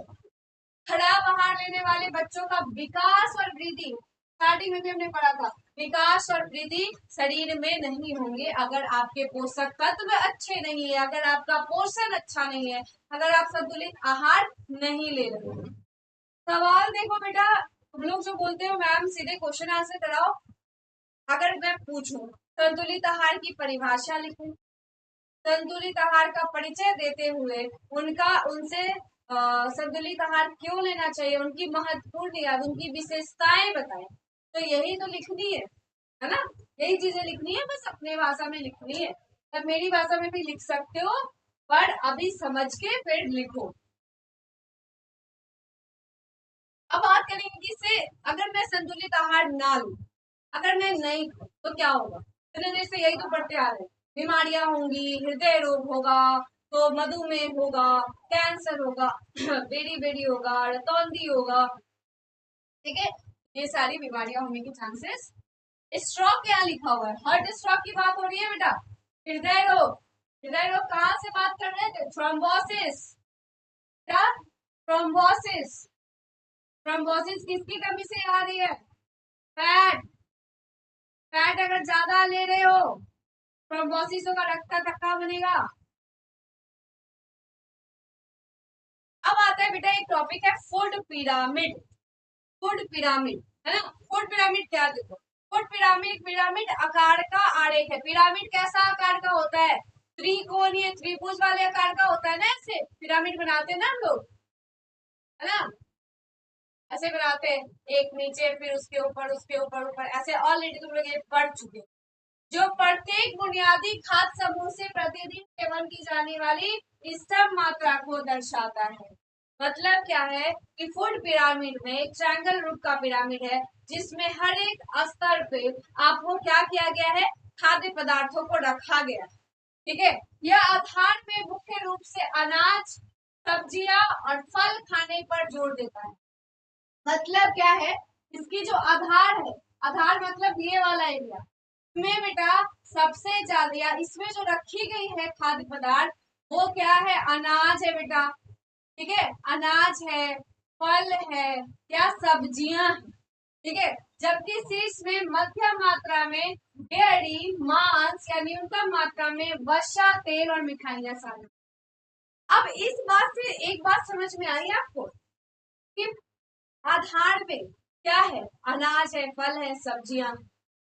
खराब आहार लेने वाले बच्चों का विकास और वृद्धि, स्टार्टिंग में भी हमने पढ़ा था, विकास और वृद्धि शरीर में नहीं होंगे अगर आपके पोषक तत्व अच्छे नहीं है, अगर आपका पोषण अच्छा नहीं है, अगर आप संतुलित आहार नहीं ले रहे हो। सवाल देखो बेटा, तुम लोग जो बोलते हो मैम सीधे क्वेश्चन आंसर कराओ, अगर मैं पूछूं संतुलित आहार की परिभाषा लिखूं, संतुलित आहार का परिचय देते हुए उनसे संतुलित आहार क्यों लेना चाहिए, उनकी महत्वपूर्ण या उनकी विशेषताएं बताएं, तो यही तो लिखनी है ना। यही चीजें लिखनी है, बस अपने भाषा में लिखनी है, तब मेरी भाषा में भी लिख सकते हो, पर अभी समझ के फिर लिखो। अब बात करेंगे कि से अगर मैं संतुलित आहार ना लूं, अगर मैं नहीं खाऊं तो क्या होगा। इतने देर से यही तो पढ़ते आ रहे हैं, बीमारियां होंगी, हृदय रोग होगा, तो मधुमेह होगा, कैंसर होगा, बेरी बेरी होगा, रतौंधी होगा, ठीक है, ये सारी बीमारियां होने के चांसेस। स्ट्रोक क्या लिखा हुआ है, हार्ट स्ट्रोक की बात हो रही है बेटा। हृदय रोग, हृदय रोग कहाँ से बात कर रहे थे, थ्रोम्बोसिस, क्या, थ्रोम्बोसिस, थ्रोम्बोसिस किसकी कमी से आ रही है, फैट, फैट अगर ज्यादा ले रहे हो थ्रोम्बोसिस होगा, रक्त का थक्का बनेगा। अब आता है बेटा एक टॉपिक है फूड पिरामिड, फूड पिरामिड, है ना। फूड पिरामिड क्या, देखो फूड पिरामिड, पिरामिड आकार का आरेख है। पिरामिड कैसा आकार का होता है, त्रिकोणीय त्रिभुज वाले आकार का होता है ना, ऐसे पिरामिड बनाते हैं ना हम लोग, है ना, ऐसे बनाते हैं, एक नीचे फिर उसके ऊपर उसके ऊपर ऊपर, ऐसे ऑलरेडी तुम लोग ये पढ़ चुके हो। जो प्रत्येक बुनियादी खाद्य समूह से प्रतिदिन सेवन की जाने वाली स्तंभ मात्रा को दर्शाता है। मतलब क्या है कि फूड पिरामिड में एक ट्रायंगल रूप का पिरामिड है जिसमें हर एक स्तर पे आपको क्या किया गया है, खाद्य पदार्थों को रखा गया है। ठीक है, यह आधार में मुख्य रूप से अनाज, सब्जियां और फल खाने पर जोर देता है। मतलब क्या है, इसकी जो आधार है, आधार मतलब ये वाला एरिया में बेटा सबसे ज्यादा या इसमें जो रखी गई है खाद्य पदार्थ वो क्या है, अनाज है बेटा। ठीक है, अनाज है, फल है, क्या सब्जियां हैं। ठीक है, जबकि शीर्ष में मध्यम मात्रा में डेयरी, मांस या न्यूनतम मात्रा में वसा, तेल और मिठाइयां शामिल। अब इस बात से एक बात समझ में आई आपको कि आधार पे क्या है, अनाज है, फल है, सब्जियां,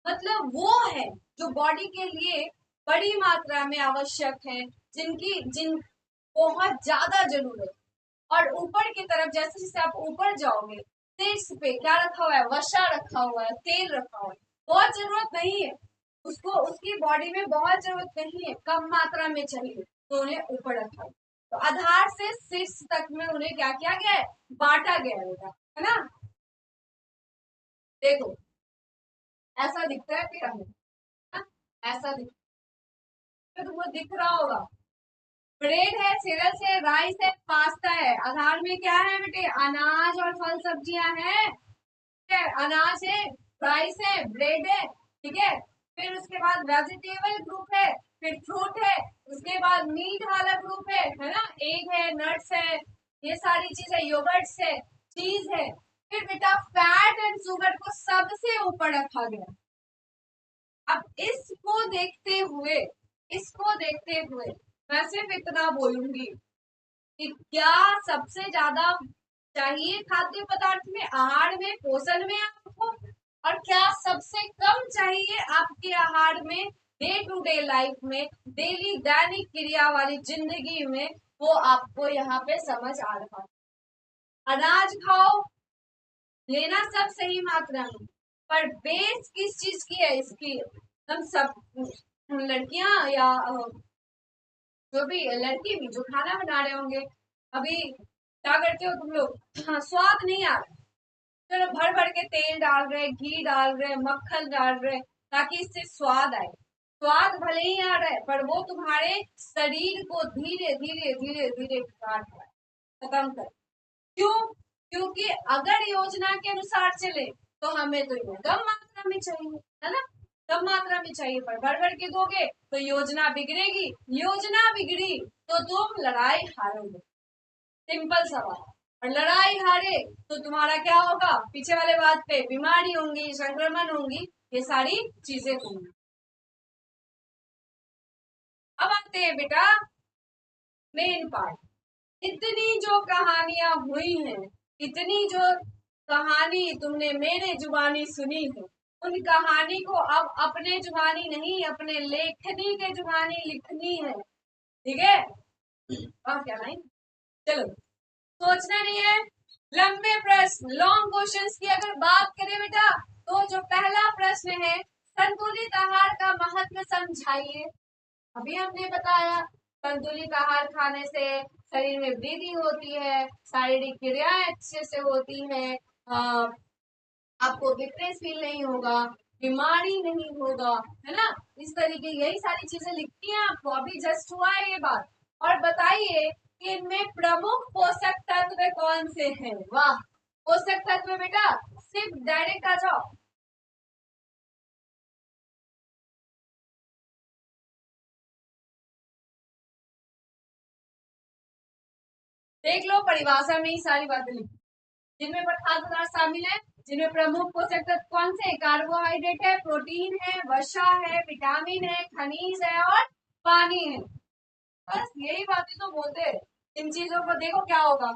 मतलब वो है जो बॉडी के लिए बड़ी मात्रा में आवश्यक है, जिन बहुत ज्यादा जरूरत। और ऊपर की तरफ जैसे जैसे आप ऊपर जाओगे, शीर्ष पे क्या रखा हुआ है, वसा रखा हुआ है, तेल रखा हुआ है। बहुत जरूरत नहीं है उसको, उसकी बॉडी में बहुत जरूरत नहीं है, कम मात्रा में चाहिए तो उन्हें ऊपर रखा है। तो आधार से शीर्ष तक में उन्हें क्या किया गया है, बांटा गया है बेटा, है ना। देखो ऐसा दिखता है पिरामिड, हाँ? ऐसा दिखता है, तुमको दिख रहा होगा। ब्रेड है, सीरियल्स है, राइस है, पास्ता है। आधार में क्या है बेटे, अनाज और फल सब्जियां हैं। ठीक है, अनाज है, राइस है, ब्रेड है। ठीक है, फिर उसके बाद वेजिटेबल ग्रुप है, फिर फ्रूट है, उसके बाद मीट वाला ग्रुप है ना, एग है, नट्स है, ये सारी चीजें, योगर्ट्स है, चीज है। फिर बेटा फैट एंड शुगर को सबसे ऊपर रखा गया। अब इसको देखते हुए मैं सिर्फ इतना बोलूंगी कि क्या सबसे ज्यादा चाहिए खाद्य पदार्थ में, आहार में, पोषण में आपको, और क्या सबसे कम चाहिए आपके आहार में, डे टू डे लाइफ में, डेली दैनिक क्रिया वाली जिंदगी में, वो आपको यहाँ पे समझ आ रहा है। अनाज खाओ, लेना सब सही मात्रा में, पर बेस किस चीज की है इसकी, हम सब लड़कियां या जो भी लड़की भी जो खाना बना रहे होंगे, अभी क्या करते हो तुम लोग, हाँ, स्वाद नहीं आ रहा, चलो भर भर के तेल डाल रहे, घी डाल रहे, मक्खन डाल रहे, ताकि इससे स्वाद आए। स्वाद भले ही आ रहा है पर वो तुम्हारे शरीर को धीरे धीरे धीरे धीरे काट रहा है, खत्म कर। क्यों? क्योंकि अगर योजना के अनुसार चले तो हमें तो ये कम मात्रा में चाहिए, है ना, कम मात्रा में चाहिए, पर भर भर के दोगे तो योजना बिगड़ेगी, योजना बिगड़ी तो तुम लड़ाई हारोगे। सिंपल सवाल। और लड़ाई हारे तो तुम्हारा क्या होगा, पीछे वाले बात पे बीमारी होंगी, संक्रमण होंगी, ये सारी चीजें होंगी। अब आते हैं बेटा मेन पार्ट। इतनी जो कहानियां हुई हैं, इतनी जो कहानी तुमने मेरे जुबानी सुनी है, उन कहानी को अब अपने जुबानी नहीं, अपने लेखनी के जुबानी लिखनी है। ठीक है, और क्या नहीं, चलो सोचना नहीं है। लंबे प्रश्न, लॉन्ग क्वेश्चंस की अगर बात करें बेटा, तो जो पहला प्रश्न है, संतुलित आहार का महत्व समझाइए। अभी हमने बताया संतुलित आहार खाने से शरीर में वृद्धि होती है, शारीरिक क्रियाएं अच्छे से होती हैं, आपको वीकनेस फील नहीं होगा, बीमारी नहीं होगा, है ना। इस तरीके यही सारी चीजें लिखती हैं आपको, अभी जस्ट हुआ है ये बात। और बताइए कि इनमें प्रमुख पोषक तत्व कौन से हैं। वाह, पोषक तत्व बेटा सिर्फ डायरेक्ट आ जाओ, देख लो परिभाषा में ही सारी बातें लिखी, जिनमें खाद्य पदार्थ शामिल है, जिनमें प्रमुख पोषक तत्व कौन से, कार्बोहाइड्रेट है, प्रोटीन है, वसा है, विटामिन है, खनिज है और पानी है। बस यही बातें तो बोलते हैं। इन चीजों को देखो क्या होगा,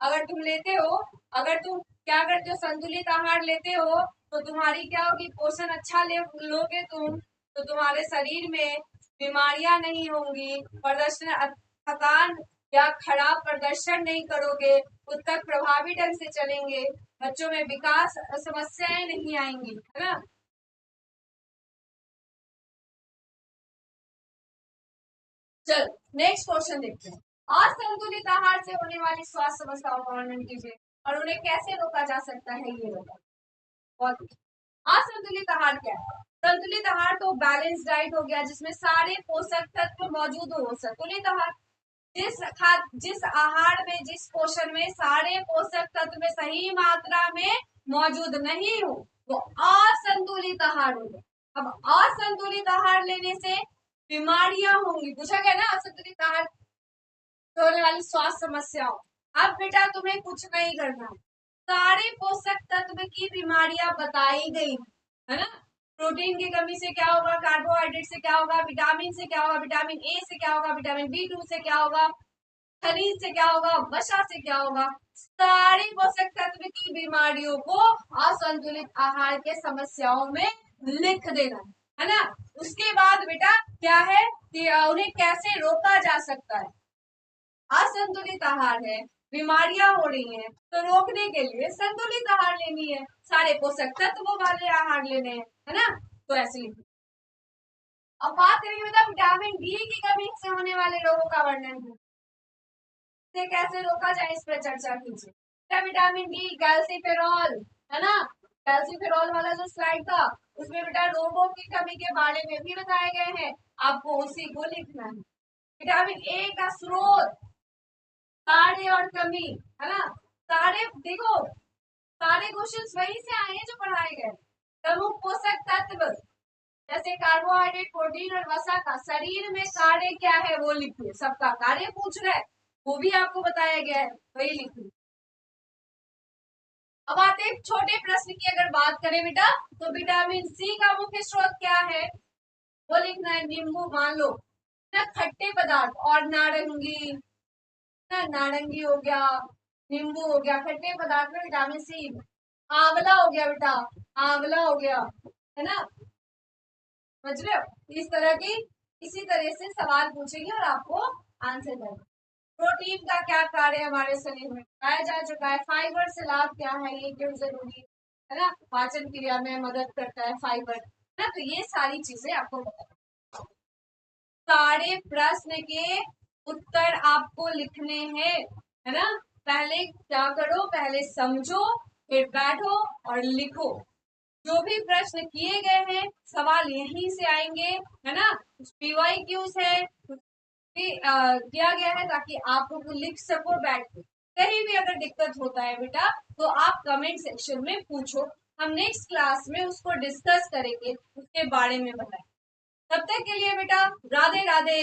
अगर तुम लेते हो, अगर तुम क्या करते हो, संतुलित आहार लेते हो, तो तुम्हारी क्या होगी, पोषण अच्छा लोगे तुम, तो तुम्हारे शरीर में बीमारियां नहीं होंगी, प्रदर्शन, थकान या खराब प्रदर्शन नहीं करोगे, उत्तक प्रभावी ढंग से चलेंगे, बच्चों में विकास समस्याएं नहीं आएंगी, है ना। चल नेक्स्ट क्वेश्चन देखते हैं। असंतुलित आहार से होने वाली स्वास्थ्य समस्याओं का वर्णन कीजिए और उन्हें कैसे रोका जा सकता है, ये बताओ। बहुत असंतुलित आहार क्या है? संतुलित आहार तो बैलेंस डाइट हो गया जिसमें सारे पोषक तत्व मौजूद हो। संतुलित आहार जिस आहार में, जिस पोषण में सारे पोषक तत्व में सही मात्रा में मौजूद नहीं हो वो असंतुलित आहार हो गया। अब असंतुलित आहार लेने से बीमारियां होंगी, पूछा गया ना असंतुलित आहार से होने वाली स्वास्थ्य समस्याओं। अब बेटा तुम्हें कुछ नहीं करना, सारे पोषक तत्व की बीमारियां बताई गई है ना। प्रोटीन की कमी से क्या होगा, कार्बोहाइड्रेट से क्या होगा, विटामिन से क्या होगा, विटामिन ए से क्या होगा, विटामिन B2 से क्या होगा, खनिज से क्या होगा, वसा से क्या होगा। सारी पोषक तत्व की बीमारियों को असंतुलित आहार के समस्याओं में लिख देना है ना। उसके बाद बेटा क्या है कि उन्हें कैसे रोका जा सकता है। असंतुलित आहार है, बीमारियां हो रही हैं, तो रोकने के लिए संतुलित आहार लेनी है, सारे पोषक तत्वों वाले आहार लेने हैं, है ना। तो ऐसे लिखो। अब बात करेंगे बेटा विटामिन डी की कमी से होने वाले रोगों का वर्णन से कैसे रोका जाए, इस पर चर्चा कीजिए। विटामिन डी, कैल्सीफेरॉल, है ना। कैल्सीफेरॉल वाला जो स्लाइड था उसमें बेटा रोगों की कमी के बारे में भी बताए गए हैं, आपको उसी को लिखना है। विटामिन ए का स्रोत, सारे और कमी, है ना। सारे देखो, सारे क्वेश्चंस वहीं से आए हैं जो पढ़ाए गए। प्रमुख पोषक तत्व जैसे कार्बोहाइड्रेट, प्रोटीन और वसा का शरीर में कार्य क्या है वो लिखिए। सबका कार्य पूछ रहे हैं, वो भी आपको बताया गया है, वही लिखिए। अब आते हैं छोटे प्रश्न की अगर बात करें बेटा, तो विटामिन सी का मुख्य स्रोत क्या है वो लिखना है। नींबू मान लो ना, खट्टे पदार्थ, और नारंगी ना, नारंगी हो गया, नींबू हो गया, खट्टे पदार्थ में विटामिन सी। आंवला हो गया बेटा, आंवला हो गया, है ना। समझ रहे हो, इस तरह की, इसी तरह से सवाल पूछेंगे और आपको आंसर देना। प्रोटीन का क्या कार्य है हमारे शरीर में, बताया जा चुका है। फाइबर से लाभ क्या है, ये क्यों जरूरी है ना, पाचन क्रिया में मदद करता है फाइबर, है ना। तो ये सारी चीजें आपको बताना। सारे प्रश्न के उत्तर आपको लिखने हैं, है ना। पहले क्या करो, पहले समझो, फिर बैठो और लिखो। जो भी प्रश्न किए गए हैं सवाल यहीं से आएंगे, है ना। PYQs है किया गया है ताकि आप लोग लिख सको बैठ के। कहीं भी अगर दिक्कत होता है बेटा तो आप कमेंट सेक्शन में पूछो, हम नेक्स्ट क्लास में उसको डिस्कस करेंगे, उसके बारे में बताएं। तब तक के लिए बेटा राधे राधे।